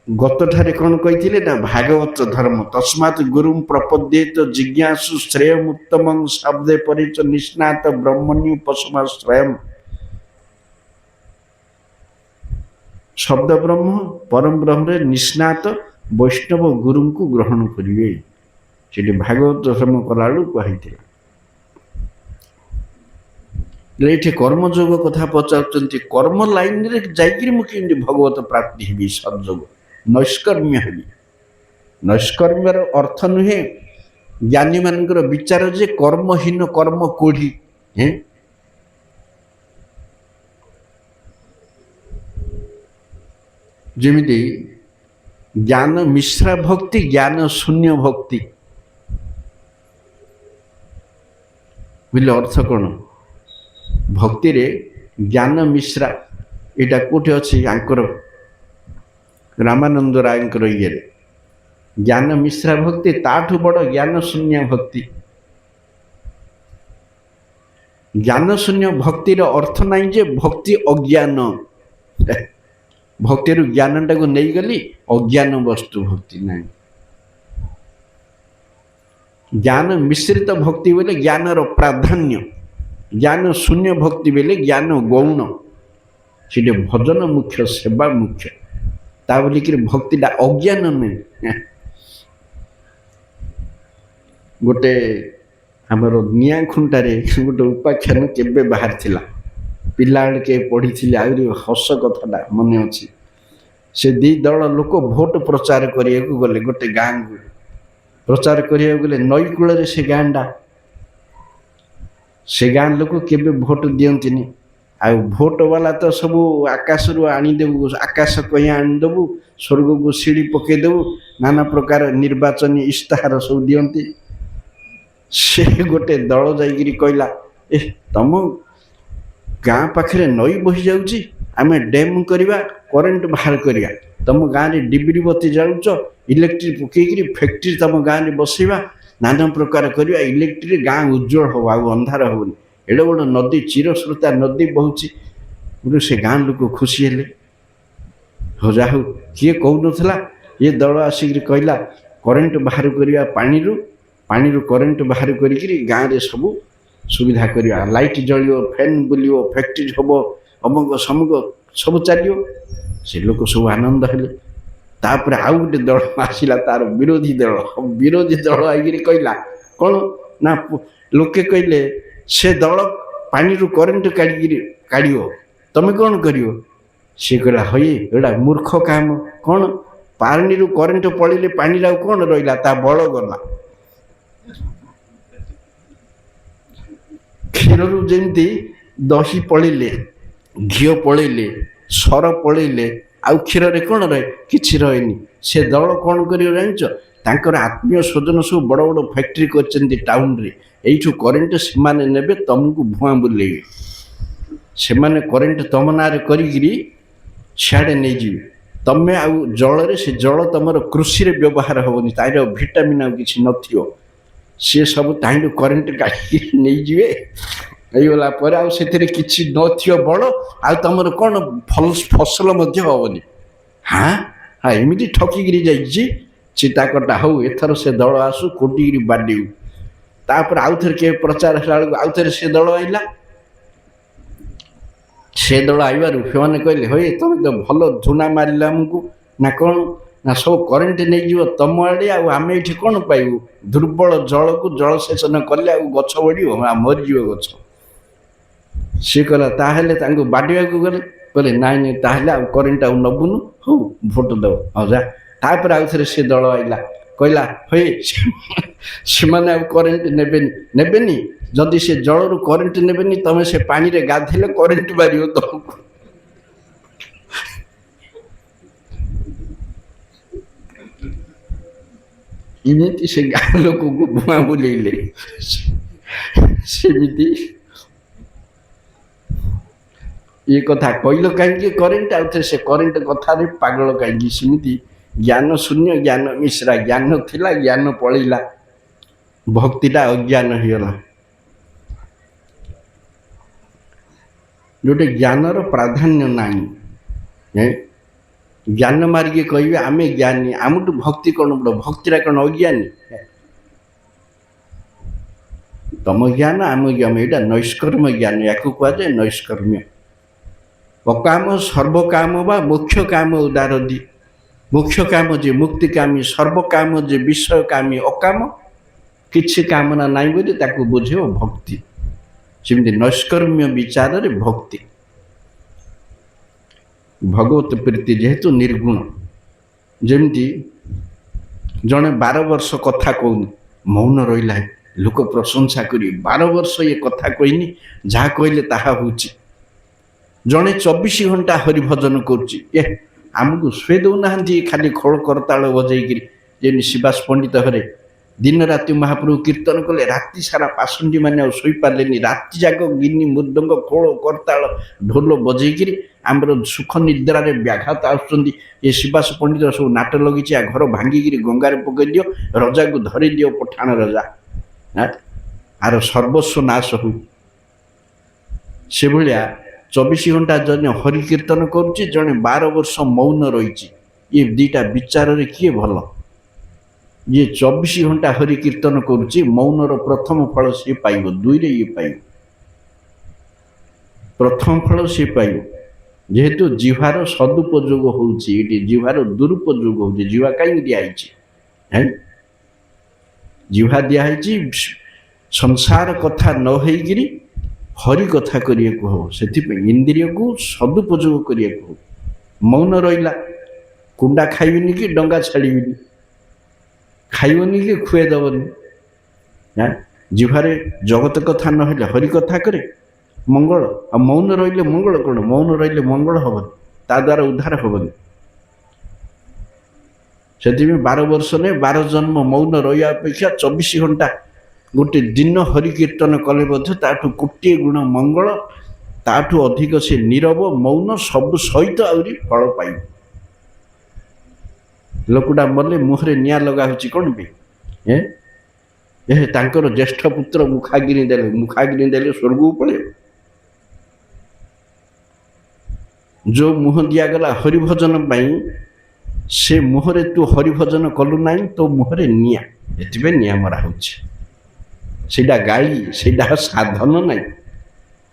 A: ଗତଠାରେ କ'ଣ କହିଥିଲେ ନା, ଭାଗବତ ଧର୍ମ ତସ୍ମାତ୍ ଗୁରୁଂ ପ୍ରପଦ୍ୟେତ ଜିଜ୍ଞାସୁ ଶ୍ରେୟମୁତ୍ତମଂ ଶବ୍ଦେ ପରିଚ ନିଷ୍ଣାତ ବ୍ରହ୍ମଣ୍ୟୁ ପଶୁମାଶ୍ରୟମ୍। ଶବ୍ଦ ବ୍ରହ୍ମ ପରମ ବ୍ରହ୍ମରେ ନିଷ୍ଣାତ ବୈଷ୍ଣବ ଗୁରୁଙ୍କୁ ଗ୍ରହଣ କରିବେ। ସେଠି ଭାଗବତ ଧର୍ମ କଲାବେଳକୁ କୁହାଯାଇଥିଲା। ଏଇଠି କର୍ମଯୋଗ କଥା ପଚାରୁଛନ୍ତି, କର୍ମ ଲାଇନରେ ଯାଇକିରି ମୁଁ କେମିତି ଭଗବତ ପ୍ରାପ୍ତି ହେବି, ସଦଯୋଗ ନୈଷ୍କର୍ମ୍ୟ ହେବି। ନୈଷ୍କର୍ମ୍ୟର ଅର୍ଥ ନୁହେଁ ଜ୍ଞାନୀମାନଙ୍କର ବିଚାର ଯେ କର୍ମହୀନ କର୍ମ କୋଢ଼ି। ଯେମିତି ଜ୍ଞାନ ମିଶ୍ରା ଭକ୍ତି, ଜ୍ଞାନ ଶୂନ୍ୟ ଭକ୍ତି। ବୁଝିଲେ ଅର୍ଥ କ'ଣ? ଭକ୍ତିରେ ଜ୍ଞାନ ମିଶ୍ରା, ଏଇଟା କୋଉଠି ଅଛି? ଆଙ୍କର ରାମାନନ୍ଦ ରାୟଙ୍କର ଇଏରେ ଜ୍ଞାନ ମିଶ୍ରା ଭକ୍ତି, ତାଠୁ ବଡ଼ ଜ୍ଞାନ ଶୂନ୍ୟ ଭକ୍ତି। ଜ୍ଞାନ ଶୂନ୍ୟ ଭକ୍ତିର ଅର୍ଥ ନାହିଁ ଯେ ଭକ୍ତି ଅଜ୍ଞାନ। ଭକ୍ତିରୁ ଜ୍ଞାନଟାକୁ ନେଇଗଲି, ଅଜ୍ଞାନ ବସ୍ତୁ ଭକ୍ତି ନାହିଁ। ଜ୍ଞାନ ମିଶ୍ରିତ ଭକ୍ତି ବୋଲେ ଜ୍ଞାନର ପ୍ରାଧାନ୍ୟ, ଜ୍ଞାନ ଶୂନ୍ୟ ଭକ୍ତି ବୋଲେ ଜ୍ଞାନ ଗୌଣ। ସେଠି ଭଜନ ମୁଖ୍ୟ, ସେବା ମୁଖ୍ୟ। ତା ବୋଲିକିରି ଭକ୍ତିଟା ଅଜ୍ଞାନ ନୁହେଁ। ଗୋଟେ ଆମର ନିଆଁ ଖୁଣ୍ଟାରେ ଗୋଟେ ଉପାଖ୍ୟାନ କେବେ ବାହାରିଥିଲା, ପିଲାବେଳେ କେ ପଢ଼ିଥିଲି, ଆହୁରି ହସ କଥାଟା ମନେ ଅଛି। ସେ ଦୁଇ ଦଳ ଲୋକ ଭୋଟ ପ୍ରଚାର କରିବାକୁ ଗଲେ, ଗୋଟେ ଗାଁକୁ ପ୍ରଚାର କରିବାକୁ ଗଲେ। ନଈ କୂଳରେ ସେ ଗାଁଟା, ସେ ଗାଁ ଲୋକ କେବେ ଭୋଟ ଦିଅନ୍ତିନି। ଆଉ ଭୋଟ ବାଲା ତ ସବୁ ଆକାଶରୁ ଆଣିଦେବୁ, ଆକାଶ କଇଁଆ ଆଣିଦେବୁ, ସ୍ୱର୍ଗକୁ ସିଡ଼ି ପକେଇଦେବୁ, ନାନା ପ୍ରକାର ନିର୍ବାଚନୀ ଇସ୍ତାହାର ସବୁ ଦିଅନ୍ତି। ସେ ଗୋଟେ ଦଳ ଯାଇକିରି କହିଲା, ତମ ଗାଁ ପାଖରେ ନଈ ବହି ଯାଉଛି, ଆମେ ଡ୍ୟାମ୍ କରିବା, କରେଣ୍ଟ ବାହାର କରିବା। ତମ ଗାଁରେ ଡିବିରି ବତି ଜାଳୁଛ, ଇଲେକ୍ଟ୍ରିକ୍ ପକେଇକିରି ଫ୍ୟାକ୍ଟ୍ରି ତମ ଗାଁରେ ବସେଇବା, ନାନା ପ୍ରକାର କରିବା, ଇଲେକ୍ଟ୍ରିକ୍ ଗାଁ ଉଜ୍ଜଳ ହେବ, ଆଉ ଅନ୍ଧାର ହେବନି। ଏଡ଼େ ବଡ଼ ନଦୀ, ଚିରସ୍ରୋତା ନଦୀ ବହୁଛି। ସେ ଗାଁ ଲୋକ ଖୁସି ହେଲେ। ହଉ ଯାହା ହଉ, କିଏ କହୁନଥିଲା, ଏ ଦଳ ଆସିକିରି କହିଲା କରେଣ୍ଟ ବାହାର କରିବା, ପାଣିରୁ କରେଣ୍ଟ ବାହାର କରିକିରି ଗାଁରେ ସବୁ ସୁବିଧା କରିବା, ଲାଇଟ୍ ଜଳିବ, ଫ୍ୟାନ୍ ବୁଲିବ, ଫ୍ୟାକ୍ଟ୍ରି ହେବ, ଅମକ ସମକ ସବୁ ଚାଲିବ। ସେ ଲୋକ ସବୁ ଆନନ୍ଦ ହେଲେ। ତାପରେ ଆଉ ଗୋଟେ ଦଳ ଆସିଲା, ତାର ବିରୋଧୀ ଦଳ ଆଇକିରି କହିଲା କ'ଣ ନା, ଲୋକେ କହିଲେ ସେ ଦଳ ପାଣିରୁ କରେଣ୍ଟ କାଢ଼ିବ, ତମେ କ'ଣ କରିବ? ସେ କହିଲା, ହଇ ଏଇଟା ମୂର୍ଖ କାମ। କ'ଣ ପାଣିରୁ କରେଣ୍ଟ ପଳେଇଲେ ପାଣିରେ ଆଉ କ'ଣ ରହିଲା? ତା ବଳ ଗଲା। କ୍ଷୀରରୁ ଯେମିତି ଦହି ପଳେଇଲେ, ଘିଅ ପଳେଇଲେ, ସର ପଳେଇଲେ, ଆଉ କ୍ଷୀରରେ କ'ଣ ରହେ? କିଛି ରହେନି। ସେ ଦଳ କ'ଣ କରିବ ଜାଣିଛ? ତାଙ୍କର ଆତ୍ମୀୟ ସ୍ୱଜନ ସବୁ ବଡ଼ ବଡ଼ ଫ୍ୟାକ୍ଟ୍ରି କରିଛନ୍ତି ଟାଉନରେ, এইଠୁ କରେଣ୍ଟ ସେମାନେ ନେବେ, ତମକୁ ଭୁଆଁ ବୁଲେଇବେ। ସେମାନେ କରେଣ୍ଟ ତମ ନାଁରେ କରିକିରି ସିଆଡ଼େ ନେଇଯିବେ। ତମେ ଆଉ ଜଳରେ, ସେ ଜଳ ତମର କୃଷିରେ ବ୍ୟବହାର ହେବନି, ତାର ଭିଟାମିନ୍ ଆଉ କିଛି ନଥିବ। ସିଏ ସବୁ ତାହିଁରୁ କରେଣ୍ଟ କାଢ଼ିକି ନେଇଯିବେ। ହେଇଗଲା ପରେ ଆଉ ସେଥିରେ କିଛି ନଥିବ ବଳ, ଆଉ ତମର କ'ଣ ଫସଲ ମଧ୍ୟ ହେବନି। ହଁ, ଏମିତି ଠକିକିରି ଯାଇଛି। ଚିତା କଟା ହଉ, ଏଥର ସେ ଦଳ ଆସୁ, କୋଟିକିରି ବାଡ଼ିବୁ। ତାପରେ ଆଉଥରେ କିଏ ପ୍ରଚାର ହେଲା ବେଳକୁ ଆଉଥରେ ସେ ଦଳ ଆଇଲା। ସେ ଦଳ ଆଇବାରୁ ସେମାନେ କହିଲେ ହଇ ତମେ ତ ଭଲ ଝୁଣା ମାରିଲା ଆମକୁ ନା କ'ଣ ନା ସବୁ କରେଣ୍ଟ ନେଇଯିବ ତମ ଆଡ଼େ, ଆଉ ଆମେ ଏଇଠି କ'ଣ ପାଇବୁ? ଦୁର୍ବଳ ଜଳକୁ ଜଳସେଚନ କଲେ ଆଉ ଗଛ ବଢ଼ିବ? ମରିଯିବ ଗଛ। ସିଏ କହିଲା ତାହେଲେ ତାଙ୍କୁ ବାଡ଼ିବାକୁ ଗଲେ, କହିଲେ ନାଇଁ ନାଇଁ ତାହେଲେ ଆଉ କରେଣ୍ଟ ଆଉ ନବୁନୁ, ହଉ ଭୋଟ ଦେବ, ହଉ ଯା। ତାପରେ ଆଉଥରେ ସେ ଦଳ ଆଇଲା, କହିଲା ହଇ ସେମାନେ ଆଉ କରେଣ୍ଟ ନେବେନି ଯଦି ସେ ଜଳରୁ କରେଣ୍ଟ ନେବେନି ତମେ ସେ ପାଣିରେ ଗାଧେଇଲେ କରେଣ୍ଟ ମାରିବ ତମକୁ। ଏମିତି ସେ ଗାଁ ଲୋକକୁ ଭୁଆଁ ବୁଲେଇଲେ। ସେମିତି ଏ କଥା କହିଲ କାହିଁକି କରେଣ୍ଟ, ଆଉଥରେ ସେ କରେଣ୍ଟ କଥାରେ ପାଗଳ କାହିଁକି? ସେମିତି ଜ୍ଞାନ ଶୂନ୍ୟ, ଜ୍ଞାନ ମିଶ୍ରା। ଜ୍ଞାନ ଥିଲା, ଜ୍ଞାନ ପଳେଇଲା, ଭକ୍ତିଟା ଅଜ୍ଞାନ ହେଇଗଲା। ଯୋଉଠି ଜ୍ଞାନର ପ୍ରାଧାନ୍ୟ ନାହିଁ, ଜ୍ଞାନ ମାରିକି କହିବେ ଆମେ ଜ୍ଞାନୀ, ଆମଠୁ ଭକ୍ତି କ'ଣ ବଡ଼? ଭକ୍ତିଟା କ'ଣ ଅଜ୍ଞାନୀ? ତମ ଜ୍ଞାନ ଆମ ଜ୍ଞାନ, ଏଇଟା ନୈଷ୍କର୍ମ ଜ୍ଞାନ, ୟାକୁ କୁହାଯାଏ ନୈଷ୍କର୍ମ୍ୟ। ଅକାମ ସର୍ବକାମ ବା ମୋକ୍ଷ କାମ ଉଦାରଦି। ମୋକ୍ଷ କାମ ଯେ ମୁକ୍ତିକାମୀ, ସର୍ବକାମ ଯେ ବିଷୟକାମୀ, ଅକାମ କିଛି କାମନା ନାହିଁ ବୋଲି ତାକୁ ବୁଝିବ ଭକ୍ତି। ସେମିତି ନୈଷ୍କର୍ମ୍ୟ ବିଚାରରେ ଭକ୍ତି। ଭଗବତ ପ୍ରୀତି ଯେହେତୁ ନିର୍ଗୁଣ। ଯେମିତି ଜଣେ 12 ବର୍ଷ କଥା କହୁନି, ମୌନ ରହିଲା, ଲୋକ ପ୍ରଶଂସା କରିବେ, 12 ବର୍ଷ ଏ କଥା କହିନି, ଯାହା କହିଲେ ତାହା ହେଉଛି। ଜଣେ 24 ଘଣ୍ଟା ହରିଭଜନ କରୁଛି, ଆମକୁ ଶୋଇ ଦେଉନାହାନ୍ତି ଖାଲି ଖୋଳ କରତାଳ ବଜେଇକିରି। ଯେମିତି ଶିବାସ ପଣ୍ଡିତ ଘରେ ଦିନ ରାତି ମହାପ୍ରଭୁ କୀର୍ତ୍ତନ କଲେ, ରାତି ସାରା ପାସଣ୍ଡୀ ମାନେ ଆଉ ଶୋଇପାରିଲେନି, ରାତି ଯାକ ଗିନି ମୃଦଙ୍ଗ ଖୋଳ କରତାଳ ଢୋଲ ବଜେଇକିରି ଆମର ସୁଖ ନିଦ୍ରାରେ ବ୍ୟାଘାତ ଆସୁଛନ୍ତି। ଏ ଶିବାସ ପଣ୍ଡିତ ସବୁ ନାଟ ଲଗେଇଛି, ଘର ଭାଙ୍ଗିକିରି ଗଙ୍ଗାରେ ପକେଇ ଦିଅ, ରଜାକୁ ଧରି ଦିଅ, ପଠାଣ ରଜା, ଆର ସର୍ବସ୍ୱ ନାଶ ହଉ। ସେଭଳିଆ 24 ଘଣ୍ଟା ଜଣେ ହରି କୀର୍ତ୍ତନ କରୁଛି, ଜଣେ 12 ବର୍ଷ ମୌନ ରହିଛି। ଏ ଦିଟା ବିଚାରରେ କିଏ ଭଲ? ଯିଏ 24 ଘଣ୍ଟା ହରି କୀର୍ତ୍ତନ କରୁଛି, ମୌନର ପ୍ରଥମ ଫଳ ସିଏ ପାଇବ, 2ରେ ଇଏ ପାଇବ। ପ୍ରଥମ ଫଳ ସିଏ ପାଇବ, ଯେହେତୁ ଜିହ୍ବାର ସଦୁପଯୋଗ ହେଉଛି, ଏଠି ଜିହ୍ବାର ଦୁରୁପଯୋଗ ହେଉଛି। ଜିହ୍ବା କାହିଁକି ଦିଆହେଇଛି? ଜିହ୍ବା ଦିଆହେଇଛି ସଂସାର କଥା ନ ହେଇକିରି ହରି କଥା କରିବାକୁ ହବ, ସେଥିପାଇଁ ଇନ୍ଦ୍ରିୟକୁ ସଦୁପଯୋଗ କରିବାକୁ ହବ। ମୌନ ରହିଲା, କୁଣ୍ଡା ଖାଇବିନି କି ଡଙ୍ଗା ଛାଡ଼ିବିନି, ଖାଇବନି କି ଖୁଏ ଦେବନି। ଜିହ୍ବାରେ ଜଗତ କଥା ନହେଲେ ହରି କଥା କରେ, ମଙ୍ଗଳ। ଆଉ ମୌନ ରହିଲେ ମଙ୍ଗଳ କ'ଣ? ମୌନ ରହିଲେ ମଙ୍ଗଳ ହବନି, ତା ଦ୍ୱାରା ଉଦ୍ଧାର ହବନି। ସେଥିପାଇଁ 12 ବର୍ଷ ନେଇ 12 ଜନ୍ମ ମୌନ ରହିବା ଅପେକ୍ଷା 24 ଘଣ୍ଟା ଗୋଟେ ଦିନ ହରି କୀର୍ତ୍ତନ କଲେ ମଧ୍ୟ ତାଠୁ କୋଟିଏ ଗୁଣ ମଙ୍ଗଳ, ତାଠୁ ଅଧିକ ସେ ନୀରବ ମୌନ ସବୁ ସହିତ ଆହୁରି ଫଳ ପାଇବ। ଲୋକଟା ମଲେ ମୁହଁରେ ନିଆଁ ଲଗା ହେଉଛି କ'ଣ ପାଇଁ? ତାଙ୍କର ଜ୍ୟେଷ୍ଠ ପୁତ୍ର ମୁଖାଗ୍ନି ଦେଲେ, ମୁଖାଗ୍ନି ଦେଲେ ସ୍ୱର୍ଗକୁ ପଳେଇବ। ଯେଉଁ ମୁହଁ ଦିଆଗଲା ହରିଭଜନ ପାଇଁ, ସେ ମୁହଁରେ ତୁ ହରିଭଜନ କଲୁ ନାହିଁ, ତୋ ମୁହଁରେ ନିଆଁ, ଏଥିପାଇଁ ନିଆଁ ମରା ହେଉଛି। ସେଇଟା ଗାଳି, ସେଇଟା ସାଧନ ନାହିଁ।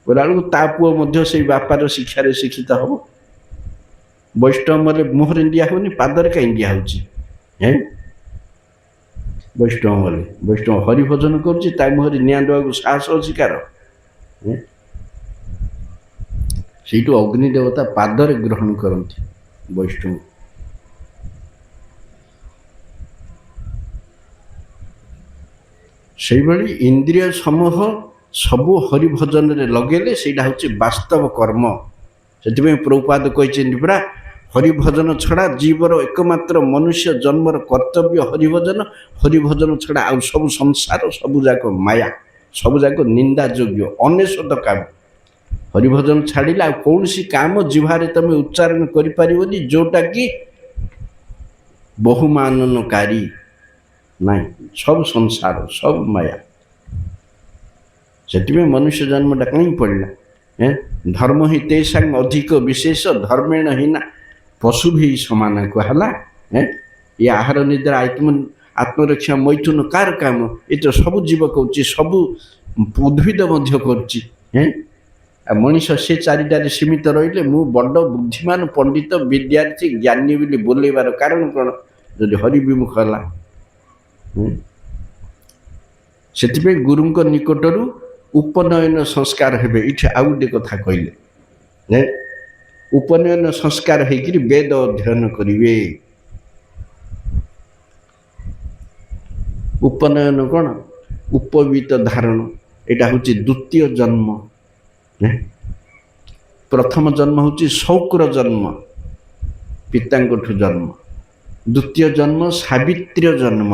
A: ବେଳକୁ ତା ପୁଅ ମଧ୍ୟ ସେଇ ବାପାର ଶିକ୍ଷାରେ ଶିକ୍ଷିତ ହବ। ବୈଷ୍ଣବ ମଲେ ମୁହଁରେ ଦିଆ ହେଉନି, ପାଦରେ କାହିଁ ଦିଆ ହେଉଛି? ବୈଷ୍ଣବ ମଲେ, ବୈଷ୍ଣବ ହରିଭଜନ କରୁଛି, ତା ମୁହଁରେ ନିଆଁ ଦେବାକୁ ସାହସ ଅଛି କାର? ସେଇଠୁ ଅଗ୍ନି ଦେବତା ପାଦରେ ଗ୍ରହଣ କରନ୍ତି ବୈଷ୍ଣବ। ସେଇଭଳି ଇନ୍ଦ୍ରିୟ ସମୂହ ସବୁ ହରିଭଜନରେ ଲଗେଇଲେ ସେଇଟା ହେଉଛି ବାସ୍ତବ କର୍ମ। ସେଥିପାଇଁ ପ୍ରଭୁପାଦ କହିଛନ୍ତି ପରା, ହରିଭଜନ ଛଡ଼ା ଜୀବର ଏକମାତ୍ର ମନୁଷ୍ୟ ଜନ୍ମର କର୍ତ୍ତବ୍ୟ ହରିଭଜନ। ହରିଭଜନ ଛଡ଼ା ଆଉ ସବୁ ସଂସାର, ସବୁ ଯାକ ମାୟା, ସବୁ ଯାକ ନିନ୍ଦା ଯୋଗ୍ୟ, ଅନେଶତ କାମ। ହରିଭଜନ ଛାଡ଼ିଲେ ଆଉ କୌଣସି କାମ ଜିହ୍ବାରେ ତମେ ଉଚ୍ଚାରଣ କରିପାରିବନି, ଯୋଉଟାକି ବହୁମାନନକାରୀ ନାହିଁ, ସବୁ ସଂସାର, ସବୁ ମାୟା। ସେଥିପାଇଁ ମନୁଷ୍ୟ ଜନ୍ମଟା କାହିଁକି ପଡ଼ିଲା? ଧର୍ମ ହିଁ ତେଷାଂ ଅଧିକ ବିଶେଷ, ଧର୍ମେଣ ହୀନା ପଶୁ ବି ସମାନ କୁହାହେଲା। ଏ ଆହାର ନିଦ୍ରା ଆତ୍ମରକ୍ଷା ମୈଥୁନ କାର କାମ ଏ ତ ସବୁ ଜୀବ କରୁଛି, ସବୁ ଉଦ୍ଭିଦ ମଧ୍ୟ କରୁଛି। ଆଉ ମଣିଷ ସେ ଚାରିଟାରେ ସୀମିତ ରହିଲେ ମୁଁ ବଡ଼ ବୁଦ୍ଧିମାନ ପଣ୍ଡିତ ବିଦ୍ୟାର୍ଥୀ ଜ୍ଞାନୀ ବୋଲି ବୋଲେଇବାର କାରଣ କ'ଣ? ଯଦି ହରି ବିମୁଖ ହେଲା। ସେଥିପାଇଁ ଗୁରୁଙ୍କ ନିକଟରୁ ଉପନୟନ ସଂସ୍କାର ହେବେ। ଏଠି ଆଉ ଗୋଟେ କଥା କହିଲେ, ଉପନୟନ ସଂସ୍କାର ହେଇକିରି ବେଦ ଅଧ୍ୟୟନ କରିବେ। ଉପନୟନ କ'ଣ? ଉପବୀତ ଧାରଣ। ଏଇଟା ହେଉଛି ଦ୍ୱିତୀୟ ଜନ୍ମ। ପ୍ରଥମ ଜନ୍ମ ହେଉଛି ଶୌକ୍ର ଜନ୍ମ, ପିତାଙ୍କଠୁ ଜନ୍ମ। ଦ୍ୱିତୀୟ ଜନ୍ମ ସାବିତ୍ର୍ୟ ଜନ୍ମ,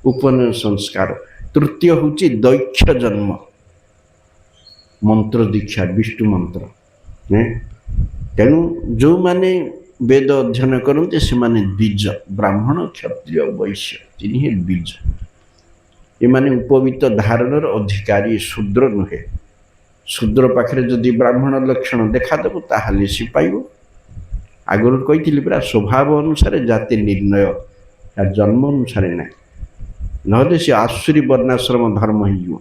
A: ଉପନୟନ ସଂସ୍କାର। ତୃତୀୟ ହେଉଛି ଦୈକ୍ଷ ଜନ୍ମ, ମନ୍ତ୍ର ଦୀକ୍ଷା, ବିଷ୍ଣୁ ମନ୍ତ୍ର। ତେଣୁ ଯେଉଁମାନେ ବେଦ ଅଧ୍ୟୟନ କରନ୍ତି ସେମାନେ ଦ୍ୱିଜ, ବ୍ରାହ୍ମଣ, କ୍ଷତ୍ରିୟ, ବୈଶ୍ୟ, ତିନି ଦ୍ୱିଜ। ଏମାନେ ଉପବୀତ ଧାରଣର ଅଧିକାରୀ, ଶୂଦ୍ର ନୁହେଁ। ଶୂଦ୍ର ପାଖରେ ଯଦି ବ୍ରାହ୍ମଣ ଲକ୍ଷଣ ଦେଖାଦେବ ତାହେଲେ ସେ ପାଇବ। ଆଗରୁ କହିଥିଲି ପୁରା ସ୍ୱଭାବ ଅନୁସାରେ ଜାତି ନିର୍ଣ୍ଣୟ, ଜନ୍ମ ଅନୁସାରେ ନାହିଁ। ନହେଲେ ସେ ଆସୁରୀ ବର୍ଣ୍ଣାଶ୍ରମ ଧର୍ମ ହେଇଯିବ।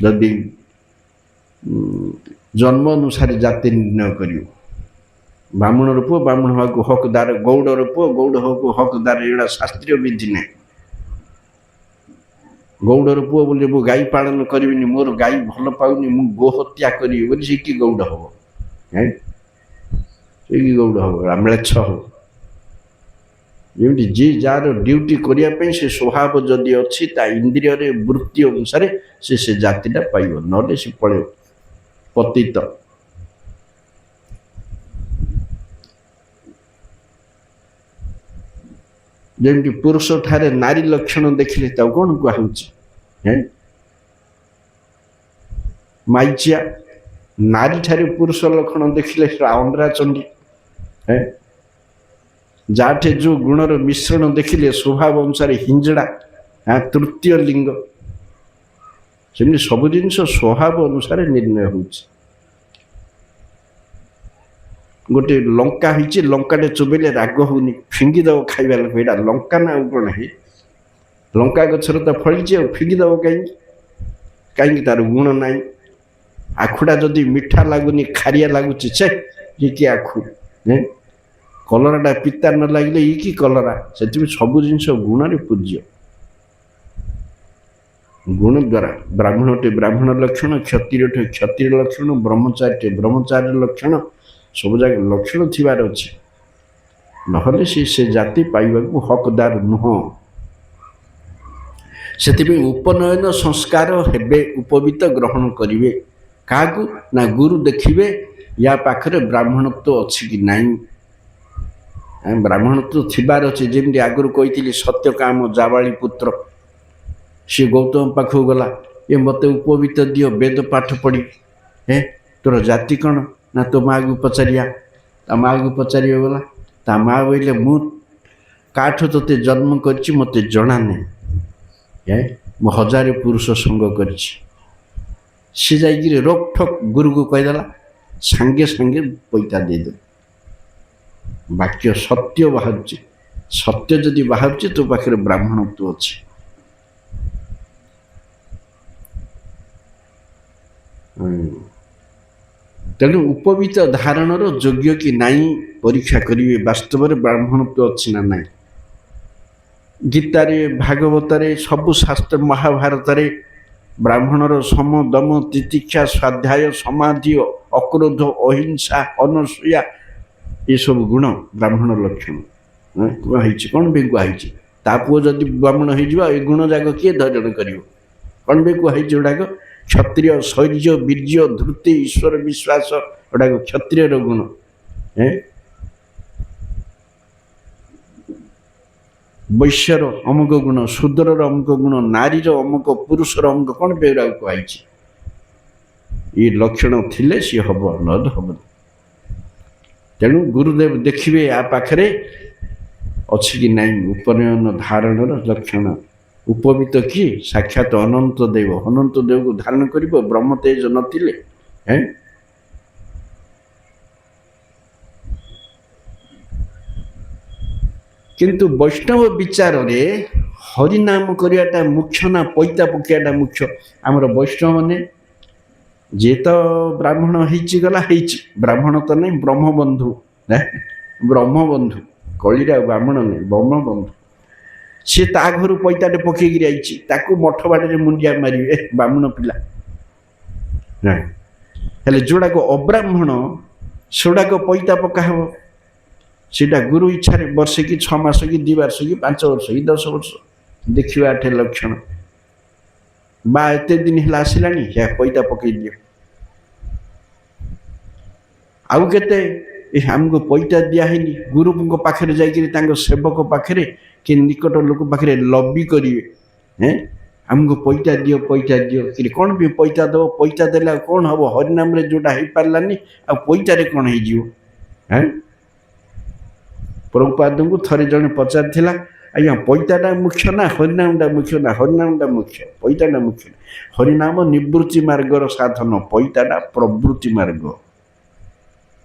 A: ଯଦି ଜନ୍ମ ଅନୁସାରେ ଜାତି ନିର୍ଣ୍ଣୟ କରିବ, ବ୍ରାହ୍ମଣର ପୁଅ ବ୍ରାହ୍ମଣ ହବାକୁ ହକଦାର, ଗୌଡ଼ର ପୁଅ ଗୌଡ଼ ହବାକୁ ହକଦାର, ଏଗୁଡ଼ା ଶାସ୍ତ୍ରୀୟ ବିଧି ନାହିଁ। ଗୌଡ଼ର ପୁଅ ବୋଲି ମୁଁ ଗାଈ ପାଳନ କରିବିନି, ମୋର ଗାଈ ଭଲ ପାଉନି, ମୁଁ ଗୋ ହତ୍ୟା କରିବି ବୋଲି ସେ କି ଗୌଡ଼ ହବ? ସେ କି ଗୌଡ଼ ହବ? ମ୍ଲେଚ୍ଛ ହବ। ଯେମିତି ଯିଏ ଯାହାର ଡ୍ୟୁଟି କରିବା ପାଇଁ ସେ ସ୍ୱଭାବ ଯଦି ଅଛି, ତା ଇନ୍ଦ୍ରିୟରେ ବୃତ୍ତି ଅନୁସାରେ ସେ ଜାତିଟା ପାଇବ, ନହେଲେ ସେ ପଳେଇବ ପତିତ। ଯେମିତି ପୁରୁଷ ଠାରେ ନାରୀ ଲକ୍ଷଣ ଦେଖିଲେ ତାକୁ କ'ଣ କୁହାଯାଉଛି? ମାଇଚିଆ। ନାରୀ ଠାରେ ପୁରୁଷ ଲକ୍ଷଣ ଦେଖିଲେ ସେଟା ଅଣ୍ଡରା ଚଣ୍ଡୀ। ଯାଠେ ଯେଉଁ ଗୁଣର ମିଶ୍ରଣ ଦେଖିଲେ ସ୍ୱଭାବ ଅନୁସାରେ ହିଞ୍ଜଡ଼ା, ତୃତୀୟ ଲିଙ୍ଗ। ସେମିତି ସବୁ ଜିନିଷ ସ୍ୱଭାବ ଅନୁସାରେ ନିର୍ଣ୍ଣୟ ହେଉଛି। ଗୋଟେ ଲଙ୍କା ହେଇଛି, ଲଙ୍କାଟେ ଚୋବେଇଲେ ରାଗ ହଉନି, ଫିଙ୍ଗିଦବ ଖାଇବା ଲୋକ, ଏଇଟା ଲଙ୍କା ନା ଆଉ କ'ଣ? ଲଙ୍କା ଗଛରେ ତ ଫଳିଛି, ଆଉ ଫିଙ୍ଗିଦବ କାହିଁକି? କାହିଁକି? ତାର ଗୁଣ ନାହିଁ। ଆଖୁଟା ଯଦି ମିଠା ଲାଗୁନି, ଖାରିଆ ଲାଗୁଛି, କି ଆଖୁ। କଲରାଟା ପିତା ନ ଲାଗିଲେ ଇ କି କଲରା? ସେଥିପାଇଁ ସବୁ ଜିନିଷ ଗୁଣରେ ପୂଜ୍ୟ। ଗୁଣ ଦ୍ୱାରା ବ୍ରାହ୍ମଣଟେ ବ୍ରାହ୍ମଣ ଲକ୍ଷଣ, କ୍ଷତ୍ରିୟଟେ କ୍ଷତ୍ରିୟ ଲକ୍ଷଣ, ବ୍ରହ୍ମଚାରୀଟେ ବ୍ରହ୍ମଚାରୀ ଲକ୍ଷଣ, ସବୁ ଜାଗା ଲକ୍ଷଣ ଥିବାର ଅଛି। ନହେଲେ ସେ ଜାତି ପାଇବାକୁ ହକଦାର ନୁହଁ। ସେଥିପାଇଁ ଉପନୟନ ସଂସ୍କାର ହେବେ, ଉପବୀତ ଗ୍ରହଣ କରିବେ। କାହାକୁ? ନା ଗୁରୁ ଦେଖିବେ ୟା ପାଖରେ ବ୍ରାହ୍ମଣତ୍ୱ ଅଛି କି ନାହିଁ। ବ୍ରାହ୍ମଣତ୍ୱ ଥିବାର ଅଛି। ଯେମିତି ଆଗରୁ କହିଥିଲି ସତ୍ୟକାମ ଜାବାଳି ପୁତ୍ର, ସେ ଗୌତମ ପାଖକୁ ଗଲା, ଏ ମୋତେ ଉପବୀତ ଦିଅ, ବେଦ ପାଠ ପଢ଼ି। ତୋର ଜାତି କ'ଣ? ନା ତୋ ମାଆକୁ ପଚାରିବା। ତା ମାଆକୁ ପଚାରିବ ଗଲା। ତା ମାଆ କହିଲେ ମୁଁ କାଠୁ ତୋତେ ଜନ୍ମ କରିଛି ମୋତେ ଜଣା ନାହିଁ, ମୁଁ 1000 ପୁରୁଷ ସଙ୍ଗ କରିଛି। ସେ ଯାଇକିରି ରୋକଠୋକ ଗୁରୁକୁ କହିଦେଲା, ସାଙ୍ଗେ ସାଙ୍ଗେ ପଇତା ଦେଇଦେଲେ। ବାକ୍ୟ ସତ୍ୟ ବାହାରୁଛି। ସତ୍ୟ ଯଦି ବାହାରୁଛି ତୋ ପାଖରେ ବ୍ରାହ୍ମଣତ୍ୱ ଅଛି। ତେଣୁ ଉପବୀତ ଧାରଣର ଯୋଗ୍ୟ କି ନାହିଁ ପରୀକ୍ଷା କରିବେ, ବାସ୍ତବରେ ବ୍ରାହ୍ମଣତ୍ୱ ଅଛି ନା ନାହିଁ। ଗୀତାରେ, ଭାଗବତରେ, ସବୁ ଶାସ୍ତ୍ର, ମହାଭାରତରେ ବ୍ରାହ୍ମଣର ସମ, ଦମ, ତିତିକ୍ଷା, ସ୍ୱାଧ୍ୟାୟ, ସମାଧି, ଅକ୍ରୋଧ, ଅହିଂସା, ଅନସୂୟା, ଏସବୁ ଗୁଣ ବ୍ରାହ୍ମଣ ଲକ୍ଷଣ କୁହା ହେଇଛି। କ'ଣ ପାଇଁ କୁହା ହେଇଛି? ତା ପୁଅ ଯଦି ବ୍ରାହ୍ମଣ ହେଇଯିବ, ଏ ଗୁଣ ଯାକ କିଏ ଧାରଣ କରିବ? କ'ଣ ପାଇଁ କୁହା ହେଇଛି? ଏଗୁଡ଼ାକ କ୍ଷତ୍ରିୟ ଶୌର୍ଯ୍ୟ, ବୀର୍ଯ୍ୟ, ଧୃତି, ଈଶ୍ୱର ବିଶ୍ୱାସ, ଏଗୁଡ଼ାକ କ୍ଷତ୍ରିୟର ଗୁଣ। ବୈଶ୍ୟର ଅମୁକ ଗୁଣ, ଶୂଦ୍ରର ଅମୁକ ଗୁଣ, ନାରୀର ଅମୁକ, ପୁରୁଷର ଅମୁକ, କ'ଣ ପାଇଁ ଏଗୁଡ଼ାକ କୁହାଯାଇଛି? ଏ ଲକ୍ଷଣ ଥିଲେ ସିଏ ହବ, ନହେଲେ ହବନି। ତେଣୁ ଗୁରୁଦେବ ଦେଖିବେ ଆ ପାଖରେ ଅଛି କି ନାହିଁ ଉପନୟନ ଧାରଣର ଲକ୍ଷଣ। ଉପବୀତ କିଏ? ସାକ୍ଷାତ ଅନନ୍ତ ଦେବ। ଅନନ୍ତ ଦେବକୁ ଧାରଣ କରିବ ବ୍ରହ୍ମ ତେଜ ନଥିଲେ। କିନ୍ତୁ ବୈଷ୍ଣବ ବିଚାରରେ ହରିନାମ କରିବାଟା ମୁଖ୍ୟ ନା ପଇତା ପକାଇବାଟା ମୁଖ୍ୟ। ଆମର ବୈଷ୍ଣବ ମାନେ ଯିଏ ତ ବ୍ରାହ୍ମଣ ହେଇଛି ଗଲା ହେଇଛି, ବ୍ରାହ୍ମଣ ତ ନାହିଁ ବ୍ରହ୍ମବନ୍ଧୁ, ବ୍ରହ୍ମବନ୍ଧୁ କଳିରେ ଆଉ ବ୍ରାହ୍ମଣ ନାହିଁ ବ୍ରହ୍ମବନ୍ଧୁ। ସିଏ ତା ଘରୁ ପଇତାଟେ ପକେଇକିରି ଆଇଛି, ତାକୁ ମଠ ବାଟରେ ମୁଣ୍ଡିଆ ମାରିବେ ବ୍ରାହ୍ମଣ ପିଲା। ହେଲେ ଯୋଉଟାକ ଅବ୍ରାହ୍ମଣ ସେଗୁଡ଼ାକ ପଇତା ପକା ହେବ, ସେଇଟା ଗୁରୁ ଇଚ୍ଛାରେ ବର୍ଷେ କି 6 ମାସ କି 2 ବର୍ଷ କି 5 ବର୍ଷ କି 10 ବର୍ଷ ଦେଖିବା 8 ଲକ୍ଷଣ ବା ଏତେ ଦିନ ହେଲା ଆସିଲାଣି ପଇତା ପକେଇ ଦିଅ। ଆଉ କେତେ ଆମକୁ ପଇତା ଦିଆ ହେଇନି, ଗୁରୁଙ୍କ ପାଖରେ ଯାଇକିରି ତାଙ୍କ ସେବକ ପାଖରେ କି ନିକଟ ଲୋକ ପାଖରେ ଲବି କରିବେ, ଆମକୁ ପଇତା ଦିଅ କି କ'ଣ ବି ପଇତା ଦେବ, ପଇତା ଦେଲେ ଆଉ କ'ଣ ହେବ? ହରିନାମରେ ଯୋଉଟା ହେଇପାରିଲାନି ଆଉ ପଇତାରେ କ'ଣ ହେଇଯିବ? ପ୍ରଭୁପାଦଙ୍କୁ ଥରେ ଜଣେ ପଚାରିଥିଲା, ଆଜ୍ଞା ପଇତାଟା ମୁଖ୍ୟ ନା ହରିନାମଟା ମୁଖ୍ୟ? ନା ହରିନାମଟା ମୁଖ୍ୟ, ପଇତାଟା ମୁଖ୍ୟ। ହରିନାମ ନିବୃତ୍ତି ମାର୍ଗର ସାଧନ, ପଇତାଟା ପ୍ରବୃତ୍ତି ମାର୍ଗ,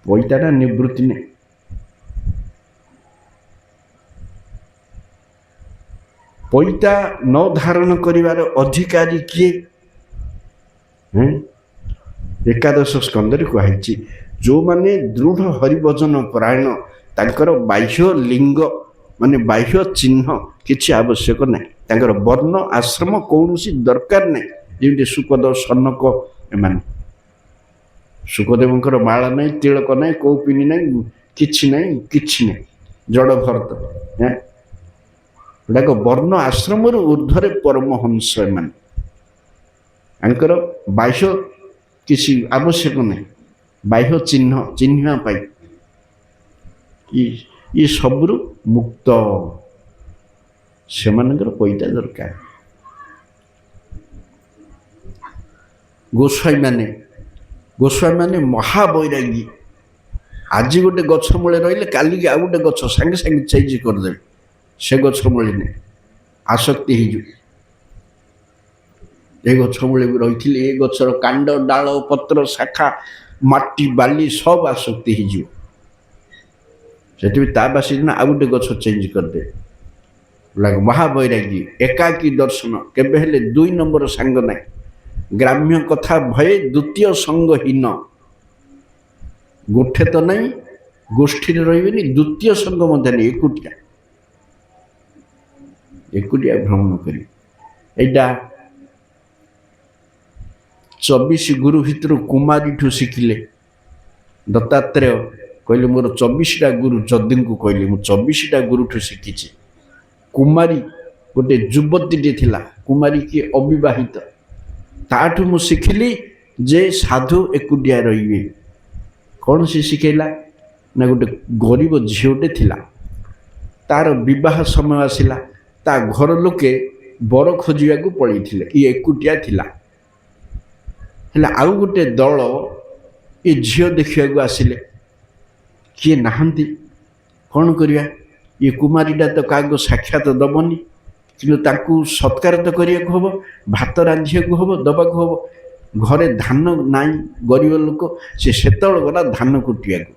A: ପଇତାଟା ନିବୃତ୍ତି ନାହିଁ। ପଇତା ନ ଧାରଣ କରିବାର ଅଧିକାରୀ କିଏ? ଏକାଦଶ ସ୍କନ୍ଧରେ କୁହାଯାଇଛି ଯେଉଁମାନେ ଦୃଢ଼ ହରିଭଜନ ପରାୟଣ, ତାଙ୍କର ବାହ୍ୟ ଲିଙ୍ଗ ମାନେ ବାହ୍ୟ ଚିହ୍ନ କିଛି ଆବଶ୍ୟକ ନାହିଁ, ତାଙ୍କର ବର୍ଣ୍ଣ ଆଶ୍ରମ କୌଣସି ଦରକାର ନାହିଁ। ଯେମିତି ସୁକଦ ସନକ, ଏମାନେ ସୁକଦେବଙ୍କର ମାଳ ନାହିଁ, ତିଳକ ନାହିଁ, କୌପିନି ନାହିଁ, କିଛି ନାହିଁ, ଜଡ଼ ଭରତ। ଗୁଡ଼ାକ ବର୍ଣ୍ଣ ଆଶ୍ରମରୁ ଉର୍ଦ୍ଧ୍ୱରେ ପରମହଂସ, ଏମାନେ ତାଙ୍କର ବାହ୍ୟ କିଛି ଆବଶ୍ୟକ ନାହିଁ, ବାହ୍ୟ ଚିହ୍ନିବା ପାଇଁ ଇଏ ସବୁରୁ ମୁକ୍ତ, ସେମାନଙ୍କର ପଇତା ଦରକାର। ଗୋସ୍ୱାମୀ ମାନେ ମହାବୈରାଗୀ, ଆଜି ଗୋଟେ ଗଛ ମୂଳେ ରହିଲେ କାଲିକି ଆଉ ଗୋଟେ ଗଛ ସାଙ୍ଗେ ସାଙ୍ଗେ ଚେଞ୍ଜ କରିଦେବେ, ସେ ଗଛ ମୂଳେ ନାହିଁ, ଆସକ୍ତି ହେଇଯିବ। ଏ ଗଛ ମୂଳେ ବି ରହିଥିଲେ ଏ ଗଛର କାଣ୍ଡ ଡାଳ ପତ୍ର ଶାଖା ମାଟି ବାଲି ସବୁ ଆସକ୍ତି ହେଇଯିବ, ସେଥିପାଇଁ ତା ବାସି ଦିନ ଆଉ ଗୋଟେ ଗଛ ଚେଞ୍ଜ କରିଦେବେ। ମହାବୈରାଗୀ, ଏକାକୀ ଦର୍ଶନ, କେବେ ହେଲେ 2 ନମ୍ବର ସାଙ୍ଗ ନାହିଁ, ଗ୍ରାମ୍ୟ କଥା ଭୟ ଦ୍ୱିତୀୟ ସଙ୍ଗହୀନ, ଗୋଠେ ତ ନାହିଁ ଗୋଷ୍ଠୀରେ ରହିବେନି, ଦ୍ୱିତୀୟ ସଙ୍ଗ ମଧ୍ୟ ନାହିଁ, ଏକୁଟିଆ ଭ୍ରମଣ କରିବେ। ଏଇଟା 24 ଗୁରୁ ଭିତରୁ କୁମାରୀଠୁ ଶିଖିଲେ। ଦତ୍ତାତ୍ରେୟ କହିଲେ ମୋର 24ଟା ଗୁରୁ, ଯଦୁଙ୍କୁ କହିଲେ ମୁଁ 24ଟା ଗୁରୁଠୁ ଶିଖିଛି। କୁମାରୀ ଗୋଟେ ଯୁବତୀଟେ ଥିଲା, କୁମାରୀ କି ଅବିବାହିତ, ତାଠୁ ମୁଁ ଶିଖିଲି ଯେ ସାଧୁ ଏକୁଟିଆ ରହିବେ। କ'ଣ ସେ ଶିଖେଇଲା ନା, ଗୋଟେ ଗରିବ ଝିଅଟେ ଥିଲା, ତାର ବିବାହ ସମୟ ଆସିଲା, ତା ଘର ଲୋକେ ବର ଖୋଜିବାକୁ ପଳେଇଥିଲେ, ଇଏ ଏକୁଟିଆ ଥିଲା। ହେଲେ ଆଉ ଗୋଟେ ଦଳ ଏ ଝିଅ ଦେଖିବାକୁ ଆସିଲେ, କିଏ ନାହାନ୍ତି, କ'ଣ କରିବା? ଏ କୁମାରୀଟା ତ କାହାକୁ ସାକ୍ଷାତ ଦେବନି, କିନ୍ତୁ ତାକୁ ସତ୍କାର ତ କରିବାକୁ ହେବ, ଭାତ ରାନ୍ଧିବାକୁ ହେବ, ଦେବାକୁ ହେବ। ଘରେ ଧାନ ନାହିଁ, ଗରିବ ଲୋକ, ସେ ସେତେବେଳେ ଗଲା ଧାନ କୁଟିବାକୁ,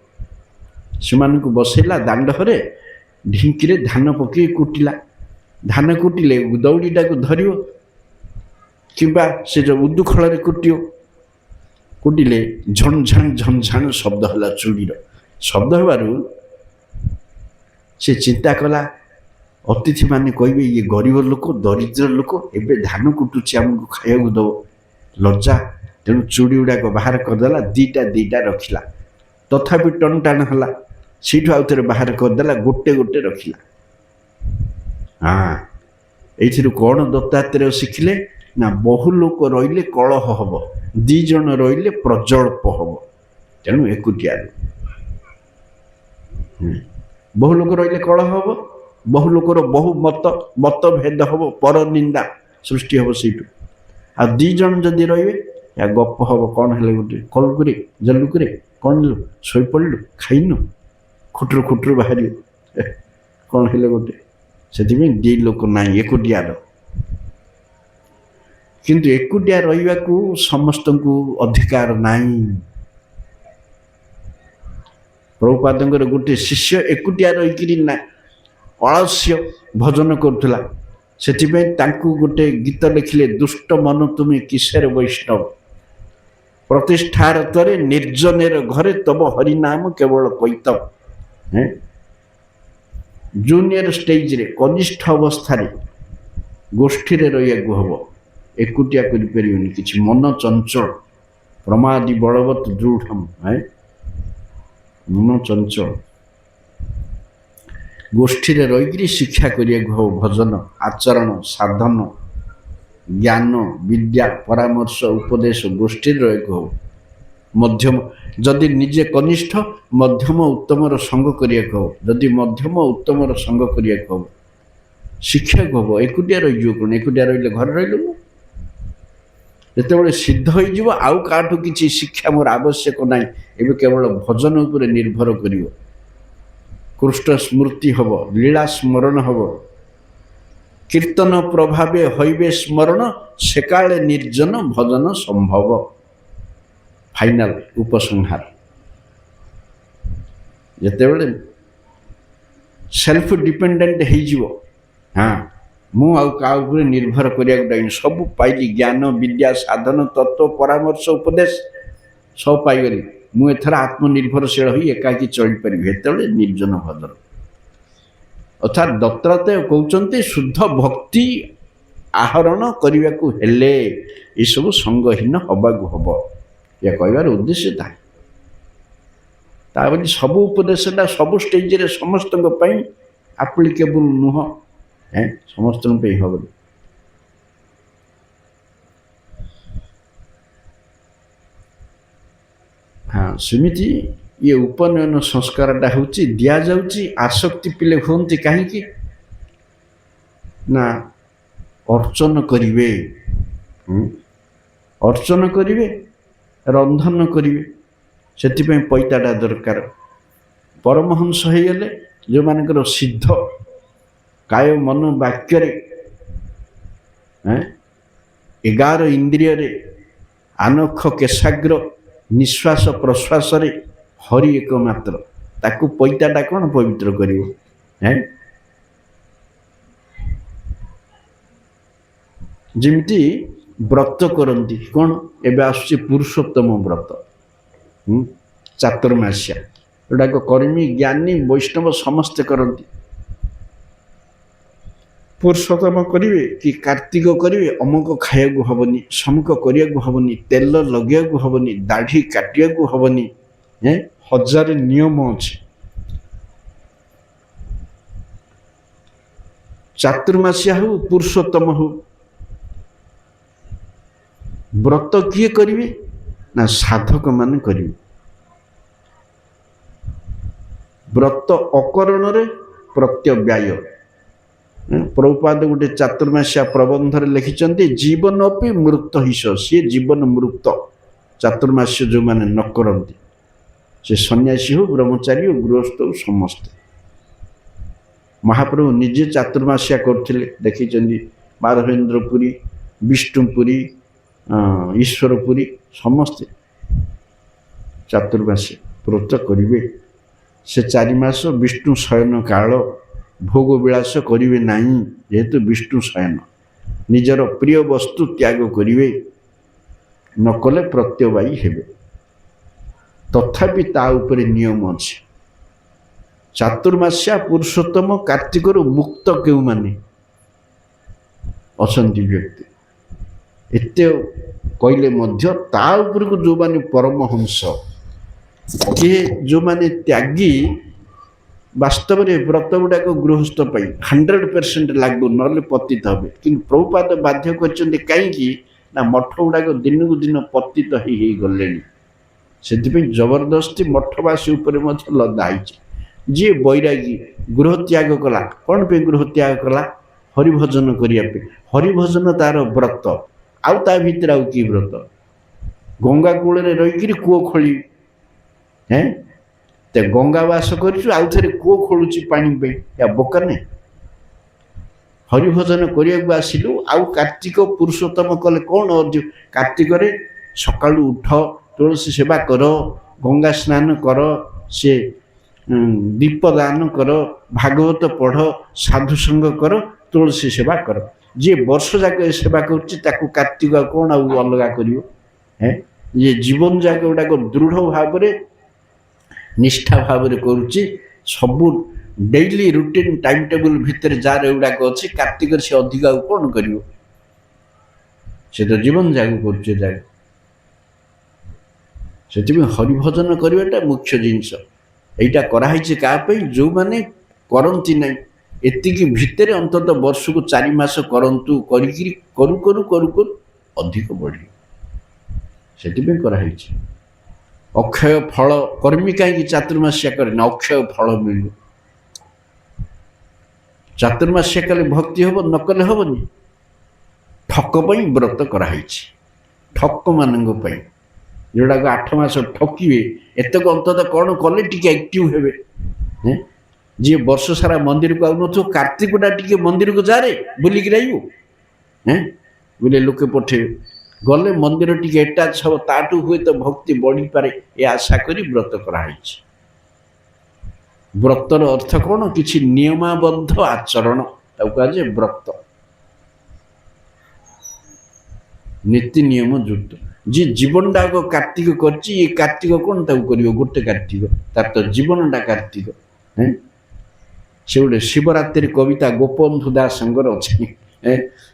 A: ସେମାନଙ୍କୁ ବସେଇଲା ଦାଣ୍ଡରେ, ଢିଙ୍କିରେ ଧାନ ପକେଇ କୁଟିଲା। ଧାନ କୁଟିଲେ ଦଉଡ଼ିଟାକୁ ଧରିବ କିମ୍ବା ସେ ଯେଉଁ ଉଦୁଖଳରେ କୁଟିଲେ ଝଣଝାଣ ଶବ୍ଦ ହେଲା, ଚୁଡ଼ିର ଶବ୍ଦ ହେବାରୁ ସେ ଚିନ୍ତା କଲା, ଅତିଥିମାନେ କହିବେ ଇଏ ଗରିବ ଲୋକ, ଦରିଦ୍ର ଲୋକ, ଏବେ ଧାନ କୁଟୁଛି, ଆମକୁ ଖାଇବାକୁ ଦେବ, ଲଜ୍ଜା। ତେଣୁ ଚୁଡ଼ି ଗୁଡ଼ାକ ବାହାର କରିଦେଲା, ଦିଟା ରଖିଲା, ତଥାପି ଟନ ଟାଣ ହେଲା, ସେଇଠୁ ଆଉ ଥରେ ବାହାର କରିଦେଲା, ଗୋଟେ ରଖିଲା। ଏଇଥିରୁ କ'ଣ ଦତ୍ତାତ୍ରେୟ ଶିଖିଲେ ନା, ବହୁ ଲୋକ ରହିଲେ କଳହ ହେବ, 2 ଜଣ ରହିଲେ ପ୍ରଜଳ୍ପ ହେବ, ତେଣୁ ଏକୁଟିଆ। ବହୁ ଲୋକ ରହିଲେ କଳହ ହେବ, ବହୁ ଲୋକର ବହୁ ମତଭେଦ ହେବ, ପରନିନ୍ଦା ସୃଷ୍ଟି ହେବ ସେଇଠୁ। ଆଉ 2 ଜଣ ଯଦି ରହିବେ ଗପ ହେବ, କ'ଣ ହେଲେ ଗୋଟେ କଲକୁରେ ଜଲୁକୁରେ, କ'ଣ ଶୋଇପଡ଼ିଲୁ, ଖାଇନୁ, ଖୁଟରୁ ବାହାରିବ, କ'ଣ ହେଲେ ଗୋଟେ। ସେଥିପାଇଁ 2 ଲୋକ ନାହିଁ, ଏକୁଟିଆର। କିନ୍ତୁ ଏକୁଟିଆ ରହିବାକୁ ସମସ୍ତଙ୍କୁ ଅଧିକାର ନାହିଁ। ପ୍ରଭୁପାଦଙ୍କର ଗୋଟେ ଶିଷ୍ୟ ଏକୁଟିଆ ରହିକିରି ଅଳସ୍ୟ ଭଜନ କରୁଥିଲା। ସେଥିପାଇଁ ତାଙ୍କୁ ଗୋଟେ ଗୀତ ଲେଖିଲେ, ଦୁଷ୍ଟ ମନ ତୁମେ କିସେର ବୈଷ୍ଣବ, ପ୍ରତିଷ୍ଠାର ତରେ ନିର୍ଜନେର ଘରେ ତବ ହରିନାମ କେବଳ କୈତବ। ଜୁନିୟର ଷ୍ଟେଜରେ କନିଷ୍ଠ ଅବସ୍ଥାରେ ଗୋଷ୍ଠୀରେ ରହିବାକୁ ହବ, ଏକୁଟିଆ କରିପାରିବନି କିଛି। ମନ ଚଞ୍ଚଳ, ପ୍ରମାଦି ବଳବତ ଦୃଢ଼, ମନ ଚଞ୍ଚଳ, ଗୋଷ୍ଠୀରେ ରହିକିରି ଶିକ୍ଷା କରିବାକୁ ହବ। ଭଜନ, ଆଚରଣ, ସାଧନ, ଜ୍ଞାନ, ବିଦ୍ୟା, ପରାମର୍ଶ, ଉପଦେଶ ଗୋଷ୍ଠୀରେ ରହିବାକୁ ହବ। ମଧ୍ୟମ, ଯଦି ନିଜେ କନିଷ୍ଠ, ମଧ୍ୟମ ଉତ୍ତମର ସଙ୍ଗ କରିବାକୁ ହବ। ଯଦି ମଧ୍ୟମ ଉତ୍ତମର ସଙ୍ଗ କରିବାକୁ ହବ, ଶିକ୍ଷାକୁ ହବ। ଏକୁଟିଆ ରହିଯିବ କ'ଣ? ଏକୁଟିଆ ରହିଲେ ଘରେ ରହିଲୁ। ଯେତେବେଳେ ସିଦ୍ଧ ହୋଇଯିବ, ଆଉ କାହାଠୁ କିଛି ଶିକ୍ଷା ମୋର ଆବଶ୍ୟକ ନାହିଁ, ଏବେ କେବଳ ଭଜନ ଉପରେ ନିର୍ଭର କରିବ। କୃଷ୍ଣ ସ୍ମୃତି ହବ, ଲୀଳା ସ୍ମରଣ ହବ, କୀର୍ତ୍ତନ ପ୍ରଭାବେ ହଇବେ ସ୍ମରଣ, ସେକାଳେ ନିର୍ଜନ ଭଜନ ସମ୍ଭବ। ଫାଇନାଲ ଉପସଂହାର, ଯେତେବେଳେ ସେଲ୍ଫ ଡିପେଣ୍ଡେଣ୍ଟ ହେଇଯିବ, ମୁଁ ଆଉ କାହା ଉପରେ ନିର୍ଭର କରିବାକୁ ନାହିଁ, ସବୁ ପାଇଲି, ଜ୍ଞାନ, ବିଦ୍ୟା, ସାଧନ, ତତ୍ତ୍ୱ, ପରାମର୍ଶ, ଉପଦେଶ ସବୁ ପାଇଗଲି, ମୁଁ ଏଥର ଆତ୍ମନିର୍ଭରଶୀଳ ହୋଇ ଏକାକୀ ଚଳିପାରିବି। ସେତେବେଳେ ନିର୍ଜନ ଭଜନ। ଅର୍ଥାତ୍ ଦତ୍ତାତ୍ରେୟ କହୁଛନ୍ତି, ଶୁଦ୍ଧ ଭକ୍ତି ଆହରଣ କରିବାକୁ ହେଲେ ଏସବୁ ସଙ୍ଗହୀନ ହବାକୁ ହବ। ଏହା କହିବାର ଉଦ୍ଦେଶ୍ୟ ତାହା। ତା ବୋଲି ସବୁ ଉପଦେଶଟା ସବୁ ଷ୍ଟେଜରେ ସମସ୍ତଙ୍କ ପାଇଁ ଆପ୍ଲିକେବୁଲ ନୁହଁ, ସମସ୍ତଙ୍କ ପାଇଁ ହବନି। ସେମିତି ଇଏ ଉପନୟନ ସଂସ୍କାରଟା ହେଉଛି ଦିଆଯାଉଛି। ଆସକ୍ତି ପିଲେ ହୁଅନ୍ତି କାହିଁକି ନା ଅର୍ଚ୍ଚନ କରିବେ, ଅର୍ଚ୍ଚନ କରିବେ, ରନ୍ଧନ କରିବେ, ସେଥିପାଇଁ ପଇତାଟା ଦରକାର। ପରମହଂସ ହେଇଗଲେ, ଯେଉଁମାନଙ୍କର ସିଦ୍ଧ କାୟ ମନ ବାକ୍ୟରେ 11 ଇନ୍ଦ୍ରିୟରେ ଆନଖ କେଶାଗ୍ର ନିଶ୍ୱାସ ପ୍ରଶ୍ୱାସରେ ହରି ଏକମାତ୍ର, ତାକୁ ପଇତାଟା କ'ଣ ପବିତ୍ର କରିବ? ଯେମିତି ବ୍ରତ କରନ୍ତି, କ'ଣ ଏବେ ଆସୁଛି ପୁରୁଷୋତ୍ତମ ବ୍ରତ, ଚାତୁର୍ମାସ୍ୟା, ଏଗୁଡ଼ାକ କର୍ମୀ ଜ୍ଞାନୀ ବୈଷ୍ଣବ ସମସ୍ତେ କରନ୍ତି। ପୁରୁଷୋତ୍ତମ କରିବେ କି କାର୍ତ୍ତିକ କରିବେ, ଅମୁକ ଖାଇବାକୁ ହବନି, ସମୁକ କରିବାକୁ ହବନି, ତେଲ ଲଗେଇବାକୁ ହବନି, ଦାଢ଼ି କାଟିବାକୁ ହବନି, 1000 ନିୟମ ଅଛି। ଚାତୁର୍ମାସ୍ୟା ହଉ, ପୁରୁଷୋତ୍ତମ ହଉ, ବ୍ରତ କିଏ କରିବେ ନା ସାଧକ ମାନେ କରିବେ। ବ୍ରତ ଅକରଣରେ ପ୍ରତ୍ୟବ୍ୟାୟ। ପ୍ରଭୁପାଦ ଗୋଟେ ଚାତୁର୍ମାସ୍ୟା ପ୍ରବନ୍ଧରେ ଲେଖିଛନ୍ତି, ଜୀବନ ଅପି ମୃତ ହିସ, ସିଏ ଜୀବନ ମୃତ। ଚାତୁର୍ମାସ୍ୟ ଯେଉଁମାନେ ନ କରନ୍ତି, ସେ ସନ୍ନ୍ୟାସୀ ହଉ, ବ୍ରହ୍ମଚାରୀ ହଉ, ଗୃହସ୍ଥ ହଉ, ସମସ୍ତେ। ମହାପ୍ରଭୁ ନିଜେ ଚାତୁର୍ମାସ୍ୟା କରୁଥିଲେ, ଦେଖିଛନ୍ତି। ମାଧବେନ୍ଦ୍ର ପୁରୀ, ବିଷ୍ଣୁ ପୁରୀ, ଈଶ୍ୱର ପୁରୀ, ସମସ୍ତେ ଚାତୁର୍ମାସ୍ୟା ବ୍ରତ କରିବେ। ସେ 4 ମାସ ବିଷ୍ଣୁ ଶୟନ କାଳ, ଭୋଗ ବିଳାସ କରିବେ ନାହିଁ, ଯେହେତୁ ବିଷ୍ଣୁ ଶୟନ। ନିଜର ପ୍ରିୟ ବସ୍ତୁ ତ୍ୟାଗ କରିବେ, ନ କଲେ ପ୍ରତ୍ୟବାୟୀ ହେବେ। ତଥାପି ତା ଉପରେ ନିୟମ ଅଛି। ଚାତୁର୍ମାସ୍ୟା, ପୁରୁଷୋତ୍ତମ, କାର୍ତ୍ତିକରୁ ମୁକ୍ତ କେଉଁମାନେ ଅଛନ୍ତି ବ୍ୟକ୍ତି, ଏତେ କହିଲେ ମଧ୍ୟ ତା ଉପରକୁ ଯେଉଁମାନେ ପରମହଂସ, କିଏ ଯେଉଁମାନେ ତ୍ୟାଗୀ, ବାସ୍ତବରେ ବ୍ରତ ଗୁଡ଼ାକ ଗୃହସ୍ଥ ପାଇଁ 100% ଲାଗୁ, ନହେଲେ ପତିତ ହେବେ। କିନ୍ତୁ ପ୍ରଭୁପାଦ ବାଧ୍ୟ କରିଛନ୍ତି, କାହିଁକି ନା ମଠ ଗୁଡ଼ାକ ଦିନକୁ ଦିନ ପତିତ ହେଇଗଲେଣି। ସେଥିପାଇଁ ଜବରଦସ୍ତି ମଠବାସୀ ଉପରେ ମଧ୍ୟ ଲଦା ହେଇଛି। ଯିଏ ବୈରାଗୀ ଗୃହ ତ୍ୟାଗ କଲା, କ'ଣ ପାଇଁ ଗୃହ ତ୍ୟାଗ କଲା? ହରିଭଜନ କରିବା ପାଇଁ। ହରିଭଜନ ତାର ବ୍ରତ, ଆଉ ତା ଭିତରେ ଆଉ କି ବ୍ରତ? ଗଙ୍ଗା କୂଳରେ ରହିକିରି କୂଅ ଖୋଳି, ତେ ଗଙ୍ଗା ବାସ କରିଛୁ, ଆଉ ଥରେ କୂଅ ଖୋଳୁଛି ପାଣି ପାଇଁ, ୟା ବୋକା ନାହିଁ। ହରିଭଜନ କରିବାକୁ ଆସିଲୁ, ଆଉ କାର୍ତ୍ତିକ ପୁରୁଷୋତ୍ତମ କଲେ କ'ଣ? କାର୍ତ୍ତିକରେ ସକାଳୁ ଉଠ, ତୁଳସୀ ସେବା କର, ଗଙ୍ଗା ସ୍ନାନ କର, ସେ दीप दान कर भागवत पढ़ साधुसंग कर तुलसी सेवा कर जी वर्ष जाक सेवा कर कार्तिक कौन अलग कर ये जीवन जाक गुड़ाक दृढ़ भाव निष्ठा भाव करुच्ची सबू डेली रूटीन टाइम टेबल भितर जार गुड़ाक अच्छी कार्तिक से अधिक कौन कर जीवन जाक कर हरिभजन करवाटा मुख्य जिनस यहीटा कराई क्या जो मैंने करती ना एतिकी भितर अंतत वर्ष को 4 मास करंतु करू करू करू करू अधिक बढ़ी से कराई अक्षय फल कर्मी कहीं चातुर्मास्या करे ना अक्षय फल मिल चातुर्मास्या कले भक्ति हम नकले हेनी ठक व्रत कराई ठक मान जोड़ा 8 मास ठकिए एतक अंतत कौन कले टी एक्टिव हे जी वर्ष सारा मंदिर को आउन कार्तिकटा टी मंदिर को जा रे बुलिक बोले लोके पठे गले मंदिर टी एटाच हम ताठू हुए तो भक्ति बढ़ी पारे ये आशा करी व्रत कराई व्रतर अर्थ कौन किसी नियमाबद्ध आचरण कहे व्रत नीति नियम युक्त जी जीवनटा कार्तिक करची कार्तिक कौन कर गोटे कार्तिक तार तो जीवनटा कार्तिक से गोटे शिवरात्रि कविता गोपबंधु दास अच्छे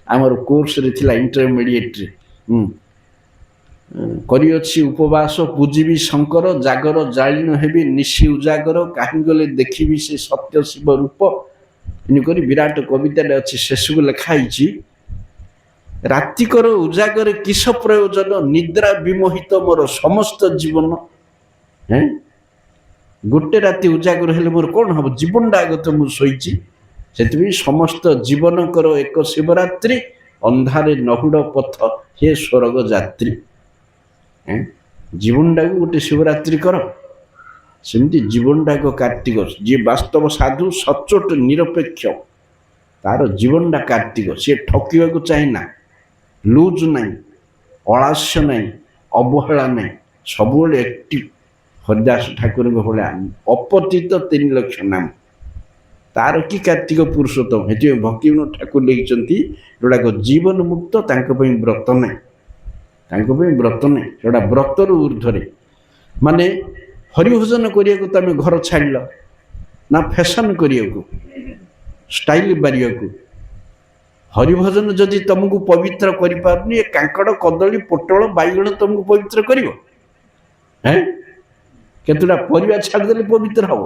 A: आमर कोर्स रे थिला इंटरमीडिएट करिअछि उपवास पूजिबी शंकर जागर जालिन हेबी निशी उजागर कहीं गले देखिबी से सत्य शिव रूप इनकरी विराट कविता अच्छी शेषक लिखाई रातिकर उजागर किस प्रयोजन निद्रा विमोहित मोर समस्त जीवन गोटे राति उजागर हेले मोर कौन हम जीवनटा आगत मुझे से समस्त जीवन कर एक शिवरात्रि अंधारे नहुड़ पथ हे स्वर्ग यात्री जीवनटा को गोटे शिवरात्रि कर सेमती जीवनटा को कार्तिक जी वास्तव साधु सचोट निरपेक्ष तार जीवनटा कार्तिक सी ठकिया को चाहिए लूज नहीं अलास्य नहीं अवहेला नहीं सब एक्टिव हरिदास ठाकुर भाया अपतित 3 लक्ष नाम तार कि कार्तिक पुरुषोत्तम ये भक्ति ठाकुर लिखिं जोड़ाक जीवन मुक्त व्रत नहीं व्रत नहीं जोड़ा व्रतर ऊर्ध्वे माने हरिभजन करने को तुम घर छाड़ ना फैशन करने को स्टाइल बारिया को हरिभजन जदि तुमको पवित्र कर पारनी कांकड़ कदली पोटल बैगण तुमको पवित्र कर केतुटा परिवा छाड़देले पवित्र हम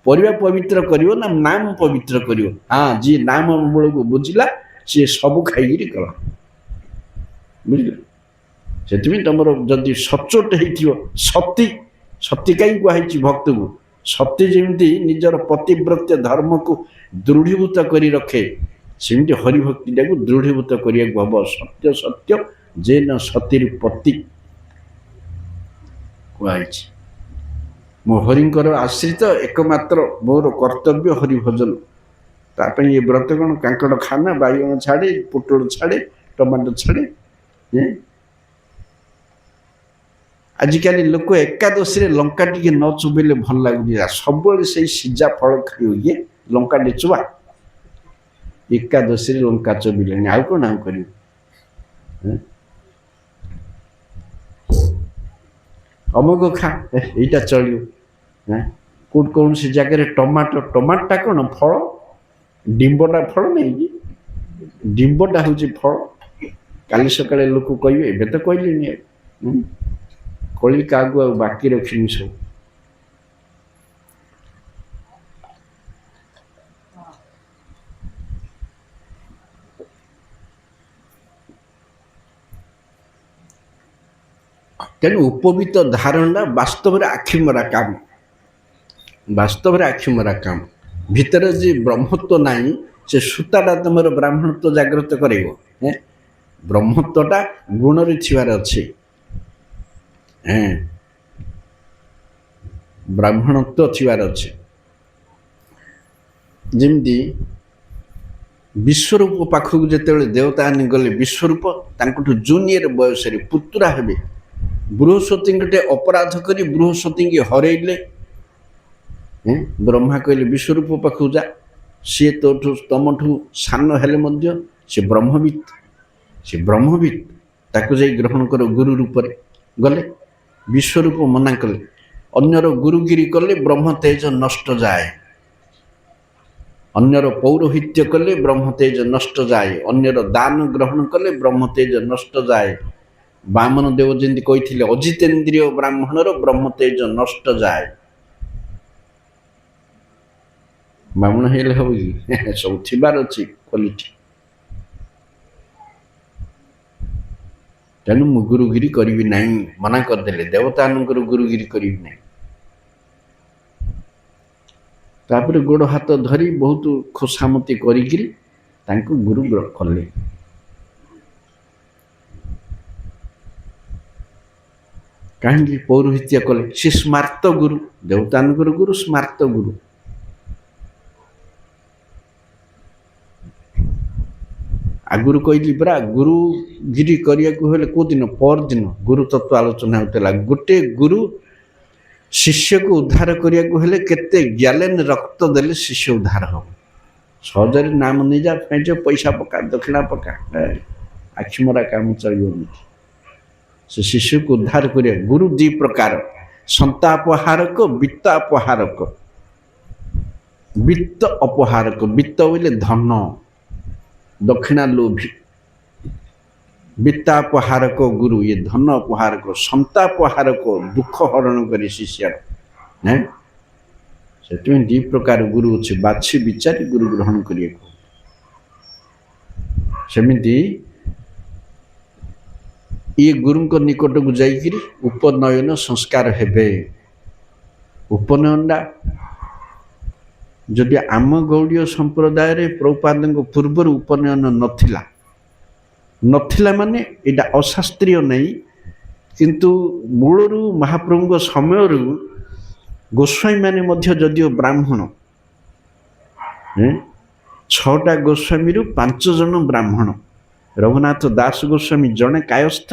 A: परिवा पवित्र करियो ना नाम पवित्र करियो हाँ जी नाम मूल को बुझिला सी सब खाई कला बुझल से तुम जदि सचोट हो सती सती कहीं कहुई भक्त को सती जमी निजर पतिव्रत धर्म को दृढ़ीभूत कर रखे सेमती हरिभक्तिटा को दृढ़ीभूत करने हम सत्य सत्य जे न सतीर पति कहुई मो हरिंकर आश्रित एकमात्र मोर कर्तव्य हरिभजन तापे ये व्रत कौन कांकड़ खाना बैगण छाड़े पोटल छाड़े टमाटो छाड़े आजिकल लोक एकादशी लंका टी न चुबेले भल लगुच सब से सीजा फल खाई लंका टे चुबा एकादशी लंका चुबिले आउ कौन आउ कर अमुक खा यहीटा चलो कौट कौन सी जगह टमाटो टमाटा कौन फल डिंबटा फल नहीं कि डिंबटा हूँ फल काली सकाଳେ लोक कहे एवं तो कहले कली क्या बाकी रखी सब तेणु उपवीत धारणा वास्तव में आखिमरा काम वास्तव में आखिमरा काम भितर जी ब्रह्मत्व नहीं से सूताटा तुम ब्राह्मणत्व जागृत कर ब्रह्मत्वटा गुण थीवार अच्छे ब्राह्मणत्व थीवार अच्छे जमती विश्वरूप पाखक जिते देवता गले विश्वरूप तांकठु जूनियर बयस पुतुरा हे बृहस्पति गोटे अपराध कर बृहस्पति हरइले ବ୍ରହ୍ମା କହିଲେ ବିଶ୍ୱରୂପ ପାଖକୁ ଯା, ସିଏ ତମଠୁ ସାନ ହେଲେ ମଧ୍ୟ ସେ ବ୍ରହ୍ମବିତ୍, ସେ ବ୍ରହ୍ମବିତ୍, ତାକୁ ଯାଇ ଗ୍ରହଣ କର ଗୁରୁ ରୂପରେ। ଗଲେ ବିଶ୍ୱରୂପ ମନା କଲେ, ଅନ୍ୟର ଗୁରୁଗିରି କଲେ ବ୍ରହ୍ମ ତେଜ ନଷ୍ଟ ଯାଏ, ଅନ୍ୟର ପୌରୋହିତ୍ୟ କଲେ ବ୍ରହ୍ମ ତେଜ ନଷ୍ଟ ଯାଏ, ଅନ୍ୟର ଦାନ ଗ୍ରହଣ କଲେ ବ୍ରହ୍ମ ତେଜ ନଷ୍ଟ ଯାଏ। ବାମନ ଦେବ ଯେମିତି କହିଥିଲେ ଅଜିତେନ୍ଦ୍ରିୟ ବ୍ରାହ୍ମଣର ବ୍ରହ୍ମ ତେଜ ନଷ୍ଟ ଯାଏ। ବ୍ରାହ୍ମଣ ହେଇଗଲେ ହବ କି? ସବୁ ଥିବାର ଅଛି କ୍ୱାଲିଟି। ତେଣୁ ମୁଁ ଗୁରୁଗିରି କରିବି ନାହିଁ, ମନା କରିଦେଲେ, ଦେବତାମାନଙ୍କର ଗୁରୁଗିରି କରିବି ନାହିଁ। ତାପରେ ଗୋଡ଼ ହାତ ଧରି ବହୁତ ଖୋସାମତି କରିକିରି ତାଙ୍କୁ ଗୁରୁ କଲେ। କାହିଁକି ପୌରୋହିତ୍ୟ କଲେ? ସେ ସ୍ମାର୍ତ ଗୁରୁ, ଦେବତାମାନଙ୍କର ଗୁରୁ, ସ୍ମାର୍ତ ଗୁରୁ। ଆଗରୁ କହିଲି ପରା, ଗୁରୁଗିରି କରିବାକୁ ହେଲେ କୋଉଦିନ? ପରଦିନ ଗୁରୁ ତତ୍ତ୍ୱ ଆଲୋଚନା ହେଉଥିଲା। ଗୋଟେ ଗୁରୁ ଶିଷ୍ୟକୁ ଉଦ୍ଧାର କରିବାକୁ ହେଲେ କେତେ ଗ୍ୟାଲେନ ରକ୍ତ ଦେଲେ ଶିଷ୍ୟ ଉଦ୍ଧାର ହେବ? ସହଜରେ ନାମ ନେଇଯା, ଫେଞ୍ଚ, ପଇସା ପକା, ଦକ୍ଷିଣା ପକା, ଆଖି ମରା କାମ ଚଳିବନି। ସେ ଶିଶୁକୁ ଉଦ୍ଧାର କରିବା। ଗୁରୁ ଦି ପ୍ରକାର, ସନ୍ତାପହାରକ, ବିତ୍ତ ଅପହାରକ। ବିତ୍ତ ଅପହାରକ, ବିତ୍ତ ବୋଇଲେ ଧନ, ଦକ୍ଷିଣା ଲୋଭୀ। ବିତ୍ତାପହାରକ ଗୁରୁ, ଇଏ ଧନ ଅପହାରକ। ସନ୍ତାପହାରକ, ଦୁଃଖ ହରଣ କରି ଶିଷ୍ୟର। ସେଥିପାଇଁ ଦି ପ୍ରକାର ଗୁରୁ ଅଛି, ବାଛି ବିଚାରି ଗୁରୁ ଗ୍ରହଣ କରିବାକୁ। ସେମିତି ଇଏ ଗୁରୁଙ୍କ ନିକଟକୁ ଯାଇକିରି ଉପନୟନ ସଂସ୍କାର ହେବେ। ଉପନୟନଟା ଯଦି ଆମ ଗୌଡ଼ୀୟ ସମ୍ପ୍ରଦାୟରେ ପ୍ରଭୁପାଦଙ୍କ ପୂର୍ବରୁ ଉପନୟନ ନଥିଲା ମାନେ ଏଇଟା ଅଶାସ୍ତ୍ରୀୟ ନାହିଁ, କିନ୍ତୁ ମୂଳରୁ ମହାପ୍ରଭୁଙ୍କ ସମୟରୁ ଗୋସ୍ୱାମୀମାନେ ମଧ୍ୟ ଯଦିଓ ବ୍ରାହ୍ମଣ, 6ଟା ଗୋସ୍ୱାମୀରୁ 5 ଜଣ ବ୍ରାହ୍ମଣ। ରଘୁନାଥ ଦାସ ଗୋସ୍ୱାମୀ ଜଣେ କାୟସ୍ଥ,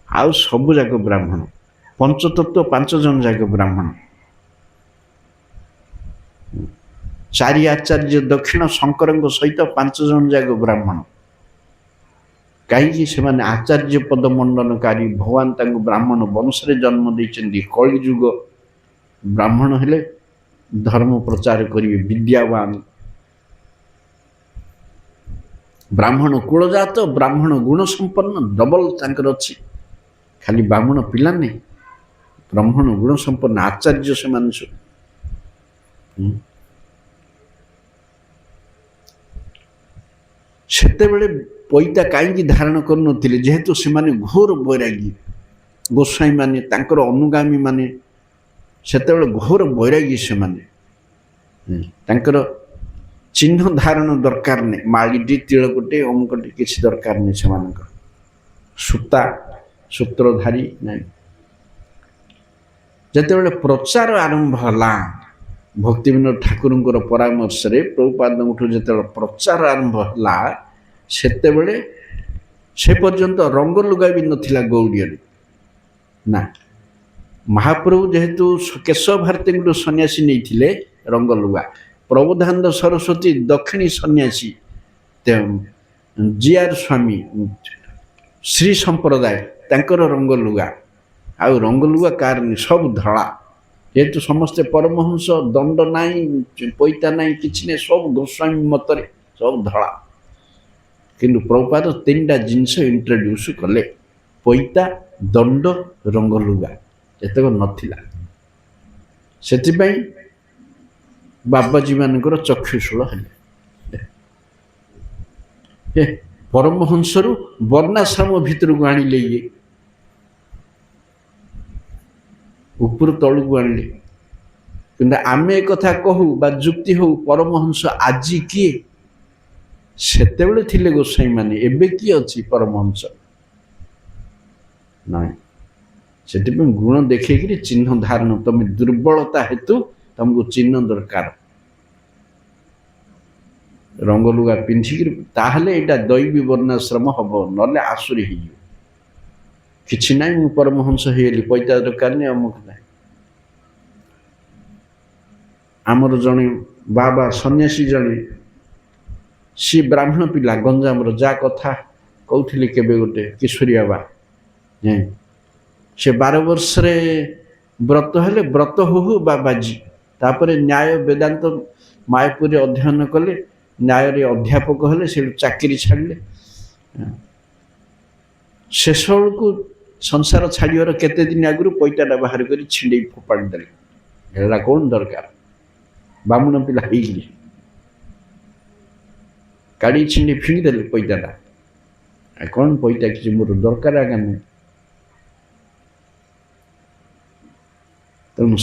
A: ଆଉ ସବୁ ଯାକ ବ୍ରାହ୍ମଣ। ପଞ୍ଚତତ୍ତ୍ୱ 5 ଜଣ ଯାକ ବ୍ରାହ୍ମଣ। 4 ଆଚାର୍ଯ୍ୟ ଦକ୍ଷିଣ ଶଙ୍କରଙ୍କ ସହିତ 5 ଜଣ ଯାକ ବ୍ରାହ୍ମଣ। କାହିଁକି? ସେମାନେ ଆଚାର୍ଯ୍ୟ ପଦ ମଣ୍ଡନକାରୀ, ଭଗବାନ ତାଙ୍କୁ ବ୍ରାହ୍ମଣ ବଂଶରେ ଜନ୍ମ ଦେଇଛନ୍ତି। କଳିଯୁଗ ବ୍ରାହ୍ମଣ ହେଲେ ଧର୍ମ ପ୍ରଚାର କରିବେ, ବିଦ୍ୟାବାନ ବ୍ରାହ୍ମଣ କୁଳଜାତ, ବ୍ରାହ୍ମଣ ଗୁଣ ସମ୍ପନ୍ନ, ଡବଲ ତାଙ୍କର ଅଛି। ଖାଲି ବ୍ରାହ୍ମଣ ପିଲା ନାହିଁ, ବ୍ରାହ୍ମଣ ଗୁଣ ସମ୍ପନ୍ନ ଆଚାର୍ଯ୍ୟ ସେମାନେ ସବୁ। ସେତେବେଳେ ପଇତା କାହିଁକି ଧାରଣ କରୁନଥିଲେ? ଯେହେତୁ ସେମାନେ ଘୋର ବୈରାଗୀ, ଗୋସ୍ୱାମୀମାନେ ତାଙ୍କର ଅନୁଗାମୀ ମାନେ ସେତେବେଳେ ଘୋର ବୈରାଗୀ। ସେମାନେ ତାଙ୍କର ଚିହ୍ନ ଧାରଣ ଦରକାର ନାହିଁ, ମାଳିଟି, ତିଳକଟେ, ଅମୁକଟେ କିଛି ଦରକାର ନାହିଁ ସେମାନଙ୍କର। ସୂତା ସୂତ୍ରଧାରୀ ନାହିଁ। ଯେତେବେଳେ ପ୍ରଚାର ଆରମ୍ଭ ହେଲା ଭକ୍ତିବିନୋଦ ଠାକୁରଙ୍କର ପରାମର୍ଶରେ, ପ୍ରଭୁପାଦଙ୍କଠୁ ଯେତେବେଳେ ପ୍ରଚାର ଆରମ୍ଭ ହେଲା, ସେତେବେଳେ ସେ ପର୍ଯ୍ୟନ୍ତ ରଙ୍ଗ ଲୁଗା ବି ନଥିଲା ଗୌଡ଼ୀୟରେ ନା। ମହାପ୍ରଭୁ ଯେହେତୁ କେଶବ ଭାରତୀଙ୍କଠୁ ସନ୍ନ୍ୟାସୀ ନେଇଥିଲେ ରଙ୍ଗ ଲୁଗା, ପ୍ରବୋଧାନନ୍ଦ ସରସ୍ୱତୀ ଦକ୍ଷିଣୀ ସନ୍ନ୍ୟାସୀ, ଜିଆର ସ୍ୱାମୀ ଶ୍ରୀ ସମ୍ପ୍ରଦାୟ, ତାଙ୍କର ରଙ୍ଗ ଲୁଗା। ଆଉ ରଙ୍ଗ ଲୁଗା କାର ସବୁ ଧଳା। ଯେହେତୁ ସମସ୍ତେ ପରମହଂସ, ଦଣ୍ଡ ନାହିଁ, ପଇତା ନାହିଁ, କିଛି ନାହିଁ, ସବୁ ଗୋସ୍ୱାମୀ ମତରେ ସବୁ ଧଳା। କିନ୍ତୁ ପ୍ରଭୁପାଦ 3ଟା ଜିନିଷ ଇଣ୍ଟ୍ରୋଡ୍ୟୁସ କଲେ, ପଇତା, ଦଣ୍ଡ, ରଙ୍ଗ ଲୁଗା ଏତକ ନଥିଲା। ସେଥିପାଇଁ ବାବାଜୀ ମାନଙ୍କର ଚକ୍ଷୁଶୂଳ ହେଲେ। ପରମହଂସରୁ ବର୍ଣ୍ଣାଶ୍ରମ ଭିତରକୁ ଆଣିଲେ, ଇଏ ଉପରୁ ତଳକୁ ଆଣିଲେ। କିନ୍ତୁ ଆମେ କଥା କହୁ ବା ଯୁକ୍ତି ହଉ, ପରମହଂସ ଆଜି କିଏ? ସେତେବେଳେ ଥିଲେ ଗୋସ୍ୱାମୀମାନେ, ଏବେ କିଏ ଅଛି ପରମହଂସ? ନାଇଁ। ସେଥିପାଇଁ ଗୁଣ ଦେଖେଇକିରି ଚିହ୍ନ ଧାରଣ, ତମେ ଦୁର୍ବଳତା ହେତୁ ତମକୁ ଚିହ୍ନ ଦରକାର, ରଙ୍ଗ ଲୁଗା ପିନ୍ଧିକିରି, ତାହେଲେ ଏଇଟା ଦୈବୀ ବର୍ଣ୍ଣାଶ୍ରମ ହବ, ନହେଲେ ଆସୁରୀ ହେଇଯିବ। କିଛି ନାହିଁ, ମୁଁ ପରମହଂସ ହେଇଗଲି, ପଇତା ଦରକାର ନାହିଁ, ଅମୁକ ନାହିଁ। आमर जड़े बाबा सन्यासी जड़े सी ब्राह्मण पिला गंजामर जा कथा कहते केबे गोटे किशोरी बाबा से 12 वर्ष रे व्रत हेले व्रत हो बाबाजी तापर न्याय वेदांत मायापुरी अध्ययन कले न्याय रे अध्यापक हेले से चाकरी छाड़ले शेष को संसार छाड़ियार केते दिन आगु पैटाटा बाहर कर छिंडे फोपाड़ी देले कौन दरकार बामुण पिला काढ़ी छिंडे फिंगदेले पैटाटा कौन पैटा किसी मोर दरकार आगे नहीं तेणु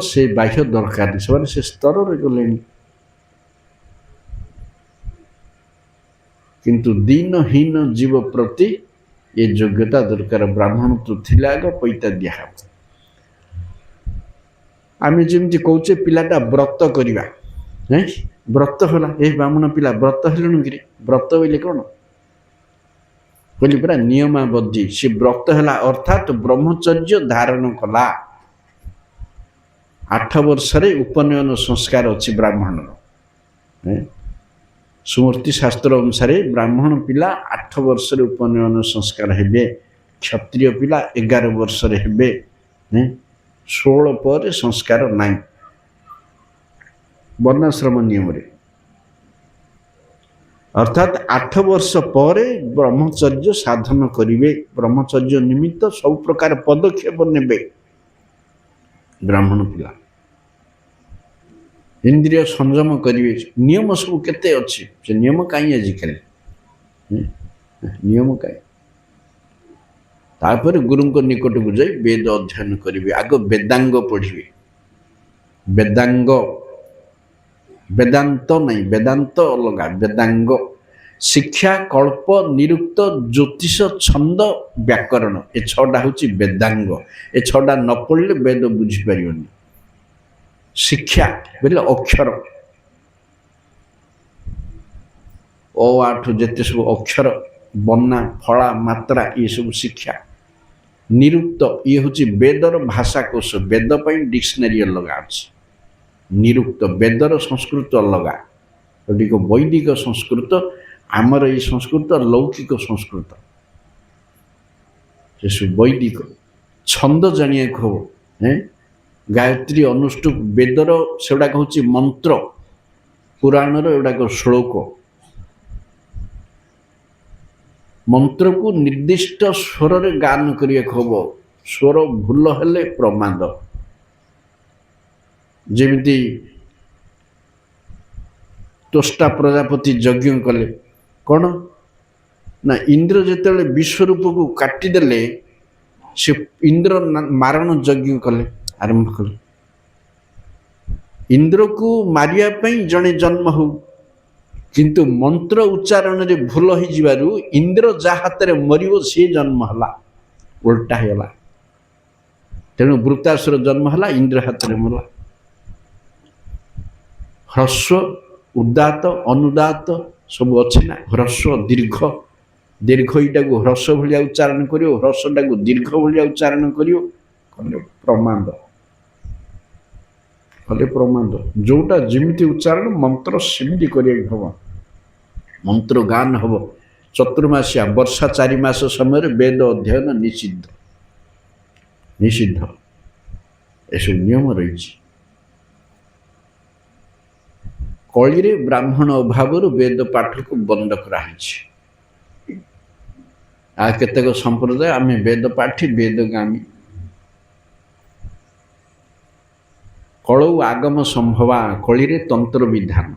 A: से बाह्य दरकार से स्तर गले किंतु दीनहीन जीव प्रति ये योग्यता दरकार ब्राह्मण तो थिला आग पैता दिया आम जमी कौचे पिलाटा व्रत करवा व्रत होला ए ब्राह्मण पिला व्रत हेलुनु कि व्रत बोले कौन बोली पूरा नियमावधि से व्रत है अर्थात ब्रह्मचर्य धारण कला 8 वर्ष उपनयन संस्कार अच्छी ब्राह्मण सुमूर्ति शास्त्र अनुसार ब्राह्मण पिला 8 वर्ष उपनयन संस्कार हेबे क्षत्रिय पिला 11 वर्ष हेबे 16 पर संस्कार नाई वर्णाश्रम नियम रे अर्थात 8 वर्ष पर ब्रह्मचर्य साधन करिवे ब्रह्मचर्य निमित्त सब प्रकार पदक्षेप नेबे ब्राह्मण पिला इंद्रिय संयम करिवे नियम सब केते अछि से नियम काई आजिकल नियम काई तापर गुरु को निकट को जाई वेद अध्ययन करिवे आग वेदांग पढ़िवे वेदांग वेदांत नहीं वेदांत अलग वेदांग शिक्षा कल्प निरुक्त ज्योतिष छंद व्याकरण ए 6टा होची वेदांग ए 6टा न पढ़ले वेद बुझी परियोनी शिक्षा बोले अक्षर ओ 8 जेते सब अक्षर बन्ना फला मात्रा ये सब शिक्षा निरुक्त ये होची वेदर भाषाकोश वेद पई डिक्शनरी अलग अछि निरुक्त वेदर संस्कृत अलग गटिक वैदिक संस्कृत आमर ये संस्कृत लौकिक संस्कृत से वैदिक छंद जानिए हो गायत्री अनुष्टुप वेदर से हूँ मंत्र पुराणर एगुड़ाक श्लोक मंत्र को निर्दिष्ट स्वर रे गान करिया हम स्वर भूल हेले प्रमाद जेमिति तोष्टा प्रजापति यज्ञ कले कौन ना इंद्र जिते विश्वरूप को काटिदेले से इंद्र मारण यज्ञ कले आरंभ कले इंद्र को मारिया पई जने जन्म हो किंतु मंत्र उच्चारण रे भूल हो जिबारु इंद्र जा हाथ रे मरिबो से जन्म हला उल्टा हेला तेणु वृत्तासुर जन्म हला इंद्र हाथ रे मरला ह्रस्व उदात अनुदात सब अच्छे ना ह्रस्व दीर्घ दीर्घ ईटा को ह्रस्व भाया उच्चारण करियो ह्रस्वटा को दीर्घ भाया उच्चारण करियो प्रमाद कले प्रमाद जोटा जिमिति उच्चारण मंत्र सेमिति करिया हम मंत्र गान हम चतुर्मासिया वर्षा 4 मास समय वेद अध्ययन निषिद्ध निषिद्ध ऐसे नियम रही कली रे ब्राह्मण अभाव वेद पाठ को बंद कराई आ केतेक संप्रदाय आम वेद पाठी वेदगामी कलौ आगम संभवा कली रे तंत्र विधान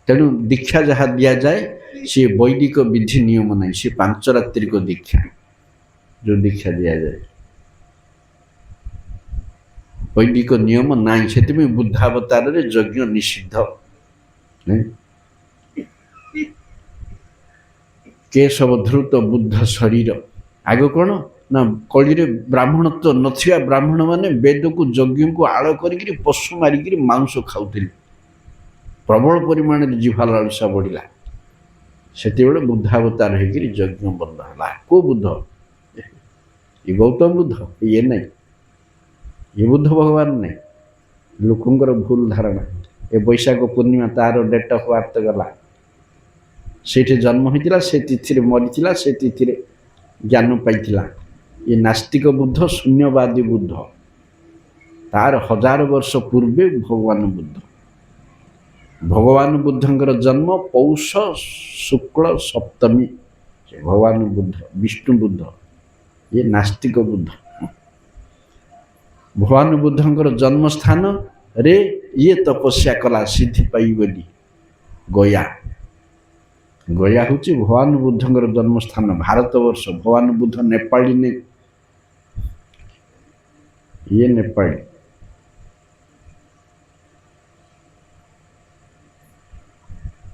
A: तेणु दीक्षा जहाँ दि जाए सी वैदिक विधि नियम नहीं सी 5 रात्रिक दीक्षा जो दीक्षा दि जाए वैदिक नियम नहीं से बुद्धावतार रे यज्ञ निषिद्ध केशव धृत बुद्ध शरीर आग कौन ना कली रे ब्राह्मण तो नथिया ब्राह्मण माने वेद को यज्ञ को आड़ करी पशु मारिक मांस खाऊले प्रबल परिमाण जीवा लालसा बढ़ला से बुद्धावतार होकर यज्ञ बंद है को बुद्ध ये गौतम बुद्ध ये नहीं ये बुद्ध भगवान नहीं ଲୋକଙ୍କର ଭୁଲ ଧାରଣା ଏ ବୈଶାଖ ପୂର୍ଣ୍ଣିମା ତାର ଡେଟ୍ ଅଫ୍ ବାର୍ଥ ଗଲା ସେଇଠି ଜନ୍ମ ହୋଇଥିଲା ସେ ତିଥିରେ ମରିଥିଲା ସେ ତିଥିରେ ଜ୍ଞାନ ପାଇଥିଲା ଏ ନାସ୍ତିକ ବୁଦ୍ଧ ଶୂନ୍ୟବାଦୀ ବୁଦ୍ଧ ତାର 1000 ବର୍ଷ ପୂର୍ବେ ଭଗବାନ ବୁଦ୍ଧଙ୍କର ଜନ୍ମ ପୌଷ ଶୁକ୍ଳ ସପ୍ତମୀ ଭଗବାନ ବୁଦ୍ଧ ବିଷ୍ଣୁ ବୁଦ୍ଧ ଏ ନାସ୍ତିକ ବୁଦ୍ଧ ଭଗବାନ ବୁଦ୍ଧଙ୍କର ଜନ୍ମସ୍ଥାନରେ ଇଏ ତପସ୍ୟା କଲା ସିଦ୍ଧି ପାଇ ବୋଲି ଗୟା ଗୟା ହେଉଛି ଭଗବାନ ବୁଦ୍ଧଙ୍କର ଜନ୍ମସ୍ଥାନ ଭାରତବର୍ଷ ଭଗବାନ ବୁଦ୍ଧ ନେପାଳୀ ଇଏ ନେପାଳୀ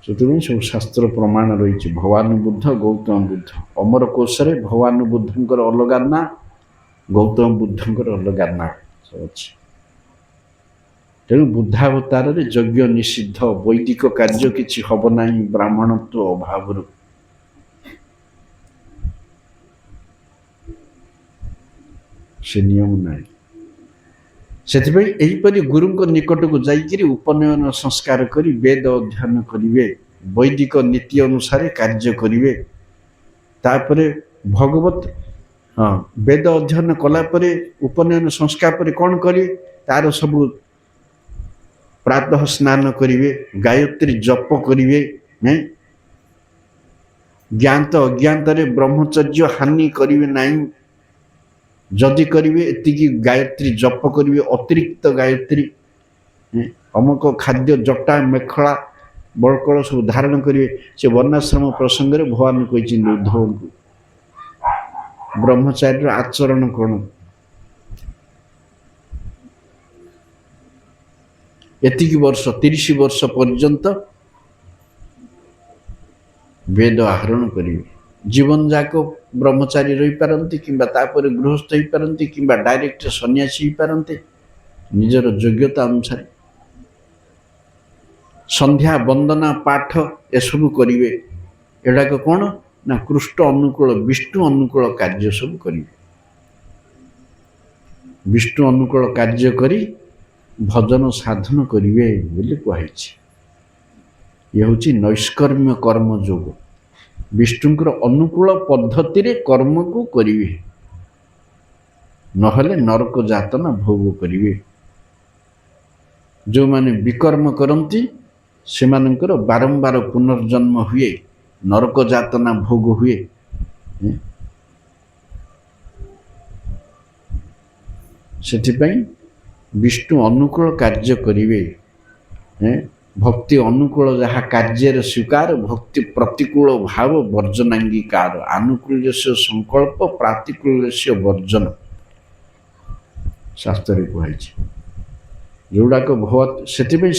A: ସେଥିପାଇଁ ସବୁ ଶାସ୍ତ୍ର ପ୍ରମାଣ ରହିଛି ଭଗବାନ ବୁଦ୍ଧ ଗୌତମ ବୁଦ୍ଧ ଅମର କୋଶରେ ଭଗବାନ ବୁଦ୍ଧଙ୍କର ଅଲଗା ନା ଗୌତମ ବୁଦ୍ଧଙ୍କର ଅଲଗା ନା ଅଛି ତେଣୁ ବୁଦ୍ଧାବତାରରେ ଯଜ୍ଞ ନିଷିଦ୍ଧ ବୈଦିକ କାର୍ଯ୍ୟ କିଛି ହବ ନାହିଁ ବ୍ରାହ୍ମଣତ୍ୱ ଅଭାବରୁ ସେ ନିୟମ ନାହିଁ ସେଥିପାଇଁ ଏହିପରି ଗୁରୁଙ୍କ ନିକଟକୁ ଯାଇକରି ଉପନୟନ ସଂସ୍କାର କରି ବେଦ ଅଧ୍ୟୟନ କରିବେ ବୈଦିକ ନୀତି ଅନୁସାରେ କାର୍ଯ୍ୟ କରିବେ ତାପରେ ଭଗବତ ବେଦ ଅଧ୍ୟୟନ କଲା ପରେ ଉପନୟନ ସଂସ୍କାର ପରେ କ'ଣ କରିବେ ତାର ସବୁ ପ୍ରାତଃ ସ୍ନାନ କରିବେ ଗାୟତ୍ରୀ ଜପ କରିବେ ଜ୍ଞାତ ଅଜ୍ଞାତରେ ବ୍ରହ୍ମଚର୍ଯ୍ୟ ହାନି କରିବେ ନାହିଁ ଯଦି କରିବେ ଏତିକି ଗାୟତ୍ରୀ ଜପ କରିବେ ଅତିରିକ୍ତ ଗାୟତ୍ରୀ ଅମୁକ ଖାଦ୍ୟ ଜଟା ମେଖଳା ବଳକଳ ସବୁ ଧାରଣ କରିବେ ସେ ବର୍ଣ୍ଣାଶ୍ରମ ପ୍ରସଙ୍ଗରେ ଭଗବାନ କହିଛନ୍ତି ଉଦ୍ଧବଙ୍କୁ ବ୍ରହ୍ମଚାରୀର ଆଚରଣ କ'ଣ ଏତିକି ବର୍ଷ 30 ବର୍ଷ ପର୍ଯ୍ୟନ୍ତ ବେଦ ଆହରଣ କରିବେ ଜୀବନ ଯାକ ବ୍ରହ୍ମଚାରୀ ରହିପାରନ୍ତି କିମ୍ବା ତାପରେ ଗୃହସ୍ଥ ହୋଇପାରନ୍ତି କିମ୍ବା ଡାଇରେକ୍ଟ ସନ୍ନ୍ୟାସୀ ହୋଇପାରନ୍ତି ନିଜର ଯୋଗ୍ୟତା ଅନୁସାରେ ସନ୍ଧ୍ୟା ବନ୍ଦନା ପାଠ ଏସବୁ କରିବେ ଏଗୁଡ଼ାକ କ'ଣ ନା କୃଷ୍ଣ ଅନୁକୂଳ ବିଷ୍ଣୁ ଅନୁକୂଳ କାର୍ଯ୍ୟ ସବୁ କରିବେ ବିଷ୍ଣୁ ଅନୁକୂଳ କାର୍ଯ୍ୟ କରି ଭଜନ ସାଧନ କରିବେ ବୋଲି କୁହାଯାଇଛି ଇଏ ହେଉଛି ନୈଷ୍କର୍ମ୍ୟ କର୍ମ ଯୋଗ ବିଷ୍ଣୁଙ୍କର ଅନୁକୂଳ ପଦ୍ଧତିରେ କର୍ମକୁ କରିବେ ନହେଲେ ନରକ ଯାତନା ଭୋଗ କରିବେ ଯେଉଁମାନେ ବିକର୍ମ କରନ୍ତି ସେମାନଙ୍କର ବାରମ୍ବାର ପୁନର୍ଜନ୍ମ ହୁଏ ନରକ ଯାତନା ଭୋଗ ହୁଏ ସେଥିପାଇଁ ବିଷ୍ଣୁ ଅନୁକୂଳ କାର୍ଯ୍ୟ କରିବେ ଭକ୍ତି ଅନୁକୂଳ ଯାହା କାର୍ଯ୍ୟରେ ସ୍ୱୀକାର ଭକ୍ତି ପ୍ରତିକୂଳ ଭାବ ବର୍ଜନାଙ୍ଗୀକାର ଆନୁକୂଲ୍ୟସ୍ୟ ସଂକଳ୍ପ ପ୍ରାତିକୂଲ୍ୟସ୍ୟ ବର୍ଜନ ଶାସ୍ତ୍ରରେ କୁହାଯାଇଛି ଯେଉଁଗୁଡ଼ାକ ଭଗବତ ସେଥିପାଇଁ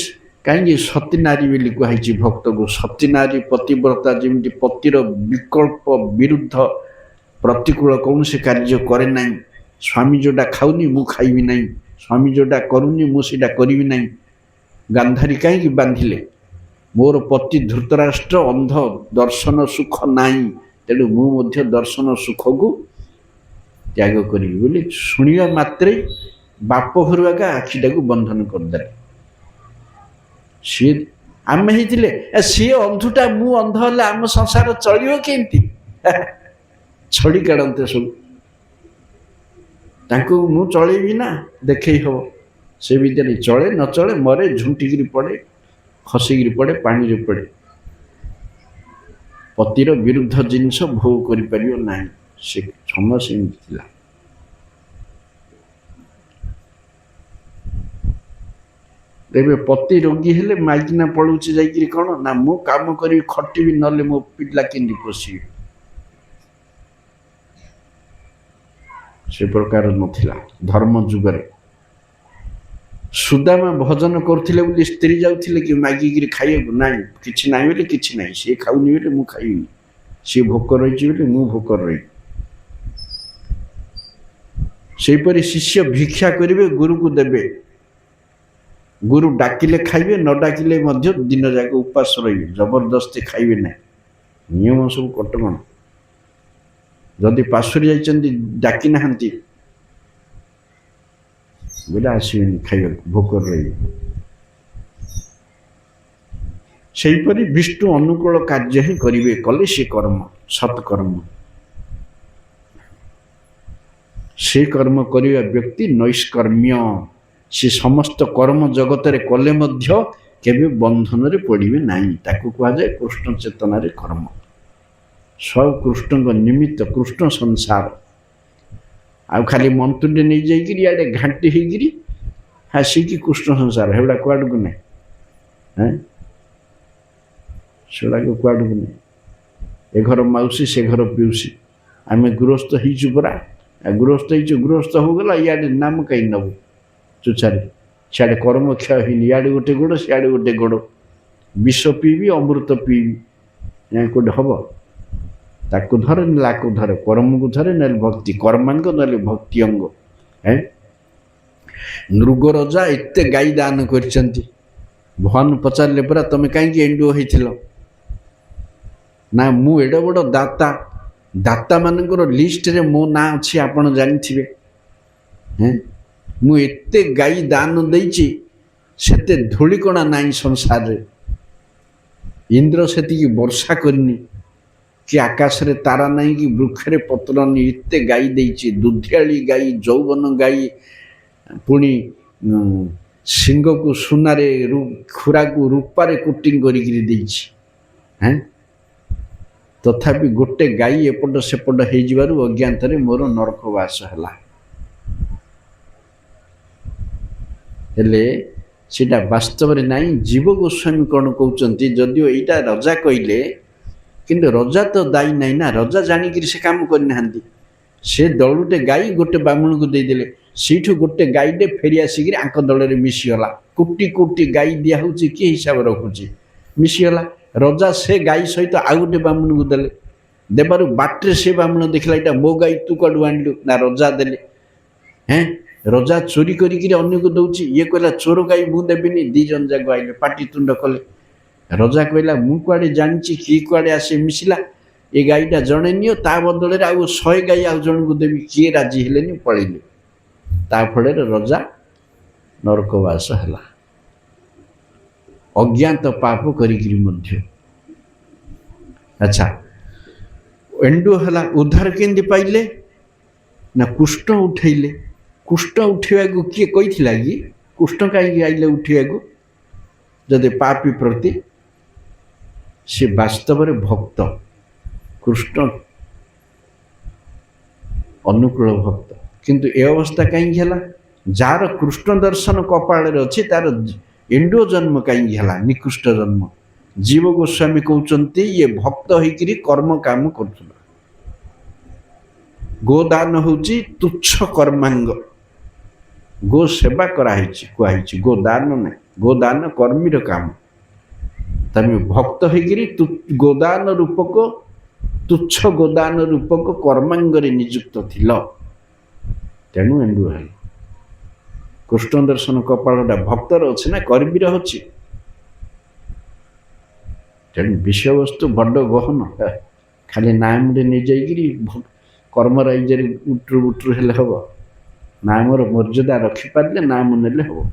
A: କାହିଁକି ସତୀ ନାରୀ ବୋଲି କୁହାଯାଇଛି ଭକ୍ତକୁ ସତୀ ନାରୀ ପତିବ୍ରତା ଯେମିତି ପତିର ବିକଳ୍ପ ବିରୁଦ୍ଧ ପ୍ରତିକୂଳ କୌଣସି କାର୍ଯ୍ୟ କରେ ନାହିଁ ସ୍ୱାମୀ ଯେଉଁଟା ଖାଉନି ମୁଁ ଖାଇବି ନାହିଁ ସ୍ୱାମୀ ଯେଉଁଟା କରୁନି ମୁଁ ସେଇଟା କରିବି ନାହିଁ ଗାନ୍ଧାରୀ କାହିଁକି ବାନ୍ଧିଲେ ମୋର ପତି ଧୃତରାଷ୍ଟ୍ର ଅନ୍ଧ ଦର୍ଶନ ସୁଖ ନାହିଁ ତେଣୁ ମୁଁ ମଧ୍ୟ ଦର୍ଶନ ସୁଖକୁ ତ୍ୟାଗ କରିବି ବୋଲି ଶୁଣିବା ମାତ୍ରେ ବାପ ଘରୁ ଆଗା ଆଖିଟାକୁ ବନ୍ଧନ କରିଦେଲେ ସିଏ ଆମେ ହେଇଥିଲେ ସିଏ ଅନ୍ଧଟା ମୁଁ ଅନ୍ଧ ହେଲେ ଆମ ସଂସାର ଚଳିବ କେମିତି ଛଡ଼ି କାଢ଼ନ୍ତେ ସବୁ ତାଙ୍କୁ ମୁଁ ଚଳେଇବି ନା ଦେଖେଇ ହବ ସେ ଭିତରେ ଚଳେ ନ ଚଳେ ମରେ ଝୁଣ୍ଟିକିରି ପଡ଼େ ଖସିକିରି ପଡ଼େ ପାଣିରେ ପଡ଼େ ପତିର ବିରୁଦ୍ଧ ଜିନିଷ ଭୋଗ କରିପାରିବ ନାହିଁ ସେ ସମୟ ସେମିତି ଥିଲା ଏବେ ପତି ରୋଗୀ ହେଲେ ମାଇକିନା ପଳଉଛି ଯାଇକିରି କ'ଣ ନା ମୁଁ କାମ କରିବି ଖଟିବି ନହେଲେ ମୋ ପିଲା କେମିତି ପୋଷିବି ସେ ପ୍ରକାର ନଥିଲା ଧର୍ମ ଯୁଗରେ ସୁଦାମା ଭଜନ କରୁଥିଲେ ବୋଲି ସ୍ତ୍ରୀ ଯାଉଥିଲେ କି ମାଗିକିରି ଖାଇବାକୁ ନାହିଁ କିଛି ନାହିଁ ବୋଲି କିଛି ନାହିଁ ସିଏ ଖାଉନି ବୋଲି ମୁଁ ଖାଇବିନି ସିଏ ଭୋକ ରହିଛି ବୋଲି ମୁଁ ଭୋକ ରହିବି ସେହିପରି ଶିଷ୍ୟ ଭିକ୍ଷା କରିବେ ଗୁରୁକୁ ଦେବେ ଗୁରୁ ଡାକିଲେ ଖାଇବେ ନ ଡାକିଲେ ମଧ୍ୟ ଦିନ ଯାକ ଉପାସ ରହିବେ ଜବରଦସ୍ତି ଖାଇବେ ନାହିଁ ନିୟମ ସବୁ କଟକଣା ଯଦି ପାଶୁରି ଯାଇଛନ୍ତି ଡାକି ନାହାନ୍ତି बोले आसबेनि खाइबा भोकर रही सेहीपरि विष्णु अनुकूल कार्य ही करेंगे कले से कर्म सत्कर्म से कर्म करिया व्यक्ति नैष्कर्म्य से समस्त कर्म जगत रे कले मध्य केबे बंधन रे पड़िबे नाही ताकू कहा जाए कृष्ण चेतना रे कर्म सब कृष्ण को निमित्त कृष्ण संसार आ खाली मंतुटे नहीं जाइकिरी याडे घांटी होइकिरी हासिकी कृष्ण संसार हेबड़ा कुआड को नहीं हैं सेड़ा को कुआड को नहीं ए घर मौसी से घर पिउसी आमे गृहस्थ हिचु परा गृहस्थ हिचु गृहस्थ हो गला याडे नाम कई नबु चुचारे सियाड़े कर्म क्षय हुई इे गोटे गोड़ सियाड़े गोटे गोड़ विष पीबी अमृत पीबी यहाँ कौटे हम ताकू धरे लाकू धरे कर्म को धरे ना भक्ति कर्मांग ना भक्ति अंग है नृग रजा एत गाई दान कर भगवान पचारे परा तुम कहीं एंडुओ होइथिल ना मु एड बड़ दाता दाता मानकर लिस्ट रे मो ना अच्छी आपण जानिथिबे हैं मु एते गाई दान देइछि सेते धूलिकणा नाई संसार रे इंद्र सेति वर्षा करनी कि आकाश रे तारा नहीं कि वृक्ष रे पत्र नहीं एते गाई देइछि दुधियाली गाई जौवन गाई पुणी सिंह को सुनारे खुरा को रूपारे कोटिंग करिकिरी देइछि हैं तथापि गोटे गाई एपट सेपट हो जिबारु अज्ञातरे मोर नरकवास हला हेले सीटा वास्तव में नाई जीव गोस्वामी कौन कहते जदिओ यहाँ रजा कहले किंतु रजा तो दायी नाई ना रजा जानिक से काम करना से दलुटे गाई गोटे ब्राह्मण को देदेले सीठू गोटे गाईटे फेरी आसिक आंक दल में मिसीगला कोटी कोटी गाई दिया कि हिसाब रखुची मिसीगला रजा से गाई सहित आउ गोटे ब्राह्मण को देले देबारु बाटे से ब्राह्मण देखला यहाँ मो गाई तू कड़ू आणलु ना रजा देले हैं रजा चोरी करी अन्य को दौची ये कहला चोर गाई मु देविनी दी जन जाक आइले पाटी तुंड कले रजा कहला मु कुआडे जानिछि कि कुआडे आसे मिसिला ए गाईटा जणे नियो ता बदले रे आउ 100 गाई आउ जण को देबी किए राजी हेलेनी पळैले ता फळे रजा नरकवास हला अज्ञात पाप करिकिरी मध्य अच्छा एंडो हला उद्धार केंदी पाइले ना कुष्ठ उठैले कुष्ठ उठा को किए कही कि कुष्ठ कहीं आइले उठा को जदि पापी प्रति से वास्तव में भक्त कृष्ण अनुकूल भक्त किंतु ए अवस्था कहीं है जार कृष्ण दर्शन कपाल अच्छे तार एंडो जन्म कहीं है निकृष्ट जन्म जीव गोस्वामी कहते ये भक्त होकर कर्म काम कर गोदान हूँ तुच्छ कर्मांग गो सेवा कराई कहुई गोदान ना गोदान कर्मीर काम तमें भक्त होकर गोदान रूपक तुच्छ गोदान रूपक कर्मांगरे नियुक्त थिल तेणु एंडु है कृष्ण दर्शन कपालटा भक्तर अच्छे ना कर्मीर अच्छी तेणु विषय वस्तु बड़ गहन खाली नाम नहीं जाइए कर्म राज्य उट्रु उट्रु हेले हम नामर मर्यादा रखिपारे नाम नेले हम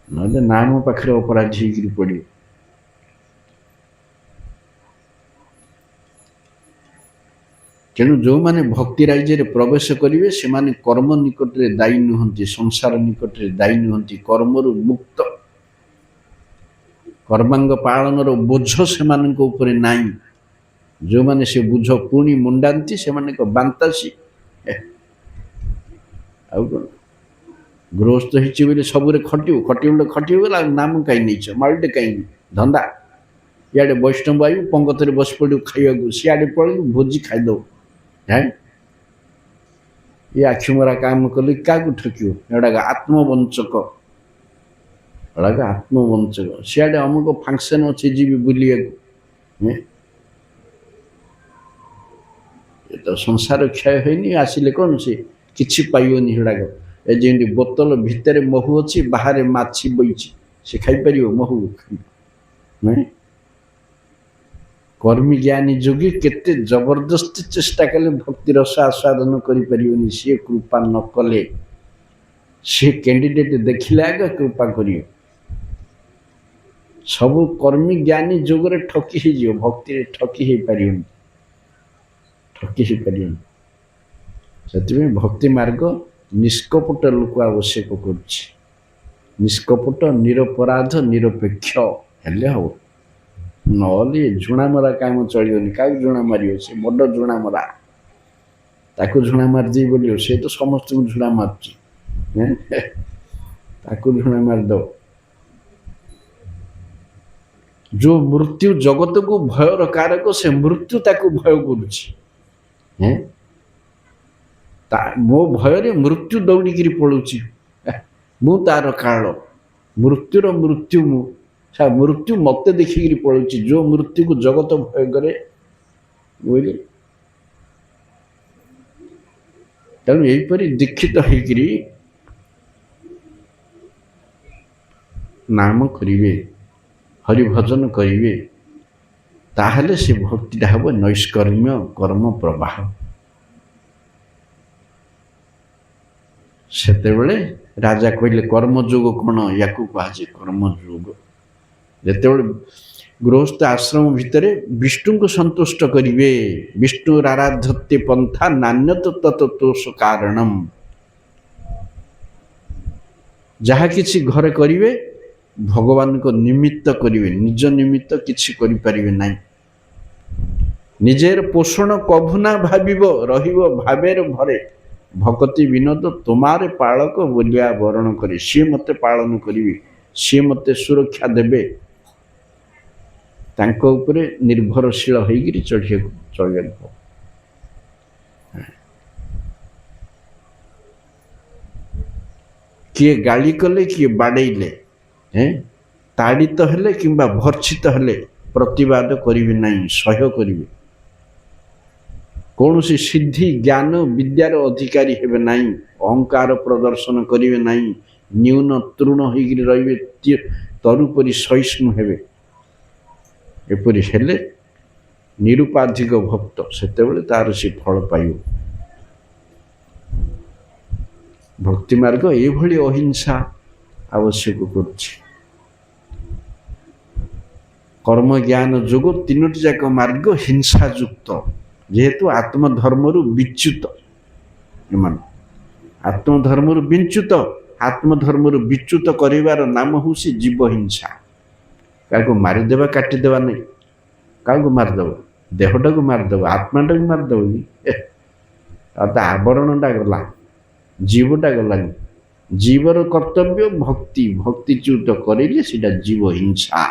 A: ना नाम पाखे अपराध हो पड़े तेणु जो माने भक्ति राज्य प्रवेश करेंगे से माने कर्म निकट में दायी नुहति संसार निकट में दायी नुहति कर्मरु मुक्त कर्मांग पालन बोझ से नाई जो माने से बुझ पुणी मुंडाती से बांतासी आउ कौन गृहस्थ हो सबुरे खटू खटू खटू गला नाम कहीं नहीं मालटे कहीं धंदा इे वैष्णव आयु पंगत बस पड़ू खाइबा सियाड़े पड़ू भोजी खाईद है ये आखिमरा काम कल क्या ठकियो एड़ा आत्मवंचक एड़ा आत्मवंचक सियाड़े अमुक फंक्शन अच्छे जी बुलिया ये तो संसार क्षय होनी आसिले कौन से किसी पाइबनी हेड़ाक एजेंट बोतल भितर महू अच्छी बाहर माछी बईची से खाईपर महू कर्मी ज्ञानी जोगी केते जबरदस्ती चेष्टा कले भक्ति रस आस्वादन करें सी कृपा न कले से कैंडिडेट देखिले आगे कृपा करियो सबु कर्मी ज्ञानी जोगरे ठकी ही जियो भक्ति ठकी ही पारियोनी ठकी ही पारियोनी से भक्ति मार्ग निष्कपट लोक आवश्यक करुच्ची निष्कपट निरपराध निरपेक्ष हेले हम नली झुणामरा काम चलियोनी क्या झुणा मारियो से बड़ झुणामरा ताकू झुणा मारदी बोलियो से तो समस्त को झुणा मारची ताकू झुणा मारद जो मृत्यु जगत को भयर कारक से मृत्यु ताकू भय करुच्ची मो भय मृत्यु दौड़िकी पड़ुची मु तार काल मृत्युर मृत्यु मु मृत्यु मत देखिकी पड़ुची जो मृत्यु को जगत भय करे बोले तेणु यहीपरि दीक्षित होकरी नाम करिवे हरिभजन करिवे ताहले से भक्तिटा हम नैष्कर्म्य कर्म प्रवाह सेतेबेले राजा कहले कर्मयोग कौन या कहुए कर्मयोग जितेबले गृहस्थ आश्रम भितर विष्णु को संतुष्ट करिवे विष्णु आराध्यते पंथा नान्यत तत्तोष कारणम जहा किछि घरे करिवे भगवान को निमित्त करिवे निज निमित्त किछि करि परिवे नाही निजेर पोषण कभुना भाविबो रहिबो भावेर भरे भक्ति विनोद तुम्हारे पालक बोलिया वरण करे सी मते पालन करिवे सी मते सुरक्षा देबे तांको उपरे निर्भरशील होइगिरी चढ़िया किए गाली कले किए बाड़ेले ताड़ित हेले किंबा भर्षित हेले प्रतिवाद करिवे नहीं सह्य करिवे कौन सी सिद्धि ज्ञान विद्यार अधिकारी हेबे नहीं अहंकार प्रदर्शन करिवे नहीं न्यून तृण होइगिरी रहिबे तरुपरि सहिष्णु हेबे एपरि हेले निरुपाधिक भक्त सेतेबेले तार से फल पाइब भक्ति मार्ग एभली अहिंसा आवश्यक करुछि कर्म ज्ञान योग तीनोटी जाक मार्ग हिंसा युक्त जेहेतु आत्मधर्म विच्युत आत्मधर्म विच्युत आत्मधर्म विच्युत करिवार नाम हूँ जीव हिंसा क्या मारिदेवा काटिदेवा नहीं क्या मारिदेव देहटा को मारिदेव आत्माटा को मारिदेव आवरणटा गला जीवटा गलानी जीवर कर्तव्य भक्ति भक्तिच्युत करेले सीटा जीव हिंसा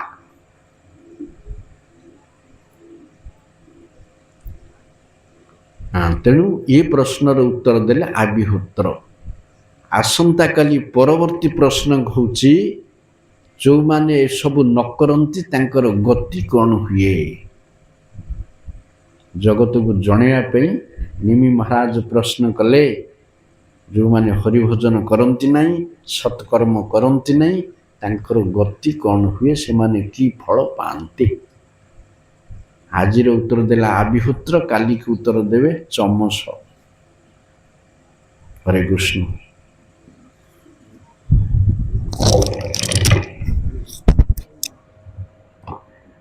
A: तेणु ये प्रश्नर उत्तर देले आबिहोत्र आसंता काली परवर्ती प्रश्न होची जो माने सब न करती तांकर गति कौन हुए जगत को जनइया निमि महाराज प्रश्न कले जो माने हरिभजन करती नहीं सत्कर्म करती नहीं तांकर गति कौन हुए से माने की फल पाते आजिर उत्तर देला आबिहोत्र काली के उत्तर देवे चमस हरे कृष्ण।